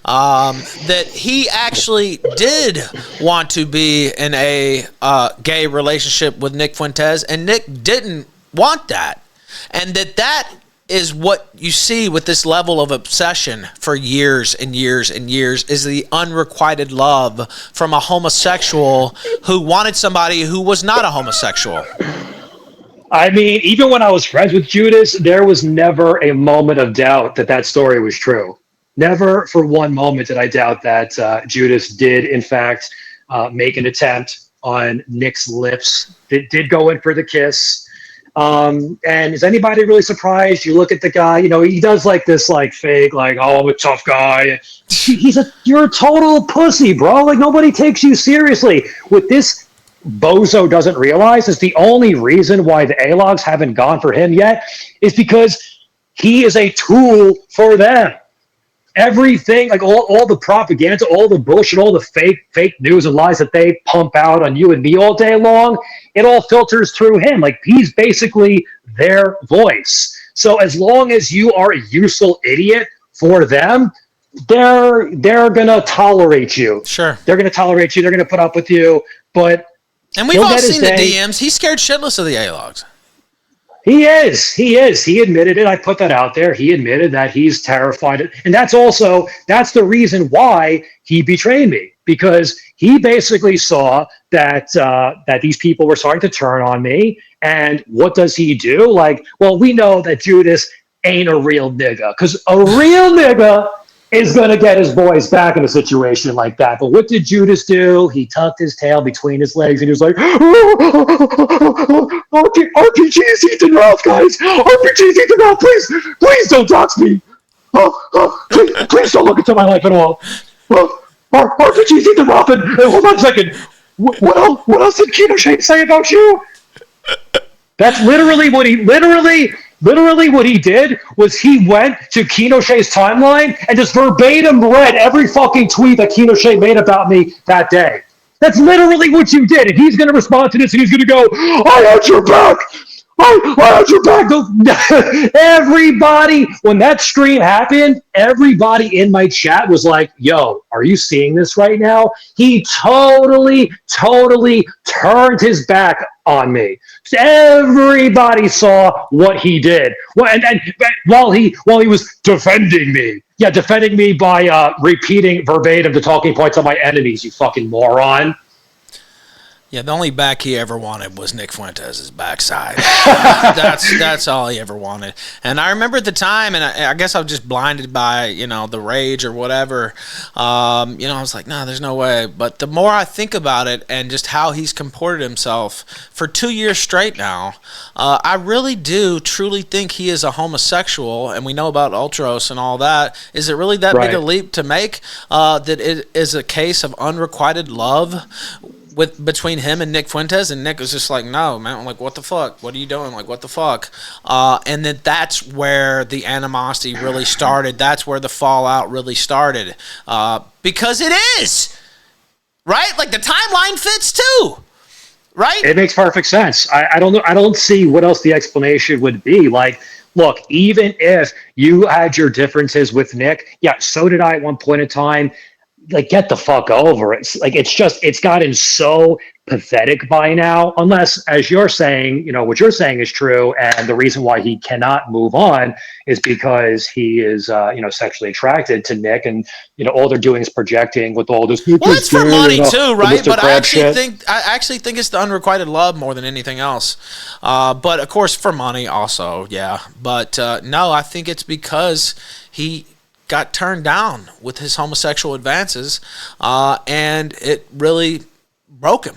That he actually did want to be in a gay relationship with Nick Fuentes, and Nick didn't want that, and that is what you see with this level of obsession for years and years and years, is the unrequited love from a homosexual who wanted somebody who was not a homosexual. I mean, even when I was friends with Judas, there was never a moment of doubt that story was true. Never for one moment did I doubt that Judas did, in fact, make an attempt on Nick's lips. Did go in for the kiss. And is anybody really surprised? You look at the guy, he does like this, like fake, like, oh, I'm a tough guy. You're a total pussy, bro. Like, nobody takes you seriously. What this bozo doesn't realize is the only reason why the A-logs haven't gone for him yet is because he is a tool for them. Everything, like all the propaganda, all the bullshit, all the fake news and lies that they pump out on you and me all day long, it all filters through him. Like, he's basically their voice. So as long as you are a useful idiot for them, they're gonna tolerate you. Sure. They're gonna tolerate you. They're gonna put up with you. But and we've all seen the DMs. He's scared shitless of the A-logs. He is. He admitted it. I put that out there. He admitted that he's terrified. And that's the reason why he betrayed me, because he basically saw that these people were starting to turn on me. And what does he do? Like, well, we know that Judas ain't a real nigga, because a real nigga is going to get his boys back in a situation like that. But what did Judas do? He tucked his tail between his legs and he was like, RPG's Ethan Ralph, guys. RPG's Ethan Ralph, please don't dox me. Please don't look into my life at all. RPG's Ethan Ralph, and hold on a second. What else did Kino Shane say about you? That's literally what he did was he went to Kino Shay's timeline and just verbatim read every fucking tweet that Kino Shay made about me that day. That's literally what you did. And he's going to respond to this and he's going to go, I had your back. I had your back. Everybody, when that stream happened, everybody in my chat was like, yo, are you seeing this right now? He totally turned his back on me. Everybody saw what he did. And while he was defending me. Yeah, defending me by repeating verbatim the talking points of my enemies, you fucking moron. Yeah, the only back he ever wanted was Nick Fuentes' backside. That's all he ever wanted. And I remember at the time, and I guess I was just blinded by, the rage or whatever. I was like, no, there's no way. But the more I think about it and just how he's comported himself for 2 years straight now, I really do truly think he is a homosexual. And we know about Ultros and all that. Is it really that big a leap to make that it is a case of unrequited love between him and Nick Fuentes? And Nick was just like, no, man. I'm like, what the fuck? What are you doing? Like, what the fuck? And then that's where the animosity really started. That's where the fallout really started. Because it is, right? Like, the timeline fits too, right? It makes perfect sense. I don't know. I don't see what else the explanation would be. Like, look, even if you had your differences with Nick, yeah, so did I at one point in time. Like, get the fuck over it. It's gotten so pathetic by now, unless, as you're saying, what you're saying is true. And the reason why he cannot move on is because he is, sexually attracted to Nick, and, all they're doing is projecting with all this. Well, it's for money too, right? But I actually think it's the unrequited love more than anything else. But of course for money also. Yeah. But, no, I think it's because he got turned down with his homosexual advances, and it really broke him.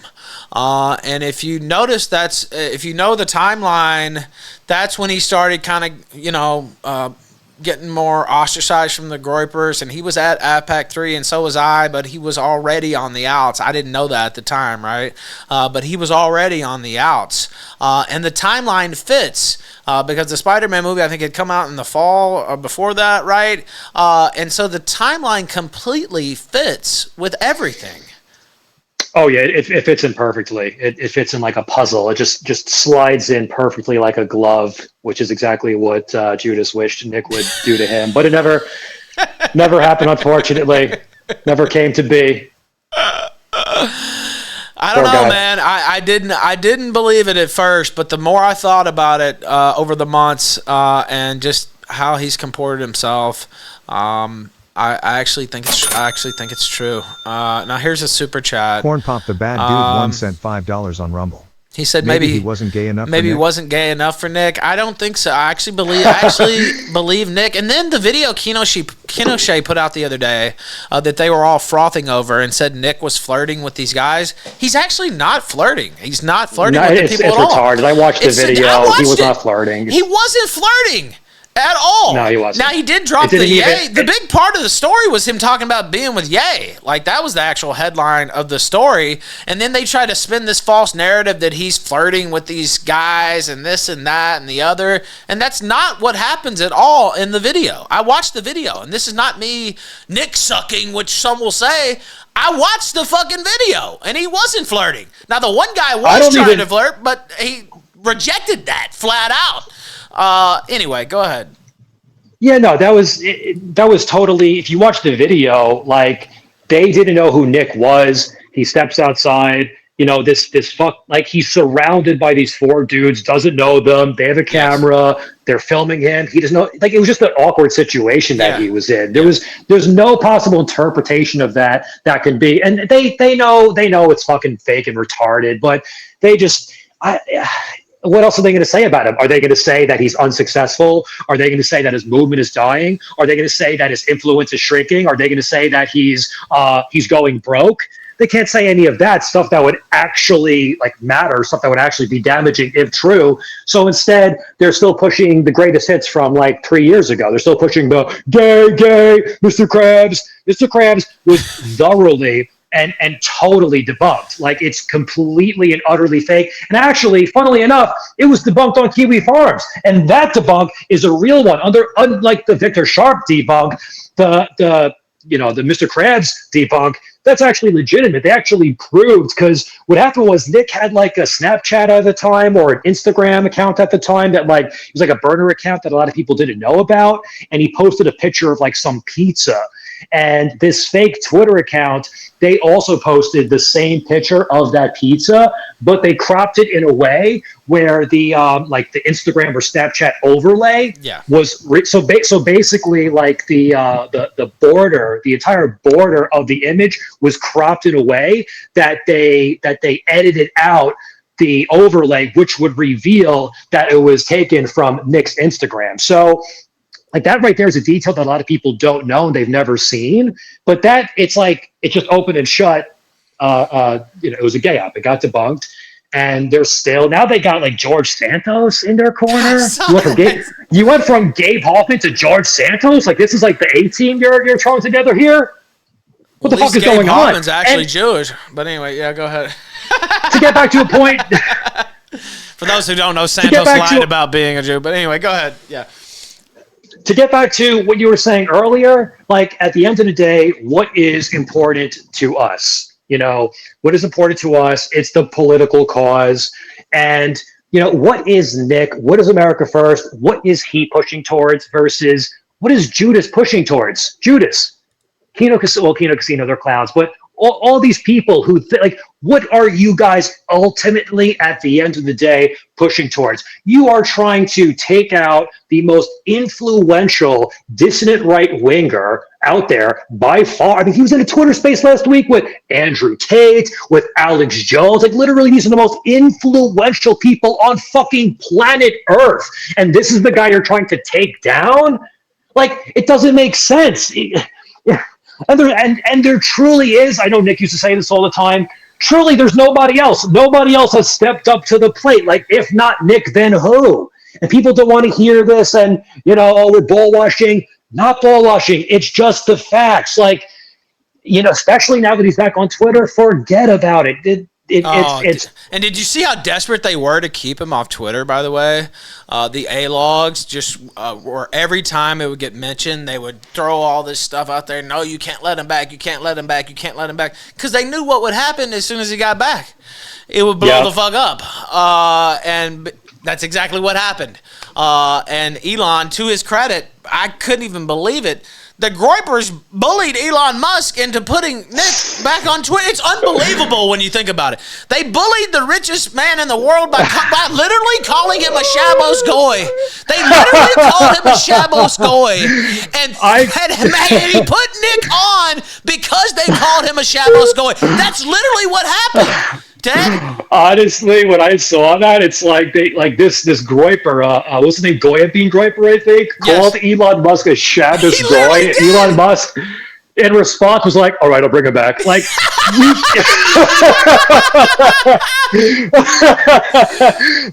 And if you notice, if you know the timeline, that's when he started kind of, getting more ostracized from the Groypers, and he was at APAC 3, and so was I, but he was already on the outs. I didn't know that at the time, right? But he was already on the outs. And the timeline fits, because the Spider-Man movie, I think, had come out in the fall before that, right? And so the timeline completely fits with everything. Oh yeah, it fits in perfectly. It fits in like a puzzle. It just slides in perfectly like a glove, which is exactly what Judas wished Nick would do to him. But it never happened, unfortunately. Never came to be. I don't know, man. I didn't believe it at first, but the more I thought about it over the months and just how he's comported himself, I actually think it's true. Now here's a super chat. Corn Pop the Bad Dude 1 sent $5 on Rumble. He said maybe he wasn't gay enough. Maybe he wasn't gay enough for Nick. I don't think so. I actually believe Nick. And then the video Kino Shay put out the other day that they were all frothing over and said Nick was flirting with these guys. He's actually not flirting. He's not flirting with the people at all. It's retarded. I watched the video. He was not flirting. He wasn't flirting at all. No, he wasn't. Now, he did drop the Ye. The big part of the story was him talking about being with Ye. Like, that was the actual headline of the story. And then they tried to spin this false narrative that he's flirting with these guys and this and that and the other. And that's not what happens at all in the video. I watched the video, and this is not me Nick sucking, which some will say. I watched the fucking video, and he wasn't flirting. Now, the one guy was trying to flirt, but he rejected that flat out. Anyway, go ahead. Yeah, no, that was totally. If you watch the video, like they didn't know who Nick was. He steps outside. This fuck, like he's surrounded by these four dudes, doesn't know them. They have a Yes. camera. They're filming him. He doesn't know. Like it was just an awkward situation that Yeah. he was in. Yeah. There's no possible interpretation of that can be, and they know it's fucking fake and retarded, but they just I. What else are they going to say about him? Are they going to say that he's unsuccessful? Are they going to say that his movement is dying? Are they going to say that his influence is shrinking? Are they going to say that he's going broke? They can't say any of that stuff that would actually like matter, stuff that would actually be damaging if true. So instead, they're still pushing the greatest hits from like 3 years ago. They're still pushing the gay, Mr. Krabs. Mr. Krabs was thoroughly and totally debunked. Like it's completely and utterly fake. And actually, funnily enough, it was debunked on Kiwi Farms, and that debunk is a real one. Unlike the Victor Sharp debunk, the Mr. Krabs debunk, that's actually legitimate. They actually proved, because what happened was Nick had like a Snapchat at the time or an Instagram account at the time that like it was like a burner account that a lot of people didn't know about, and he posted a picture of like some pizza. And this fake Twitter account, they also posted the same picture of that pizza, but they cropped it in a way where the like the Instagram or Snapchat overlay was so basically like the border, the entire border of the image was cropped in a way that they edited out the overlay, which would reveal that it was taken from Nick's Instagram. So like that right there is a detail that a lot of people don't know and they've never seen. But that it's just open and shut. It was a gay op. It got debunked, and they're still now they got like George Santos in their corner. You went from Gabe Hoffman to George Santos. Like this is like the A team you're throwing together here. What the fuck is going on? Hoffman's actually Jewish, but anyway, yeah, go ahead. To get back to a point. For those who don't know, Santos lied about being a Jew, but anyway, go ahead. Yeah. To get back to what you were saying earlier, like at the end of the day, what is important to us? What is important to us? It's the political cause. And, what is Nick? What is America First? What is he pushing towards versus what is Judas pushing towards? Judas. Kino Casino, they're clowns. But all these people who what are you guys ultimately at the end of the day pushing towards? You are trying to take out the most influential dissident right winger out there by far. I mean, he was in a Twitter space last week with Andrew Tate, with Alex Jones. Like literally, these are the most influential people on fucking planet Earth. And this is the guy you're trying to take down? Like, it doesn't make sense. And there truly is, I know Nick used to say this all the time, truly there's nobody else. Nobody else has stepped up to the plate. Like, if not Nick, then who? And people don't want to hear this and, we're ball washing. Not ball washing. It's just the facts. Like, especially now that he's back on Twitter, forget about it. And did you see how desperate they were to keep him off Twitter, by the way? The A-logs just were every time it would get mentioned, they would throw all this stuff out there. No, you can't let him back. You can't let him back. You can't let him back. Because they knew what would happen as soon as he got back. It would blow the fuck up. And that's exactly what happened. And Elon, to his credit, I couldn't even believe it. The Groypers bullied Elon Musk into putting Nick back on Twitter. It's unbelievable when you think about it. They bullied the richest man in the world by literally calling him a Shabos Goy. They literally called him a Shabos Goy. And he put Nick on because they called him a Shabos Goy. That's literally what happened. Ted? Honestly, when I saw that, it's like this Groyper, what's his name? Goyapine Groyper, I think, called Elon Musk a Shabbos Goy. Elon Musk, in response, was like, "All right, I'll bring him back." Like,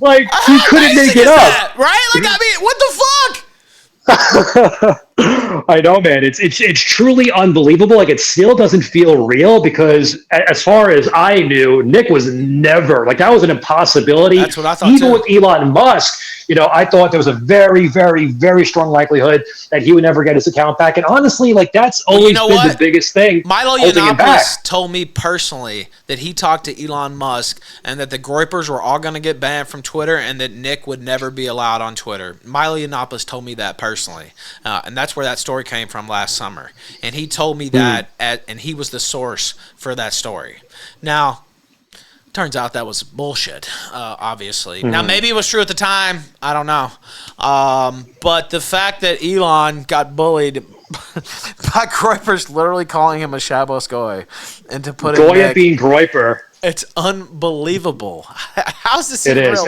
like he couldn't make it up, that, right? Like, I mean, what the fuck? I know, man. It's truly unbelievable. Like, it still doesn't feel real because, as far as I knew, Nick was never like that was an impossibility. That's what I thought. Even too. with Elon Musk, I thought there was a very, very, very strong likelihood that he would never get his account back. And honestly, like that's always been the biggest thing Milo holding him back. Yiannopoulos told me personally that he talked to Elon Musk and that the Groypers were all going to get banned from Twitter and that Nick would never be allowed on Twitter. Milo Yiannopoulos told me that personally, and that's where that story came from last summer. And he told me that, and he was the source for that story. Now, turns out that was bullshit, obviously. Now, maybe it was true at the time. I don't know. But the fact that Elon got bullied by Groypers literally calling him a Shabos Goy, and to put it Goya being Groyper. It's unbelievable. How's this? It is,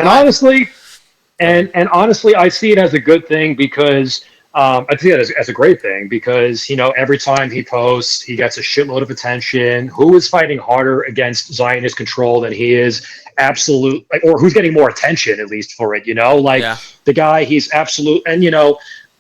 and honestly, I see it as a good thing because I see it as a great thing because every time he posts, he gets a shitload of attention. Who is fighting harder against Zionist control than he is? Absolute, or who's getting more attention at least for it? The guy, he's absolute, and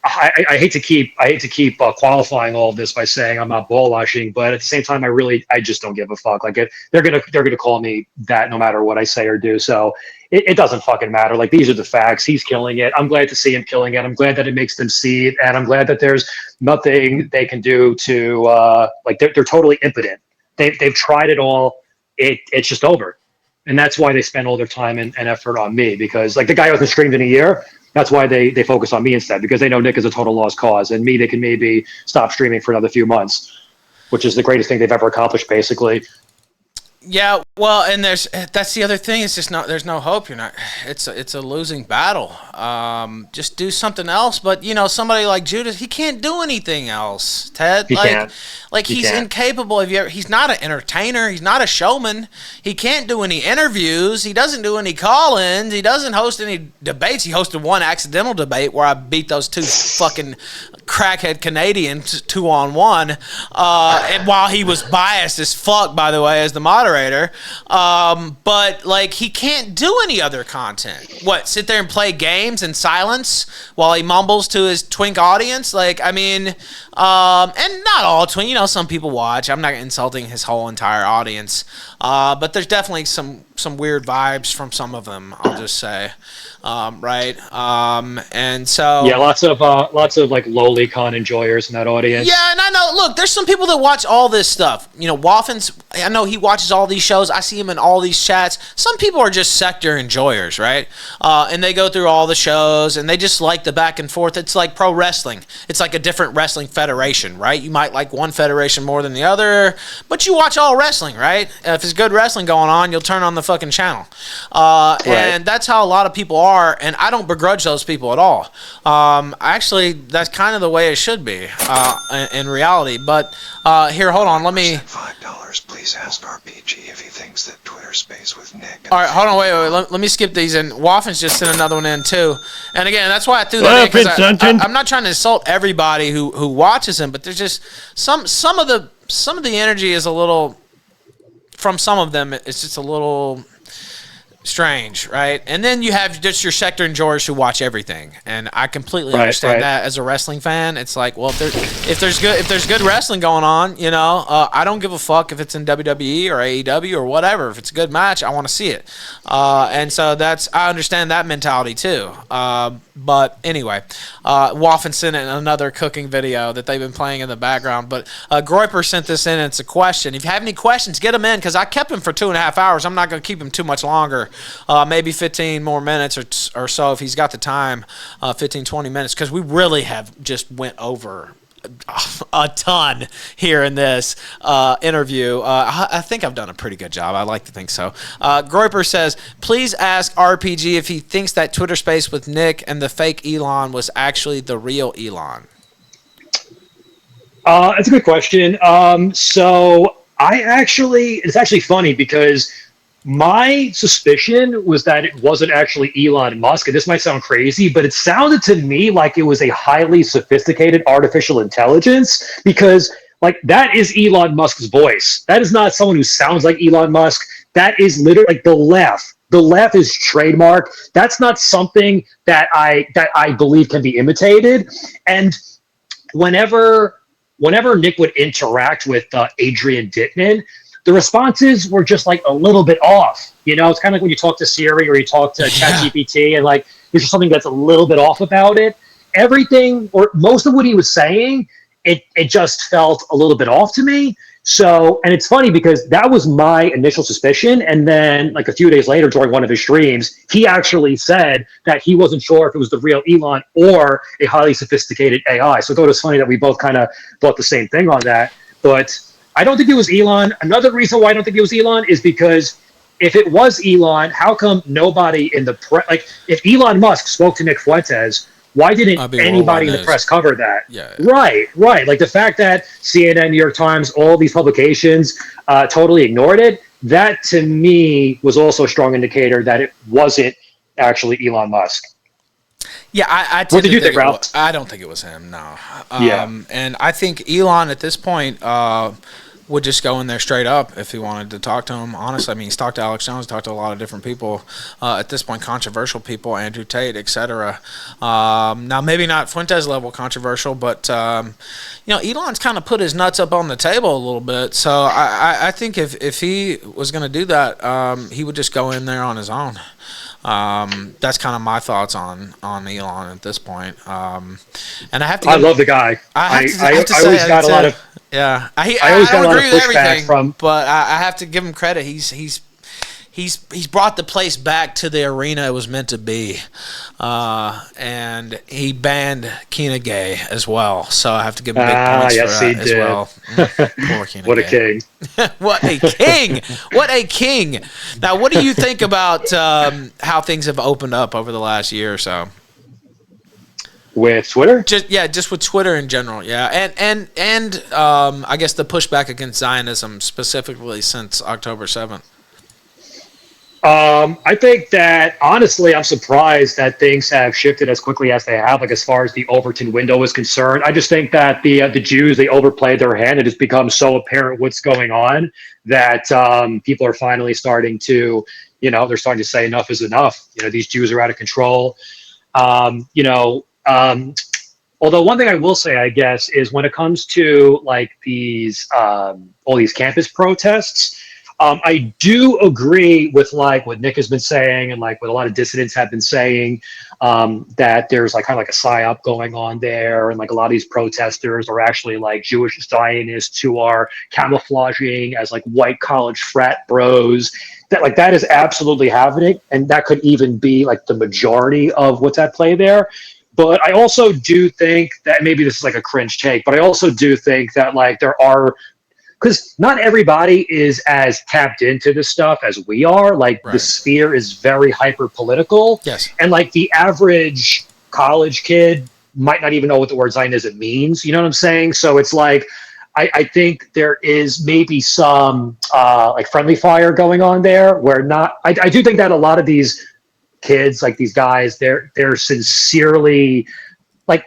I hate to keep qualifying all of this by saying I'm not ball washing, but at the same time, I just don't give a fuck. Like they're gonna call me that no matter what I say or do. So it doesn't fucking matter. Like these are the facts. He's killing it. I'm glad to see him killing it. I'm glad that it makes them see it, and I'm glad that there's nothing they can do to they're totally impotent. They've tried it all. It's just over, and that's why they spend all their time and effort on me because like the guy hasn't streamed in a year. That's why they focus on me instead, because they know Nick is a total lost cause, and me, they can maybe stop streaming for another few months, which is the greatest thing they've ever accomplished, basically. Yeah, well, and that's the other thing. It's just there's no hope. It's a losing battle. Just do something else. But somebody like Judas, he can't do anything else. Ted, he's incapable. He's not an entertainer. He's not a showman. He can't do any interviews. He doesn't do any call-ins. He doesn't host any debates. He hosted one accidental debate where I beat those two fucking crackhead Canadians 2-on-1, and while he was biased as fuck, by the way, as the moderator. But he can't do any other content. What, sit there and play games in silence while he mumbles to his twink audience? And not all twink. Some people watch. I'm not insulting his whole entire audience, but there's definitely some weird vibes from some of them. I'll just say. Right? And so lots of lowly-con enjoyers in that audience. Yeah, and I know. Look, there's some people that watch all this stuff. Waffens, I know he watches all these shows. I see him in all these chats. Some people are just sector enjoyers, right? And they go through all the shows and they just like the back and forth. It's like pro wrestling. It's like a different wrestling federation, right? You might like one federation more than the other, but you watch all wrestling, right? If it's good wrestling going on, you'll turn on the fucking channel. Right. And that's how a lot of people are. And I don't begrudge those people at all. Actually, that's kind of the way it should be in reality. But here, hold on. Let me. $5. Please ask RPG if he thinks that Twitter space with Nick. All right, hold on. Wait. Let me skip these. And Waffens just sent another one in too. And again, that's why I threw that in, 'cause I'm not trying to insult everybody who watches him, but there's just some of the energy is a little. From some of them, it's just a little strange, right? And then you have just your sector enjoyers who watch everything, and I completely understand that as a wrestling fan. It's like, well, if there's good wrestling going on, I don't give a fuck if it's in WWE or AEW or whatever. If it's a good match, I want to see it, and so I understand that mentality too. But anyway, Waffen sent in another cooking video that they've been playing in the background. But Groyper sent this in, and it's a question. If you have any questions, get them in, because I kept him for 2.5 hours. I'm not going to keep him too much longer. Maybe 15 more minutes or so if he's got the time, 15, 20 minutes, because we really have just went over a ton here in this interview. I think I've done a pretty good job. I like to think so. Groyper says, please ask RPG if he thinks that Twitter space with Nick and the fake Elon was actually the real Elon. That's a good question. So it's actually funny because my suspicion was that it wasn't actually Elon Musk, and this might sound crazy, but it sounded to me like it was a highly sophisticated artificial intelligence, because that is Elon Musk's voice. That is not someone who sounds like Elon Musk. That is literally the laugh. The laugh is trademark. That's not something that I believe can be imitated. And whenever Nick would interact with Adrian Dittman, the responses were just like a little bit off. You know, it's kind of like when you talk to Siri or you talk to ChatGPT, and like there's just something that's a little bit off about it. Everything or most of what he was saying, it just felt a little bit off to me. So, and it's funny because that was my initial suspicion. And then like a few days later during one of his streams, he actually said that he wasn't sure if it was the real Elon or a highly sophisticated AI. So I thought it was funny that we both kind of thought the same thing on that. But I don't think it was Elon. Another reason why I don't think it was Elon is because if it was Elon, how come nobody in the press, like if Elon Musk spoke to Nick Fuentes, why didn't anybody in the press cover that? Yeah. Right. Like the fact that CNN, New York Times, all these publications totally ignored it, that to me was also a strong indicator that it wasn't actually Elon Musk. Yeah, I what did you think, Ralph? I don't think it was him, no. Yeah. And I think Elon at this point would just go in there straight up if he wanted to talk to him. Honestly, I mean, he's talked to Alex Jones, talked to a lot of different people at this point, controversial people, Andrew Tate, etc. Now, maybe not Fuentes level controversial, but Elon's kind of put his nuts up on the table a little bit. So I think if he was going to do that, he would just go in there on his own. That's kind of my thoughts on Elon at this point. And I have to. I love the guy. I always got a lot of. Yeah, I always got a lot of pushback from. But I have to give him credit. He's brought the place back to the arena it was meant to be, and he banned Keena Gay as well. So I have to give him big points for that as well. Poor Keena What Gay. a king! What a king! What a king! Now, what do you think about how things have opened up over the last year or so? With Twitter? Just with Twitter in general, yeah, and I guess the pushback against Zionism specifically since October 7th. I think that honestly, I'm surprised that things have shifted as quickly as they have. Like as far as the Overton window is concerned, I just think that the Jews, they overplayed their hand. It has become so apparent what's going on that people are finally starting to, they're starting to say enough is enough. These Jews are out of control. Although one thing I will say, I guess, is when it comes to like these all these campus protests, I do agree with like what Nick has been saying and like what a lot of dissidents have been saying, that there's like kind of like a psyop going on there, and like a lot of these protesters are actually like Jewish Zionists who are camouflaging as like white college frat bros. That is absolutely happening, and that could even be like the majority of what's at play there. But I also do think that maybe this is like a cringe take, but I also do think that like there are, because not everybody is as tapped into this stuff as we are. Like the sphere is very hyper political. Yes. And like the average college kid might not even know what the word Zionism means. You know what I'm saying? So it's like, I think there is maybe some like friendly fire going on there where not, I do think that a lot of these kids, like these guys, they're sincerely, like,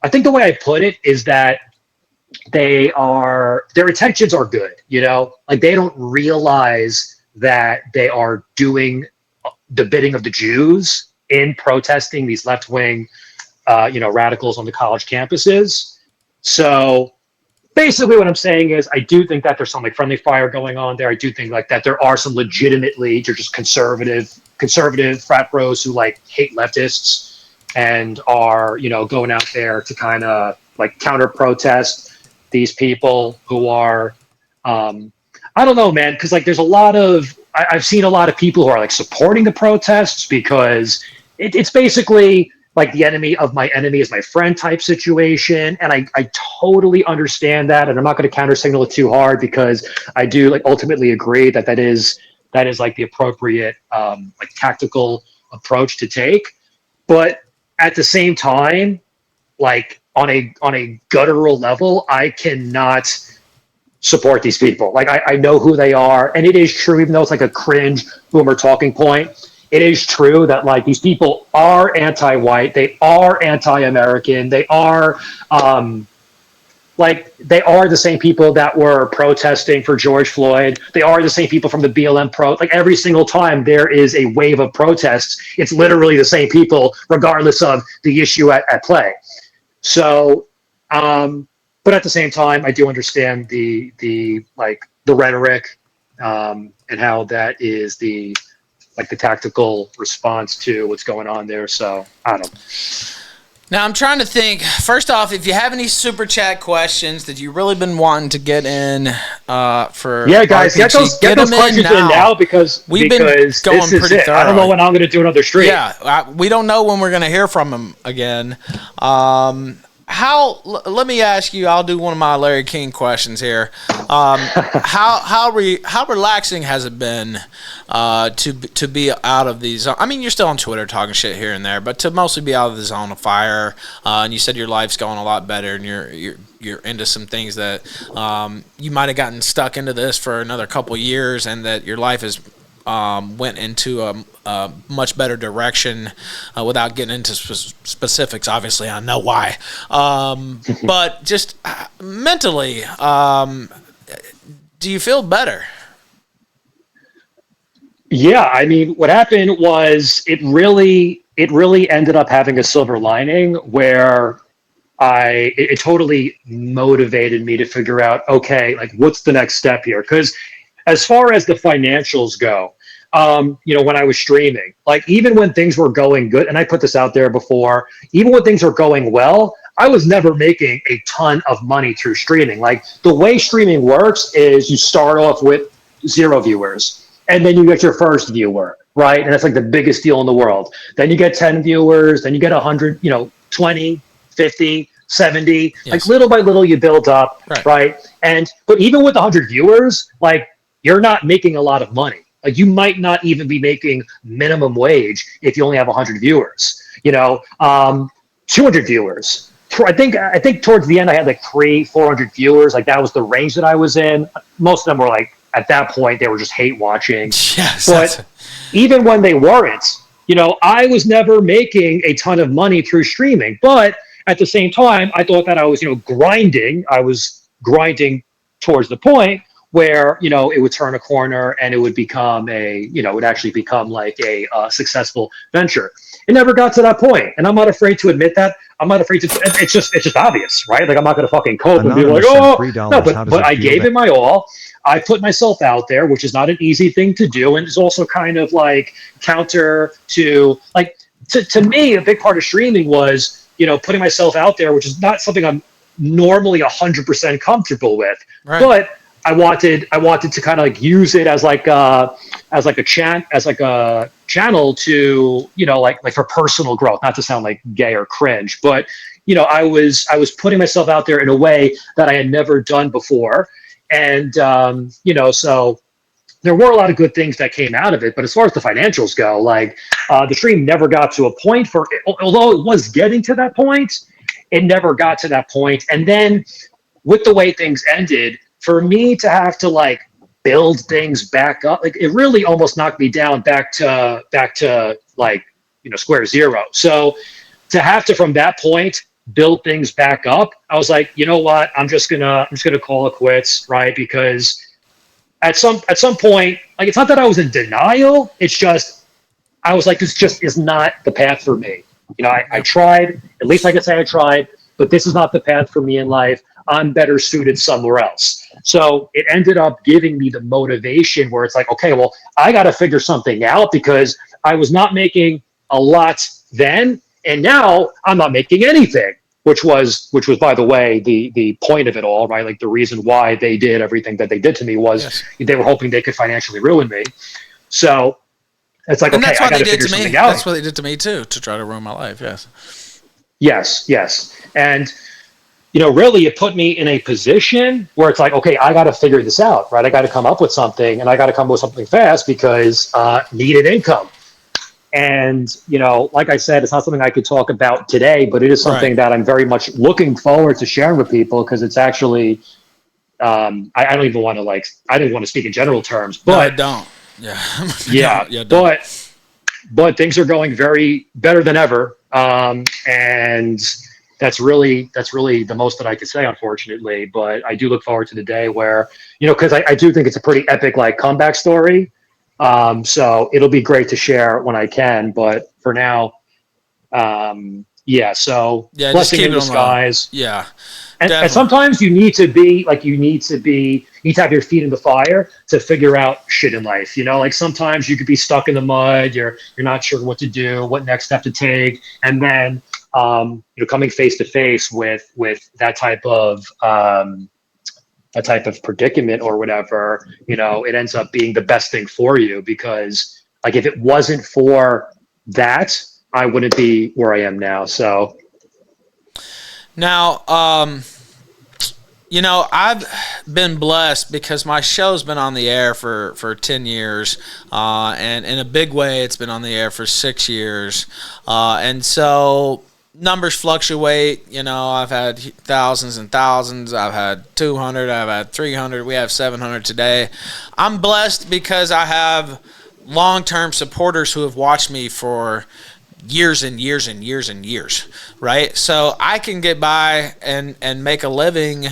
I think the way I put it is that their intentions are good, like they don't realize that they are doing the bidding of the Jews in protesting these left-wing radicals on the college campuses. So basically what I'm saying is I do think that there's some like friendly fire going on there. I do think like that there are some legitimately just conservative frat bros who like hate leftists and are, going out there to kind of like counter protest these people who are, I don't know, man. Cause like there's a lot of, I've seen a lot of people who are like supporting the protests because it's basically like the enemy of my enemy is my friend type situation. And I totally understand that. And I'm not going to counter signal it too hard because I do like ultimately agree that is like the appropriate like tactical approach to take. But at the same time, like on a guttural level, I cannot support these people. Like I know who they are. And it is true, even though it's like a cringe boomer talking point, it is true that like these people are anti-white, they are anti-American, they are they are the same people that were protesting for George Floyd. They are the same people from the BLM like every single time there is a wave of protests, it's literally the same people regardless of the issue at play. So, but at the same time, I do understand the like the rhetoric, and how that is the tactical response to what's going on there. So I don't know. Now, I'm trying to think. First off, if you have any super chat questions that you've really been wanting to get in for yeah, guys, RPG, get those them questions in now because we've been going this is pretty it. thorough. I don't know when I'm going to do another stream. Yeah, we don't know when we're going to hear from him again. Let me ask you. I'll do one of my Larry King questions here. How relaxing has it been to be out of these? I mean, you're still on Twitter talking shit here and there, but to mostly be out of the zone of fire. And you said your life's going a lot better, and you're into some things that you might have gotten stuck into this for another couple years, and that your life is. Went into a much better direction without getting into specifics. Obviously, I know why. But just mentally, do you feel better? Yeah, I mean, what happened was it really ended up having a silver lining where it totally motivated me to figure out, okay, like what's the next step here? Because as far as the financials go, when I was streaming, like even when things were going good, and I put this out there before, even when things are going well, I was never making a ton of money through streaming. Like the way streaming works is you start off with 0 viewers and then you get your first viewer, right? And that's like the biggest deal in the world. Then you get 10 viewers, then you get 100, 20, 50, 70, yes. Like little by little you build up, right? But even with 100 viewers, like you're not making a lot of money. Like you might not even be making minimum wage if you only have 100 viewers. 200 viewers. I think towards the end I had like 400 viewers. Like that was the range that I was in. Most of them were like at that point they were just hate watching. Yes. But even when they weren't, I was never making a ton of money through streaming. But at the same time, I thought that I was grinding. I was grinding towards the point where it would turn a corner and it would become it would actually become like a successful venture. It never got to that point, and I'm not afraid to admit that. I'm not afraid to. It's just obvious, right? Like I'm not going to fucking cope and be like, oh no, but I gave it my all. I put myself out there, which is not an easy thing to do, and is also kind of like counter to like to me a big part of streaming was putting myself out there, which is not something I'm normally 100% comfortable with, but I wanted to kind of like use it as like a channel to like for personal growth, not to sound like gay or cringe, but I was putting myself out there in a way that I had never done before, and so there were a lot of good things that came out of it. But as far as the financials go, like the stream never got to a point although it was getting to that point, it never got to that point. And then with the way things ended, for me to have to like build things back up, like it really almost knocked me down back to like square zero. So to have to from that point build things back up, I was like, you know what, I'm just gonna call it quits, right? Because at some point, like it's not that I was in denial, it's just I was like, this just is not the path for me. I tried, at least I can say I tried, but this is not the path for me in life. I'm better suited somewhere else. So it ended up giving me the motivation where it's like, okay, well, I got to figure something out because I was not making a lot then, and now I'm not making anything, which was, by the way, the point of it all, right? Like the reason why they did everything that they did to me was they were hoping they could financially ruin me. So it's like, okay, I got to figure something out. That's what they did to me too, to try to ruin my life. Yes. And really it put me in a position where it's like, okay, I got to figure this out, right? I got to come up with something, and I got to come up with something fast because needed income. And, like I said, it's not something I could talk about today, but it is something that I'm very much looking forward to sharing with people because it's actually, I don't even want to I didn't want to speak in general terms, but no, I don't. Yeah. But things are going better than ever. And that's really the most that I could say, unfortunately. But I do look forward to the day where, because I do think it's a pretty epic comeback story. So it'll be great to share when I can. But for now, so blessing in disguise. Yeah. And sometimes you need to be You need to have your feet in the fire to figure out shit in life. Like sometimes you could be stuck in the mud. You're not sure what to do, what next step to take, and then coming face to face with that type of predicament or whatever, it ends up being the best thing for you, because like if it wasn't for that, I wouldn't be where I am now. So now, I've been blessed because my show's been on the air for 10 years, and in a big way, it's been on the air for 6 years, and so numbers fluctuate. I've had thousands and thousands. I've had 200. I've had 300. We have 700 today. I'm blessed because I have long-term supporters who have watched me for years and years and years and years, right? So I can get by and make a living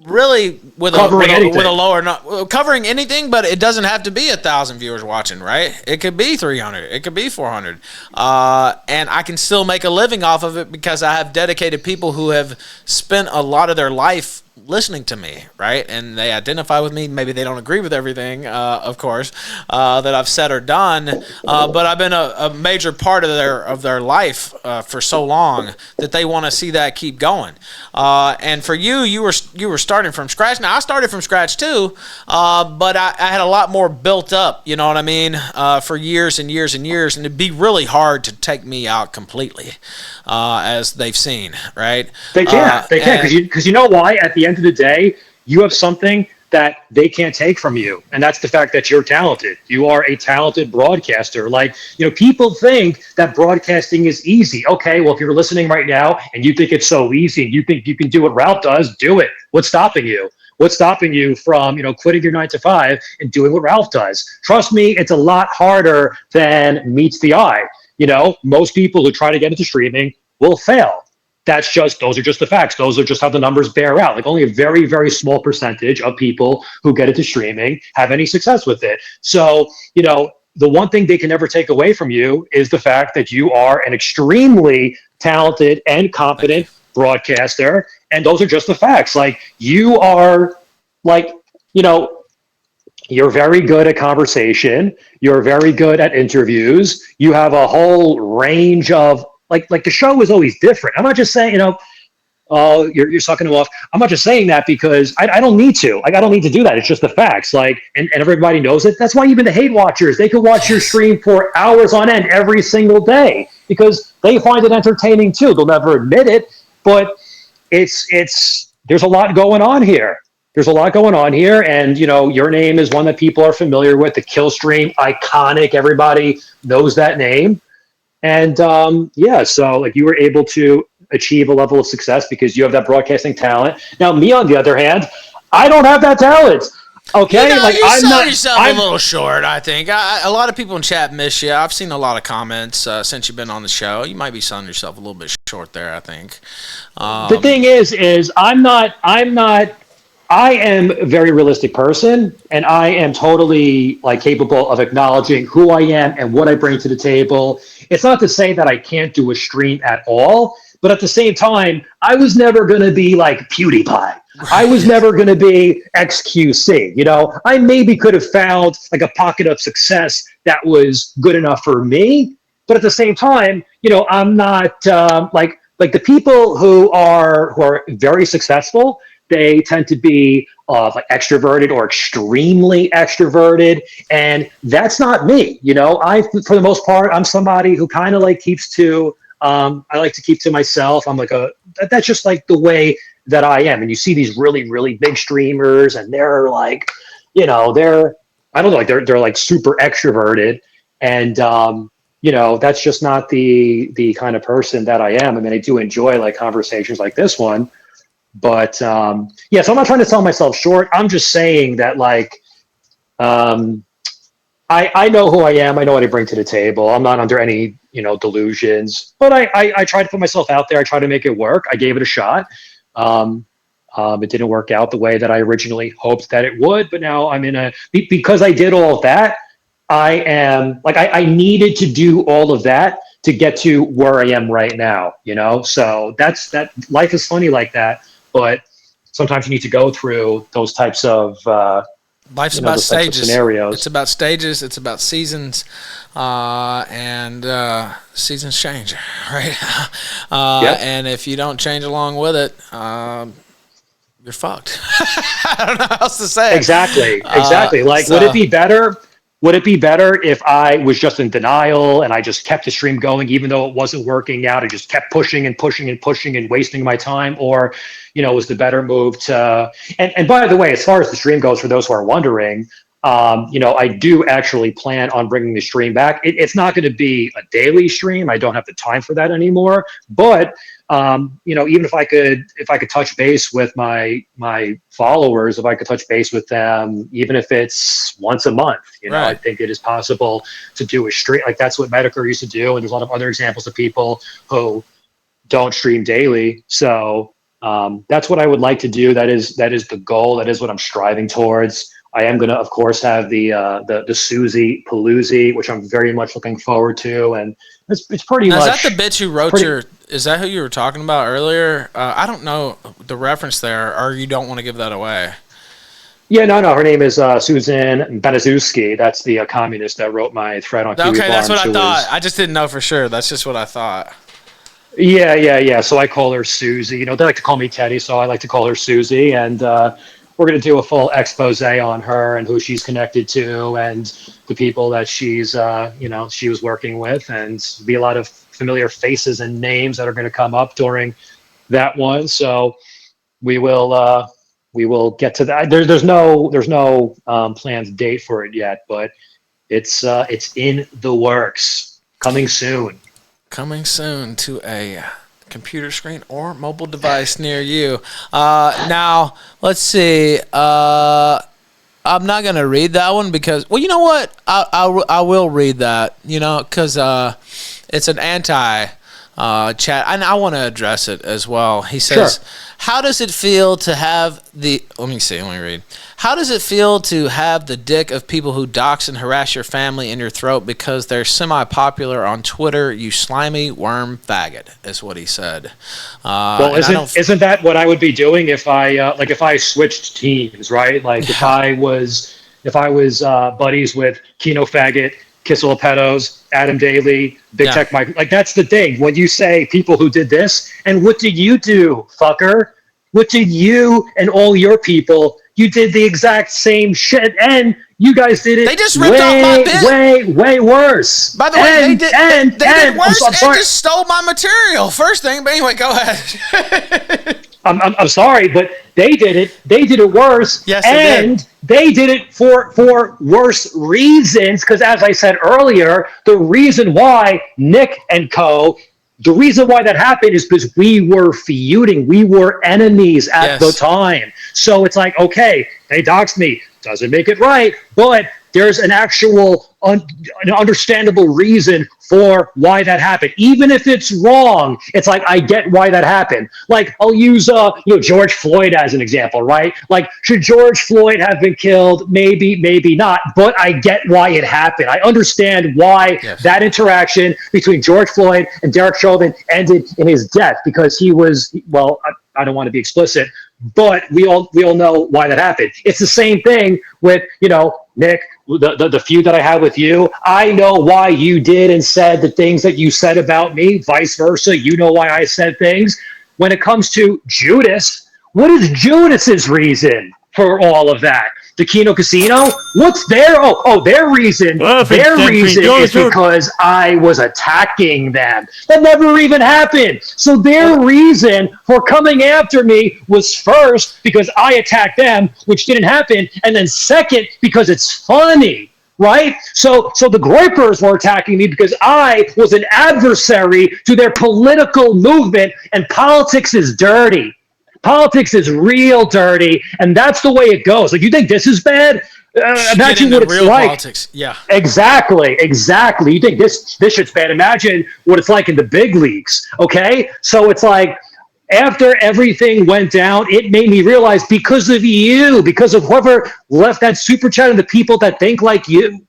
really with a lower, covering anything, but it doesn't have to be 1,000 viewers watching, right? It could be 300, it could be 400, and I can still make a living off of it because I have dedicated people who have spent a lot of their life listening to me, right? And they identify with me. Maybe they don't agree with everything, of course, that I've said or done, but I've been a major part of their life for so long that they want to see that keep going. And for you were starting from scratch. Now I started from scratch too, but I had a lot more built up. You know what I mean? For years and years and years, and it'd be really hard to take me out completely, as they've seen, right? They can't, because you know why? At the end of the day, you have something that they can't take from you, and that's the fact that you're talented. You are a talented broadcaster. Like, people think that broadcasting is easy. Okay, well, if you're listening right now and you think it's so easy, and you think you can do what Ralph does, do it. What's stopping you? What's stopping you from, quitting your 9 to 5 and doing what Ralph does? Trust me, it's a lot harder than meets the eye. Most people who try to get into streaming will fail. Those are just the facts. Those are just how the numbers bear out. Like only a very, very small percentage of people who get into streaming have any success with it. So, the one thing they can never take away from you is the fact that you are an extremely talented and competent broadcaster. And those are just the facts. Like you are you're very good at conversation. You're very good at interviews. You have a whole range of like the show is always different. I'm not just saying, you're sucking them off. I'm not just saying that because I don't need to. Like I don't need to do that. It's just the facts. Like and everybody knows it. That's why even the hate watchers, they could watch your stream for hours on end every single day because they find it entertaining too. They'll never admit it, but there's a lot going on here. There's a lot going on here, and your name is one that people are familiar with. The Killstream, iconic. Everybody knows that name. And so like you were able to achieve a level of success because you have that broadcasting talent. Now, me on the other hand, I don't have that talent. Okay, you sell yourself a little short. I think a lot of people in chat miss you. I've seen a lot of comments since you've been on the show. You might be selling yourself a little bit short there. I think. The thing is I am a very realistic person, and I am totally capable of acknowledging who I am and what I bring to the table. It's not to say that I can't do a stream at all, but at the same time, I was never going to be like PewDiePie. I was never going to be XQC. I maybe could have found like a pocket of success that was good enough for me, but at the same time, I'm not like the people who are very successful. They tend to be like extroverted or extremely extroverted, and that's not me. For the most part, I'm somebody who kind of keeps to. I like to keep to myself. I'm that's just like the way that I am. And you see these really, really big streamers, and they're they're I don't know, they're like super extroverted, and that's just not the kind of person that I am. I mean, I do enjoy conversations like this one. But so I'm not trying to sell myself short. I'm just saying that I know who I am. I know what I bring to the table. I'm not under any delusions. But I try to put myself out there. I try to make it work. I gave it a shot. It didn't work out the way that I originally hoped that it would. But now I'm because I did all of that. I am I needed to do all of that to get to where I am right now. So that's that. Life is funny like that. But sometimes you need to go through those types of Life's about stages. Scenarios. It's about stages. It's about seasons, and seasons change, right? And if you don't change along with it, you're fucked. I don't know how else to say it. Exactly. Would it be better? Would it be better if I was just in denial and I just kept the stream going, even though it wasn't working out? I just kept pushing and pushing and pushing and wasting my time, or, was the better move to? And by the way, as far as the stream goes, for those who are wondering, I do actually plan on bringing the stream back. It's not going to be a daily stream. I don't have the time for that anymore. But even if I could touch base with my followers, if I could touch base with them, even if it's once a month, right. I think it is possible to do a stream. Like that's what Medicare used to do, and there's a lot of other examples of people who don't stream daily. So that's what I would like to do. That is the goal. That is what I'm striving towards. I am going to, of course, have the Susie Palooza, which I'm very much looking forward to, and it's pretty now, much. Is that the bitch who wrote Is that who you were talking about earlier? I don't know the reference there, or you don't want to give that away. Yeah, no. Her name is Susan Banaszewski. That's the communist that wrote my thread on Kiwi Okay, that's Farm. what I thought. I just didn't know for sure. That's just what I thought. Yeah. So I call her Susie. They like to call me Teddy, so I like to call her Susie. And we're going to do a full expose on her and who she's connected to and the people that she's, she was working with, and be a lot of familiar faces and names that are going to come up during that one. So we will get to that. There's no planned date for it yet, but it's in the works. Coming soon. Coming soon to a computer screen or mobile device near you. Now, let's see. I'm not going to read that one because, well, you know what? I will read that, because it's an anti-chat, and I want to address it as well. He says, Sure. How does it feel to have let me read. How does it feel to have the dick of people who dox and harass your family in your throat because they're semi-popular on Twitter, you slimy worm faggot, is what he said. Well, isn't that what I would be doing if I switched teams, right? Like if I was buddies with Kino Faggot, Kissel Pedos, Adam Daly, Big Tech Mike, like that's the thing. When you say people who did this, and what did you do, fucker? What did you and all your people? You did the exact same shit, and you guys did it. They just ripped off my bit. way worse. By the way, they did worse I'm and just stole my material. First thing, but anyway, go ahead. I'm sorry, but they did it. They did it worse. Yes, and they did it for worse reasons. Because as I said earlier, the reason why Nick and co. The reason why that happened is because we were feuding. We were enemies at the time. So it's like, okay, they doxed me. Doesn't make it right. But there's an actual an understandable reason for why that happened. Even if it's wrong, it's like, I get why that happened. Like, I'll use George Floyd as an example, right? Like, should George Floyd have been killed? Maybe, maybe not. But I get why it happened. I understand why that interaction between George Floyd and Derek Chauvin ended in his death, because he was, well, I don't want to be explicit, but we all know why that happened. It's the same thing with, Nick, the feud that I had with you. I know why you did and said the things that you said about me, vice versa. You know why I said things. When it comes to Judas, what is Judas's reason for all of that? The Kino Casino? What's their their reason? Their reason is because I was attacking them. That never even happened. So their reason for coming after me was first because I attacked them, which didn't happen, and then second because it's funny. Right? So the Groypers were attacking me because I was an adversary to their political movement, and politics is dirty. Politics is real dirty, and that's the way it goes. Like, you think this is bad? Imagine what it's like. Politics. Yeah. Exactly. You think this shit's bad? Imagine what it's like in the big leagues. Okay, so it's like, after everything went down, it made me realize, because of you, because of whoever left that super chat and the people that think like you,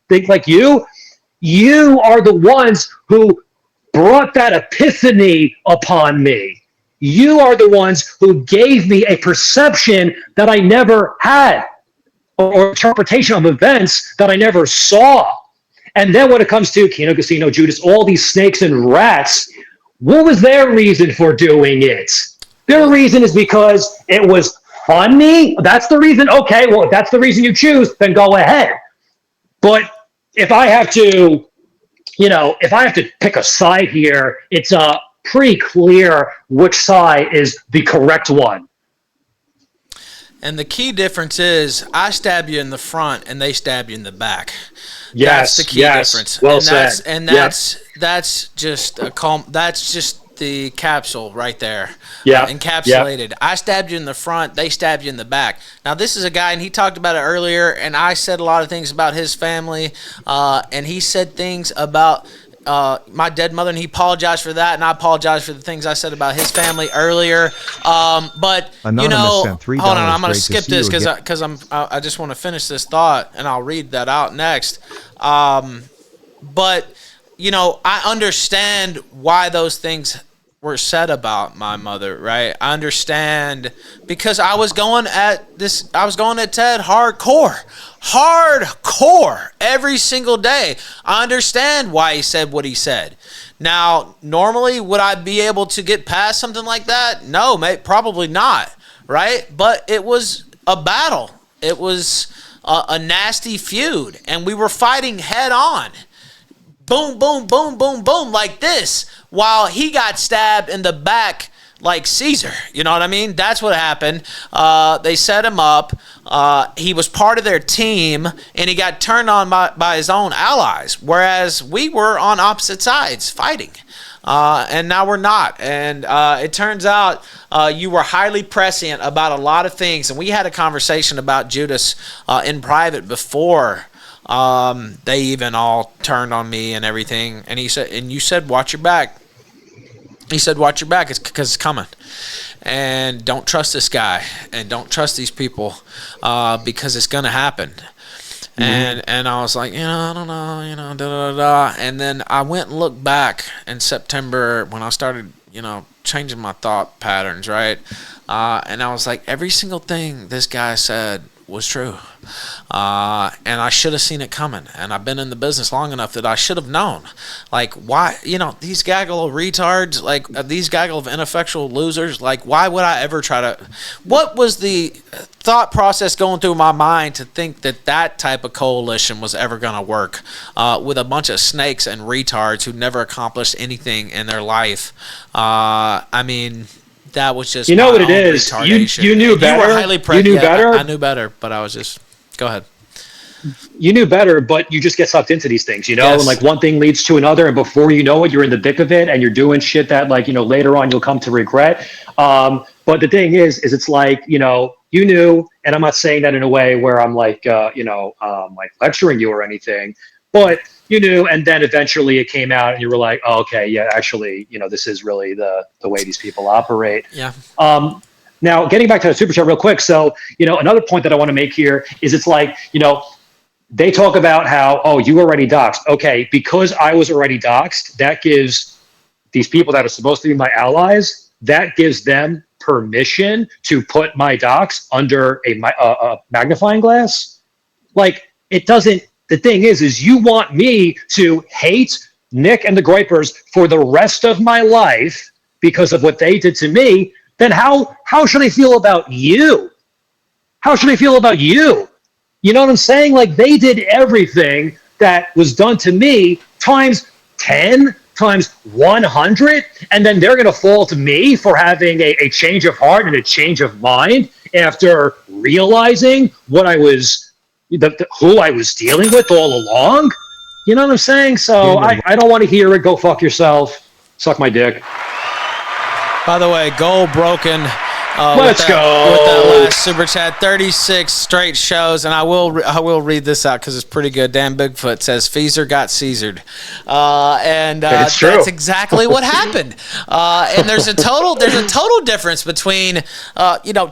you are the ones who brought that epiphany upon me. You are the ones who gave me a perception that I never had, or interpretation of events that I never saw. And then when it comes to Kino Casino, Judas, all these snakes and rats, what was their reason for doing it? Their reason is because it was funny. That's the reason. Okay, well, if that's the reason you choose, then go ahead. But if I have to, if I have to pick a side here, it's pretty clear which side is the correct one. And the key difference is I stab you in the front and they stab you in the back. Yes, that's the key difference. Well and said. That's just that's just the capsule right there. Yeah. Encapsulated. Yeah. I stabbed you in the front, they stabbed you in the back. Now this is a guy, and he talked about it earlier, and I said a lot of things about his family, and he said things about my dead mother, and he apologized for that, and I apologize for the things I said about his family earlier. But Anonymous sent $3 hold on, I'm going to straight skip to this see you because I just want to finish this thought, and I'll read that out next. But I understand why those things were said about my mother, right? I understand because I was going at Ted hardcore every single day. I understand why he said what he said. Now, normally, would I be able to get past something like that? No, mate, probably not, right? But it was a battle. It was a nasty feud, and we were fighting head on. Boom, boom, boom, boom, boom, like this, while he got stabbed in the back like Caesar. You know what I mean? That's what happened. They set him up. He was part of their team, and he got turned on by his own allies, whereas we were on opposite sides fighting. And now we're not. And it turns out you were highly prescient about a lot of things, and we had a conversation about Judas in private before they even all turned on me and everything. And he said, and you said, watch your back. He said, watch your back. It's because it's coming. And don't trust this guy. And don't trust these people because it's going to happen. Mm-hmm. And I was like, I don't know, da, da, da. And then I went and looked back in September when I started, changing my thought patterns, right? And I was like, every single thing this guy said was true. And I should have seen it coming. And I've been in the business long enough that I should have known. Like, why, these gaggle of retards, like these gaggle of ineffectual losers, like, why would I ever try to, what was the thought process going through my mind to think that type of coalition was ever going to work with a bunch of snakes and retards who never accomplished anything in their life? I mean, that was just what it is. You knew better. You were highly you knew better. I knew better, but I was just go ahead. You knew better, but you just get sucked into these things, Yes. and like one thing leads to another, and before you know it, you're in the thick of it, and you're doing shit that later on you'll come to regret. But the thing is it's like you knew, and I'm not saying that in a way where I'm like like lecturing you or anything, but you knew, and then eventually it came out, and you were like, oh, okay, yeah, actually, this is really the way these people operate. Yeah. Now, getting back to the super chat real quick. So, another point that I want to make here is it's like, they talk about how, oh, you were already doxxed. Okay, because I was already doxxed, that gives these people that are supposed to be my allies, that gives them permission to put my dox under a magnifying glass. Like, it doesn't. The thing is you want me to hate Nick and the Gripers for the rest of my life because of what they did to me. Then how should I feel about you? How should I feel about you? You know what I'm saying? Like, they did everything that was done to me times 10, times 100, and then they're going to fault me for having a change of heart and a change of mind after realizing what I was, who I was dealing with all along. You know what I'm saying? So I don't want to hear it. Go fuck yourself. Suck my dick. By the way, goal broken. Let's go with that last super chat. 36 straight shows, and I will read this out because it's pretty good. Dan Bigfoot says Feaser got Caesared, and that's exactly what happened. And there's a total difference between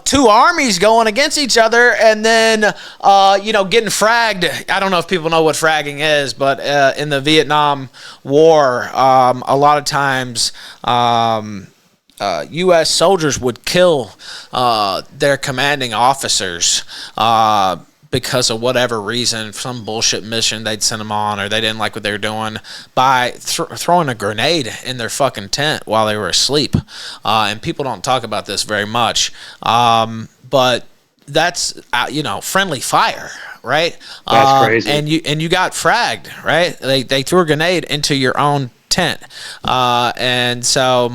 two armies going against each other, and then getting fragged. I don't know if people know what fragging is, but in the Vietnam War, a lot of times. U.S. soldiers would kill their commanding officers because of whatever reason, some bullshit mission they'd send them on, or they didn't like what they were doing, by throwing a grenade in their fucking tent while they were asleep. And people don't talk about this very much, but that's friendly fire, right? That's crazy. And you got fragged, right? They threw a grenade into your own tent, and so.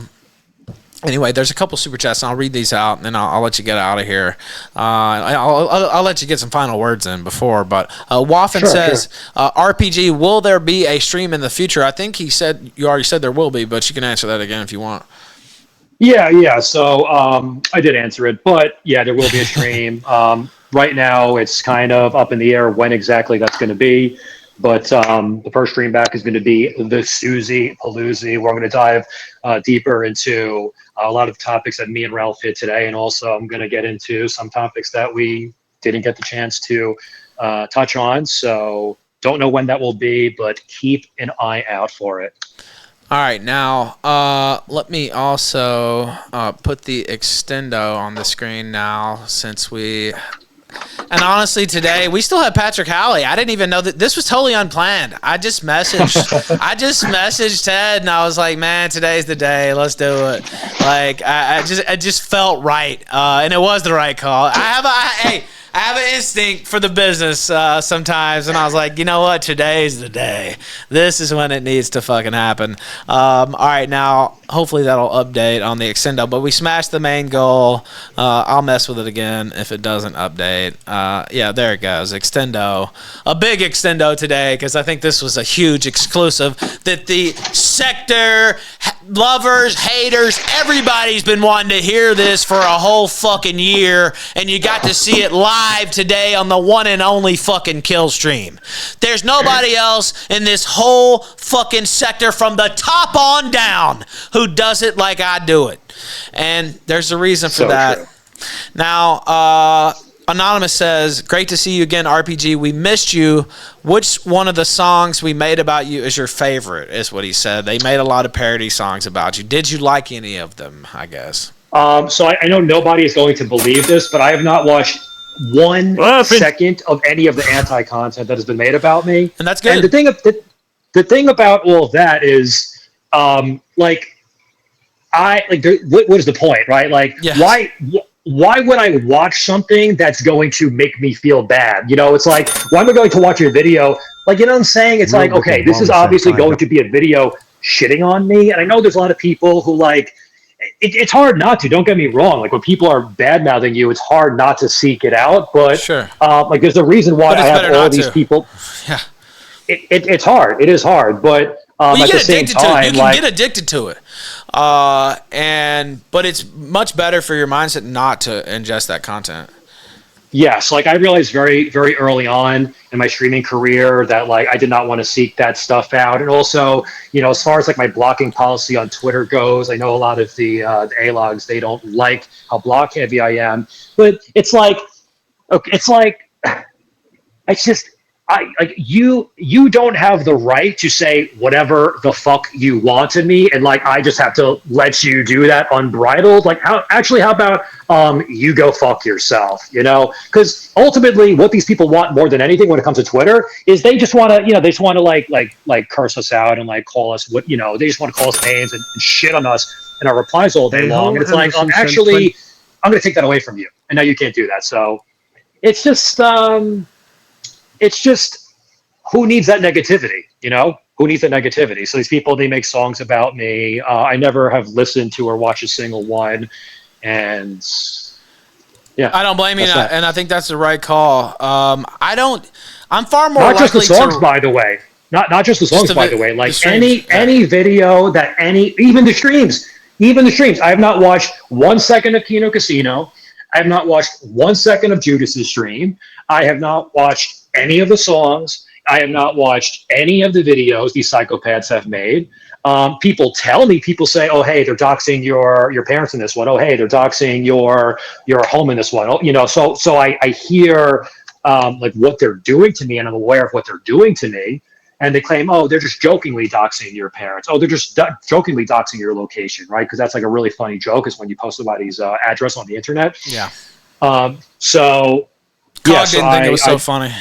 Anyway, there's a couple super chats, and I'll read these out, and then I'll let you get out of here. I'll let you get some final words in before, but Waffen says, RPG, will there be a stream in the future? I think you already said there will be, but you can answer that again if you want. Yeah. So I did answer it, but yeah, there will be a stream. Right now, it's kind of up in the air when exactly that's going to be. But the first stream back is going to be the Susie Palooza, where I'm going to dive deeper into a lot of topics that me and Ralph hit today. And also I'm going to get into some topics that we didn't get the chance to touch on. So don't know when that will be, but keep an eye out for it. All right, now let me also put the extendo on the screen now, since we... And honestly, today we still have Patrick Howley. I didn't even know that this was totally unplanned. I just messaged Ted, and I was like, "Man, today's the day. Let's do it." Like, I just felt right, and it was the right call. I have an instinct for the business sometimes, and I was like, you know what? Today's the day. This is when it needs to fucking happen. All right, now hopefully that'll update on the extendo, but we smashed the main goal. I'll mess with it again if it doesn't update. Yeah, there it goes. Extendo. A big extendo today, because I think this was a huge exclusive that the sector lovers, haters, everybody's been wanting to hear this for a whole fucking year, and you got to see it live today on the one and only fucking Killstream. There's nobody else in this whole fucking sector from the top on down who does it like I do it. And there's a reason for that. True. Now, Anonymous says, great to see you again, RPG. We missed you. Which one of the songs we made about you is your favorite, is what he said. They made a lot of parody songs about you. Did you like any of them, I guess? So I know nobody is going to believe this, but I have not watched 1 second of any of the anti-content that has been made about me. And that's good. And the thing about all of that is, what is the point, right? Like, yes. Why would I watch something that's going to make me feel bad? You know, it's like, why am I going to watch a video? Like, you know what I'm saying? It's like, okay, this is obviously going to be a video shitting on me. And I know there's a lot of people who, like, it's hard not to. Don't get me wrong. Like, when people are bad-mouthing you, it's hard not to seek it out. But, sure. There's a reason why I have all these people. Yeah. It's hard. It is hard. But at the same time, you can get addicted to it. But it's much better for your mindset not to ingest that content. Yes, like I realized very, very early on in my streaming career that like I did not want to seek that stuff out. And also, you know, as far as like my blocking policy on Twitter goes, I know a lot of the A-logs, they don't like how block heavy I am. But it's like, okay, it's just you don't have the right to say whatever the fuck you want to me, and like I just have to let you do that unbridled. Like, how about you go fuck yourself, you know? Because ultimately, what these people want more than anything when it comes to Twitter is they just want to, like curse us out and like call us what, you know, they just want to call us names and shit on us in our replies all day long. And it's like, actually, I'm going to take that away from you, and now you can't do that. So it's just. It's just, who needs that negativity, you know? Who needs that negativity? So these people, they make songs about me. I never have listened to or watched a single one. And, yeah. I don't blame you, and I think that's the right call. I'm far more not likely just the songs, by the way. Not just the songs, by the way. Like, any video that even the streams. I have not watched 1 second of Kino Casino. I have not watched 1 second of Judas's stream. I have not watched any of the songs. I have not watched any of the videos these psychopaths have made. People say, oh, hey, they're doxing your parents in this one. Oh, hey, they're doxing your home in this one. Oh, you know, so I hear like what they're doing to me, and I'm aware of what they're doing to me. and they claim, oh, they're just jokingly doxing your parents. Oh, they're just jokingly doxing your location, right? Because that's like a really funny joke is when you post somebody's address on the internet. Yeah. So Cog didn't think it was so funny.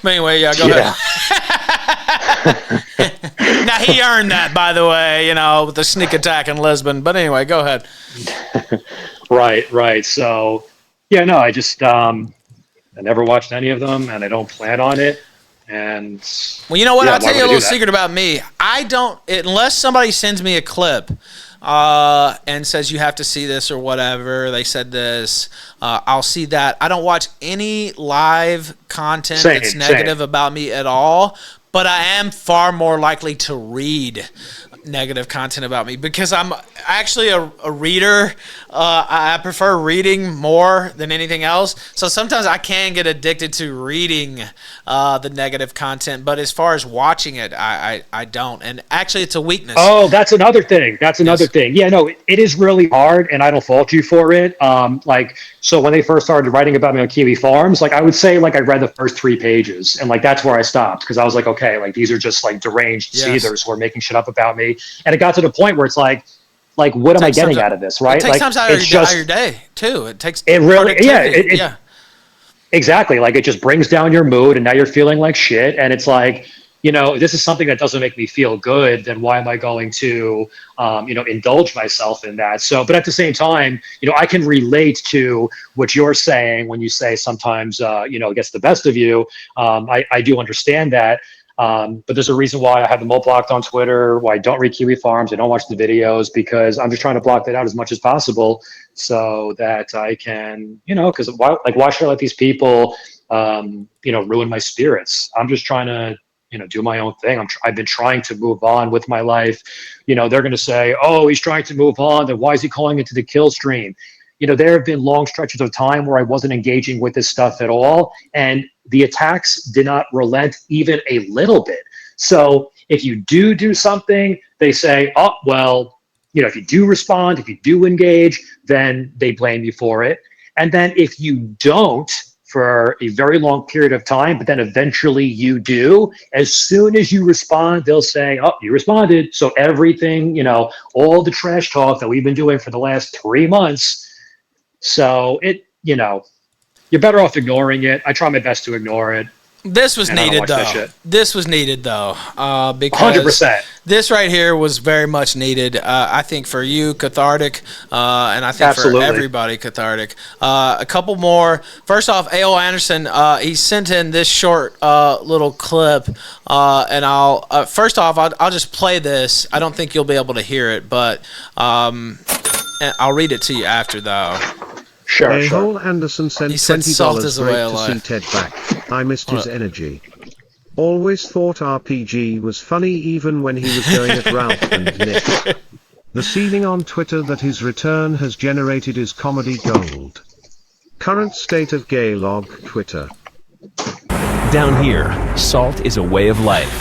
But anyway, yeah, go ahead. Now, he earned that, by the way, with the sneak attack in Lisbon. But anyway, go ahead. Right. So, yeah, no, I just I never watched any of them, and I don't plan on it. And well, you know what? I'll tell you a little secret about me. I don't, unless somebody sends me a clip and says you have to see this or whatever, they said this, I'll see that. I don't watch any live content that's negative about me at all, but I am far more likely to read negative content about me because I'm actually a reader. I prefer reading more than anything else. So sometimes I can get addicted to reading the negative content, but as far as watching it, I don't. And actually, it's a weakness. Oh, that's another thing. Thing. Yeah, no, it is really hard, and I don't fault you for it. So when they first started writing about me on Kiwi Farms, I would say I read the first 3 pages, and that's where I stopped because I was like, okay, these are just deranged seethers who are making shit up about me. And it got to the point where it's like what am I getting out of this, right? It takes time out of your day too. It really, yeah. Exactly. It just brings down your mood, and now you're feeling like shit. And it's this is something that doesn't make me feel good. Then why am I going to, indulge myself in that? So, but at the same time, I can relate to what you're saying when you say sometimes, it gets the best of you. I do understand that. But there's a reason why I have them all blocked on Twitter, why I don't read Kiwi Farms, I don't watch the videos, because I'm just trying to block that out as much as possible so that I can, because why should I let these people, ruin my spirits? I'm just trying to, do my own thing. I've been trying to move on with my life. They're going to say, oh, he's trying to move on. Then why is he calling into the Killstream? There have been long stretches of time where I wasn't engaging with this stuff at all. And the attacks did not relent even a little bit. So if you do something, they say, oh, well, if you do respond, if you do engage, then they blame you for it. And then if you don't for a very long period of time, but then eventually you do, as soon as you respond, they'll say, oh, you responded. So everything, all the trash talk that we've been doing for the last 3 months. So you're better off ignoring it. I try my best to ignore it. This was needed, though. This was needed, though, because 100%. This right here was very much needed. I think for you, cathartic, and I think for everybody, cathartic. A couple more. First off, A.O. Anderson, he sent in this short little clip, and I'll first off, I'll just play this. I don't think you'll be able to hear it, but I'll read it to you after, though. Sure. Anderson sent $20 great to see Ted back. I missed his energy. Always thought RPG was funny even when he was going at Ralph and Nick. The seething on Twitter that his return has generated is comedy gold. Current state of Gaylog Twitter. Down here, salt is a way of life.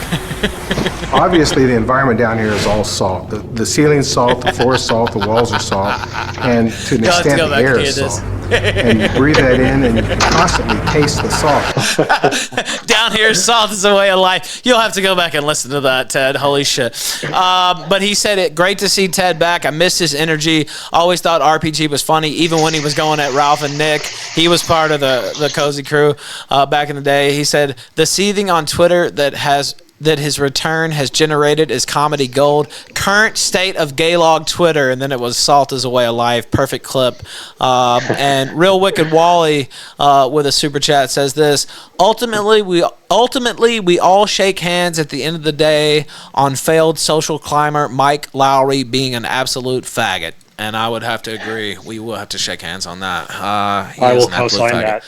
Obviously, the environment down here is all salt. The ceiling's salt, the floor is salt, the walls are salt, and to an extent, the air is salt. And you breathe that in, and you can constantly taste the salt. Down here, salt is a way of life. You'll have to go back and listen to that, Ted. Holy shit. But he said it. Great to see Ted back. I missed his energy. Always thought RPG was funny, even when he was going at Ralph and Nick. He was part of the Cozy Crew back in the day. He said the seething on Twitter that his return has generated is comedy gold. Current state of Gaylog Twitter, and then it was salt is a way of life. Perfect clip. And Real Wicked Wally with a super chat says this: ultimately we all shake hands at the end of the day on failed social climber Mike Lowry being an absolute faggot. And I would have to agree. We will have to shake hands on that. I will co-sign that.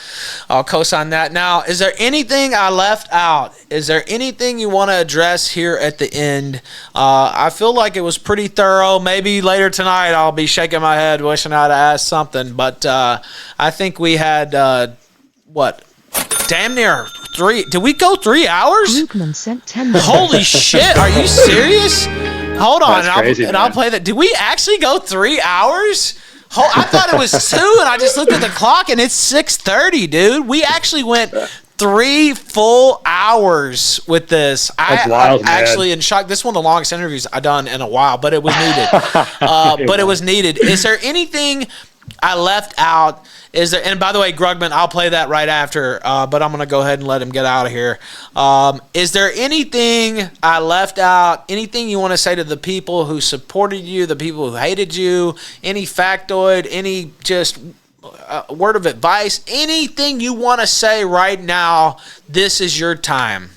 I'll co-sign that. Now, is there anything I left out? Is there anything you want to address here at the end? I feel like it was pretty thorough. Maybe later tonight I'll be shaking my head wishing I'd asked something. But I think we had, damn near 3. Did we go 3 hours? Groupman sent $10. Holy shit. Are you serious? Hold on, crazy, I'll play that. Did we actually go 3 hours? I thought it was 2, and I just looked at the clock, and it's 6:30, dude. We actually went 3 full hours with this. That's wild, I'm actually in shock. This is one of the longest interviews I've done in a while, but it was needed. It was needed. Is there anything I left out? Is there? And by the way, Grugman, I'll play that right after, but I'm going to go ahead and let him get out of here. Is there anything I left out? Anything you want to say to the people who supported you, the people who hated you? Any factoid? Any just word of advice? Anything you want to say right now? This is your time.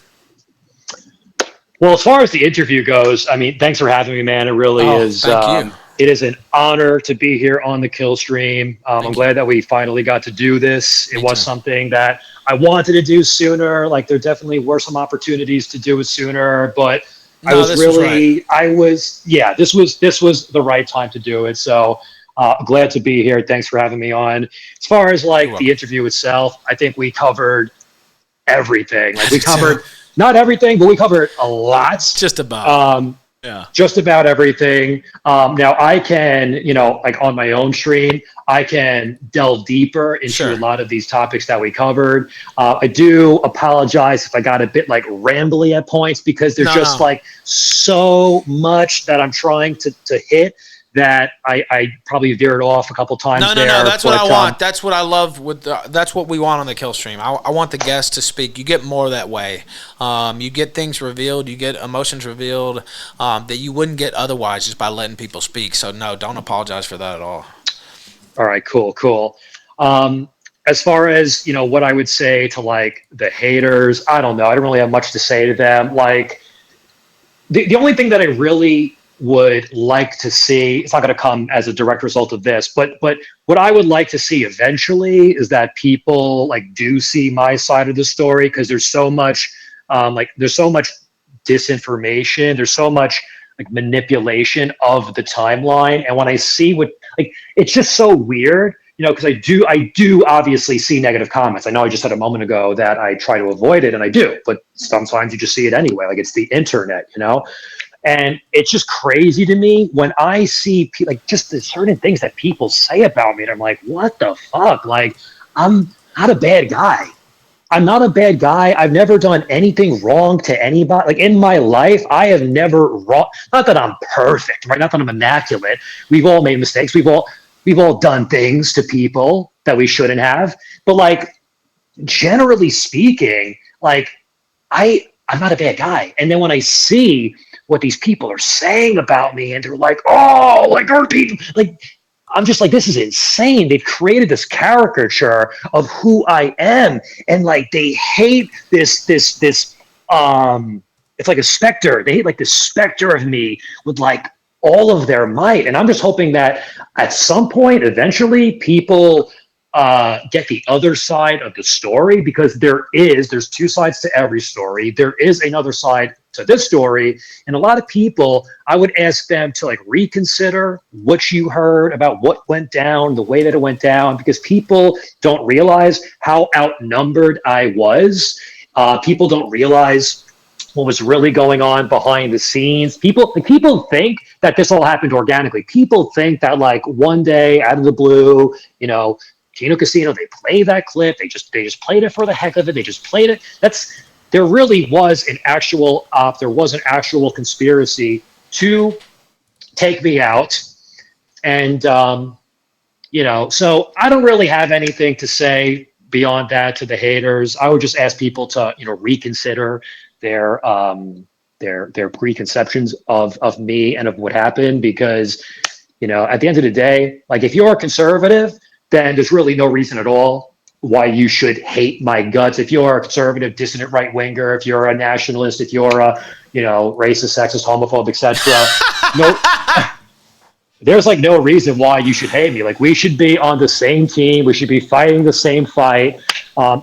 Well, as far as the interview goes, I mean, thanks for having me, man. It really is. Thank you. It is an honor to be here on the Killstream. I'm glad that we finally got to do this. It was something that I wanted to do sooner. Like, there definitely were some opportunities to do it sooner, but this was the right time to do it. So glad to be here. Thanks for having me on. As far as like the interview itself, I think we covered everything. Like, we covered not everything, but we covered a lot. Just about. Just about everything. Now I can, like on my own stream, I can delve deeper into a lot of these topics that we covered. I do apologize if I got a bit like rambly at points, because there's like so much that I'm trying to hit that I probably veered off a couple times. No. That's what I want. That's what I love. That's what we want on the Killstream. I want the guests to speak. You get more that way. You get things revealed. You get emotions revealed that you wouldn't get otherwise just by letting people speak. So no, don't apologize for that at all. All right, cool. As far as what I would say to like the haters, I don't know. I don't really have much to say to them. Like the only thing that I really would like to see, it's not going to come as a direct result of this, but what I would like to see eventually is that people like do see my side of the story, because there's so much there's so much disinformation, there's so much like manipulation of the timeline, and when I see it's just so weird, because I do obviously see negative comments. I know I just said a moment ago that I try to avoid it, and I do, but sometimes you just see it anyway. Like, it's the internet, And it's just crazy to me when I see like just the certain things that people say about me, and I'm like, what the fuck? Like, I'm not a bad guy. I'm not a bad guy. I've never done anything wrong to anybody. Like, in my life, I have never wrong. Not that I'm perfect, right? Not that I'm immaculate. We've all made mistakes. We've all done things to people that we shouldn't have. But like, generally speaking, like I'm not a bad guy. And then when I see what these people are saying about me, and they're like, oh, like, our people, like, I'm just like, this is insane. They've created this caricature of who I am, and like, they hate this it's like a specter. They hate like the specter of me with like all of their might. And I'm just hoping that at some point, eventually, people get the other side of the story, because there's two sides to every story. There is another side to this story, and a lot of people, I would ask them to like reconsider what you heard about what went down, the way that it went down, because people don't realize how outnumbered I was. People don't realize what was really going on behind the scenes. People think that this all happened organically. People think that like one day out of the blue, Kino Casino, they play that clip. They just played it for the heck of it. They just played it. There really was an actual there was an actual conspiracy to take me out. And, so I don't really have anything to say beyond that to the haters. I would just ask people to, reconsider their preconceptions of me and of what happened, because, at the end of the day, like, if you're a conservative, then there's really no reason at all why you should hate my guts. If you're a conservative, dissident right-winger, if you're a nationalist, if you're a, racist, sexist, homophobe, etc., there's like no reason why you should hate me. Like, we should be on the same team. We should be fighting the same fight.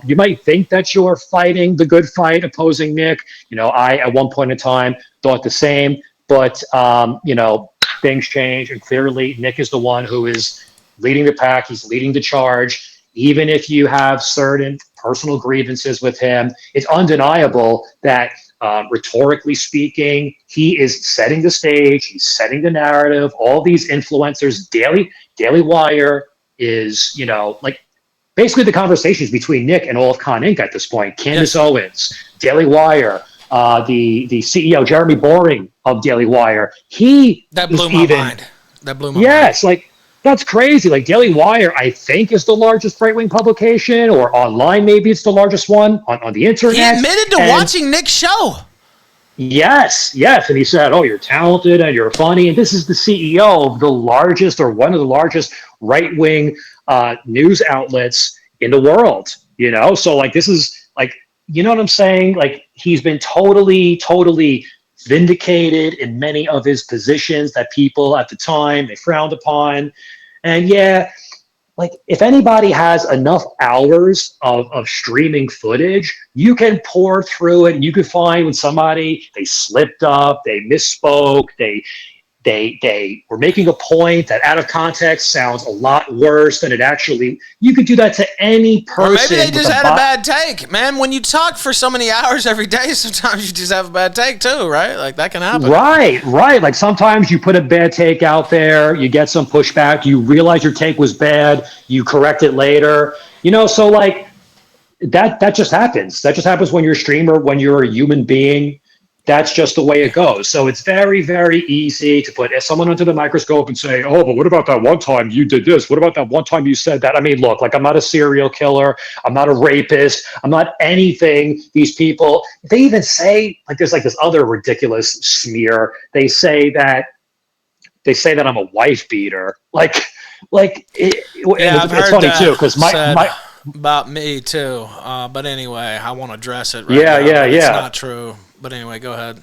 You might think that you're fighting the good fight, opposing Nick. I, at one point in time, thought the same, but, things change, and clearly Nick is the one who is leading the pack. He's leading the charge. Even if you have certain personal grievances with him, it's undeniable that rhetorically speaking, he is setting the stage. He's setting the narrative. All these influencers, Daily Wire is, basically the conversations between Nick and all of Con Inc. at this point. Candace Owens, Daily Wire, the CEO Jeremy Boring of Daily Wire. That blew my mind. Yes, like that's crazy. Like Daily Wire, I think, is the largest right-wing publication, or online maybe it's the largest one on the internet. He admitted to watching Nick's show. Yes, and he said, "Oh, you're talented and you're funny." And this is the CEO of the largest, or one of the largest, right-wing news outlets in the world. So like this is like, you know what I'm saying? Like he's been totally vindicated in many of his positions that people at the time they frowned upon. And like if anybody has enough hours of streaming footage, you can pour through it and you can find when somebody, they slipped up, they misspoke, they were making a point that out of context sounds a lot worse than it actually. You could do that to any person. Or maybe they just had a bad take, man. When you talk for so many hours every day, sometimes you just have a bad take too, right? Like that can happen. Right. Like sometimes you put a bad take out there, you get some pushback, you realize your take was bad, you correct it later. So like that just happens. That just happens when you're a streamer, when you're a human being. That's just the way it goes. So it's very, very easy to put someone under the microscope and say, "Oh, but what about that one time you did this? What about that one time you said that?" I mean, look, like I'm not a serial killer. I'm not a rapist. I'm not anything. These people, they even say, like there's like this other ridiculous smear. They say that I'm a wife beater. It's funny too, because my about me too. But anyway, I won't address it. Yeah. It's not true. But anyway, go ahead.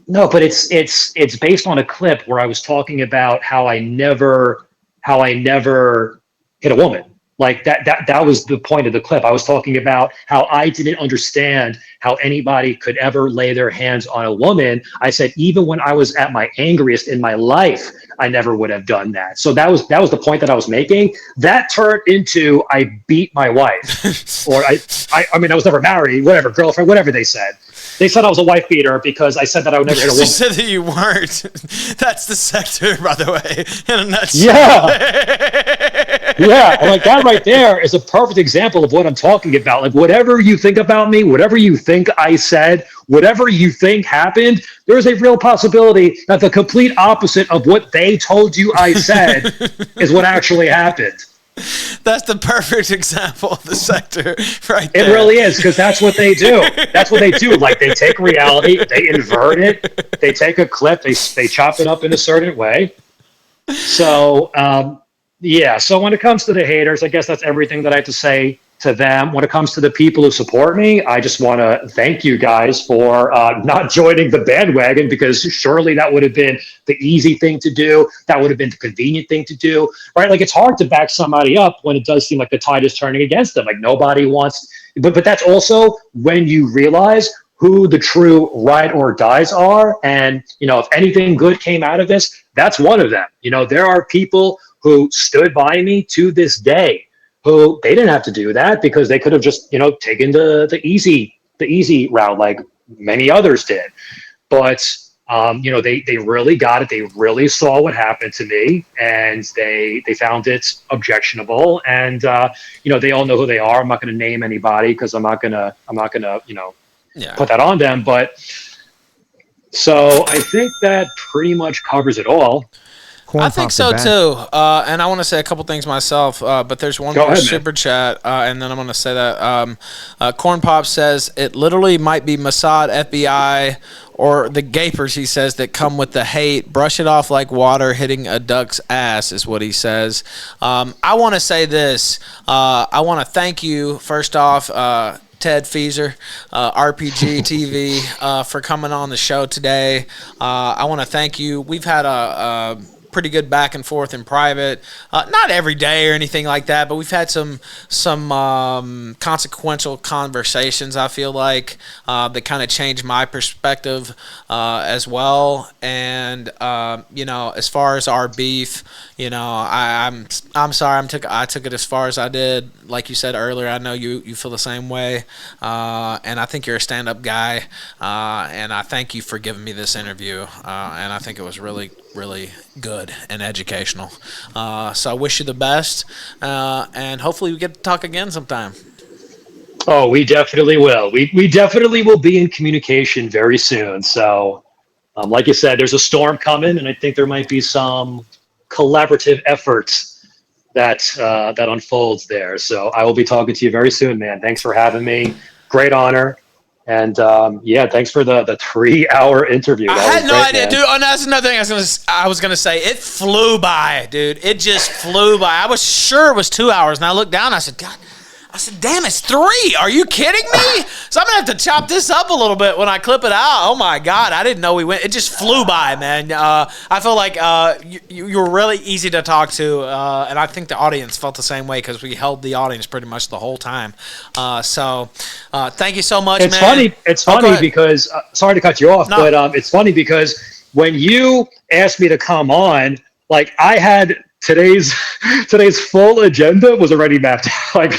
No, but it's based on a clip where I was talking about how I never hit a woman. Like that was the point of the clip. I was talking about how I didn't understand how anybody could ever lay their hands on a woman. I said even when I was at my angriest in my life, I never would have done that. So that was the point that I was making. That turned into I beat my wife, or I mean I was never married, whatever, girlfriend, whatever they said. They said I was a wife beater because I said that I would never hit a woman. You said that you weren't. That's the sector, by the way, in a nutshell. Yeah, like that right there is a perfect example of what I'm talking about. Like whatever you think about me, whatever you think I said, whatever you think happened, there is a real possibility that the complete opposite of what they told you I said is what actually happened. That's the perfect example of the sector right there. It really is, because that's what they do. That's what they do. Like they take reality, they invert it, they take a clip, they chop it up in a certain way. So, so when it comes to the haters, I guess that's everything that I have to say to them. When it comes to the people who support me, I just want to thank you guys for not joining the bandwagon, because surely that would have been the easy thing to do. That would have been the convenient thing to do, right? Like it's hard to back somebody up when it does seem like the tide is turning against them. Like nobody wants, but that's also when you realize who the true ride or dies are. And, if anything good came out of this, that's one of them. There are people who stood by me to this day who they didn't have to do that, because they could have just, taken the easy route like many others did. But, they really got it. They really saw what happened to me, and they found it objectionable. And, they all know who they are. I'm not going to name anybody because I'm not going to, put that on them. But so I think that pretty much covers it all. I think so too, and I want to say a couple things myself, but there's one more super chat, and then I'm going to say that Corn Pop says it literally might be Mossad, FBI, or the gapers, he says, that come with the hate. Brush it off like water hitting a duck's ass is what he says. I want to say this. I want to thank you, first off, Ted Feaser, RPG TV, for coming on the show today. I want to thank you. We've had a pretty good back and forth in private, not every day or anything like that, but we've had some consequential conversations, I feel like, that kind of changed my perspective as well. And as far as our beef, I'm sorry I took it as far as I did. Like you said earlier, I know you feel the same way, and I think you're a stand-up guy, and I thank you for giving me this interview, and I think it was really really good and educational. So I wish you the best, and hopefully we get to talk again sometime. Oh, we definitely will. We definitely will be in communication very soon. So, like you said, there's a storm coming, and I think there might be some collaborative efforts that unfolds there. So I will be talking to you very soon, man. Thanks for having me. Great honor. And yeah, thanks for the 3-hour interview. I That had was no great, idea, man. dude. Oh, no, that's another thing I was gonna say. It flew by, dude. It just flew by. I was sure it was 2 hours, and I looked down. I said, God. I said, damn, it's 3. Are you kidding me? So I'm going to have to chop this up a little bit when I clip it out. Oh, my God. I didn't know we went. It just flew by, man. I feel like you were really easy to talk to, and I think the audience felt the same way because we held the audience pretty much the whole time. So thank you so much, It's man. funny. It's funny because, sorry to cut you off, but it's funny because when you asked me to come on, like I had today's full agenda was already mapped out. Like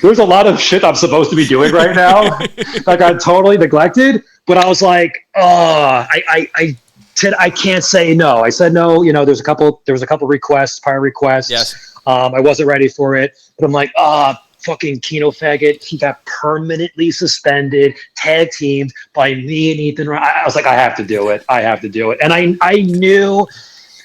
there's a lot of shit I'm supposed to be doing right now. Like I totally neglected, but I was like, oh, I can't say no. I said no, there was a couple requests, prior requests. Yes. I wasn't ready for it, but I'm like, fucking Keno faggot. He got permanently suspended, tag teamed by me and Ethan. I was like, I have to do it. And I knew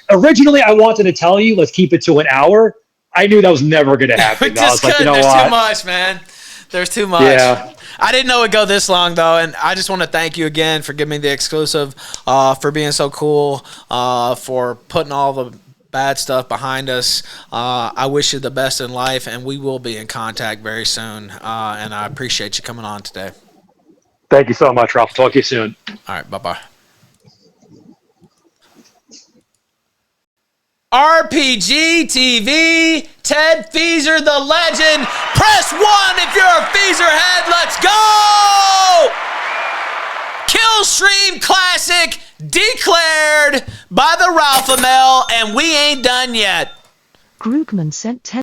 originally I wanted to tell you, let's keep it to an hour. I knew that was never going to happen. I was like, There's too much, man. There's too much. Yeah. I didn't know it'd go this long, though, and I just want to thank you again for giving me the exclusive, for being so cool, for putting all the bad stuff behind us. I wish you the best in life, and we will be in contact very soon, and I appreciate you coming on today. Thank you so much, Ralph. Talk to you soon. All right, bye-bye. RPG TV, Ted Feaser, the legend. Press 1 if you're a Feaser head. Let's go! Killstream Classic declared by the Ralph Amel, and we ain't done yet. Krugman sent 10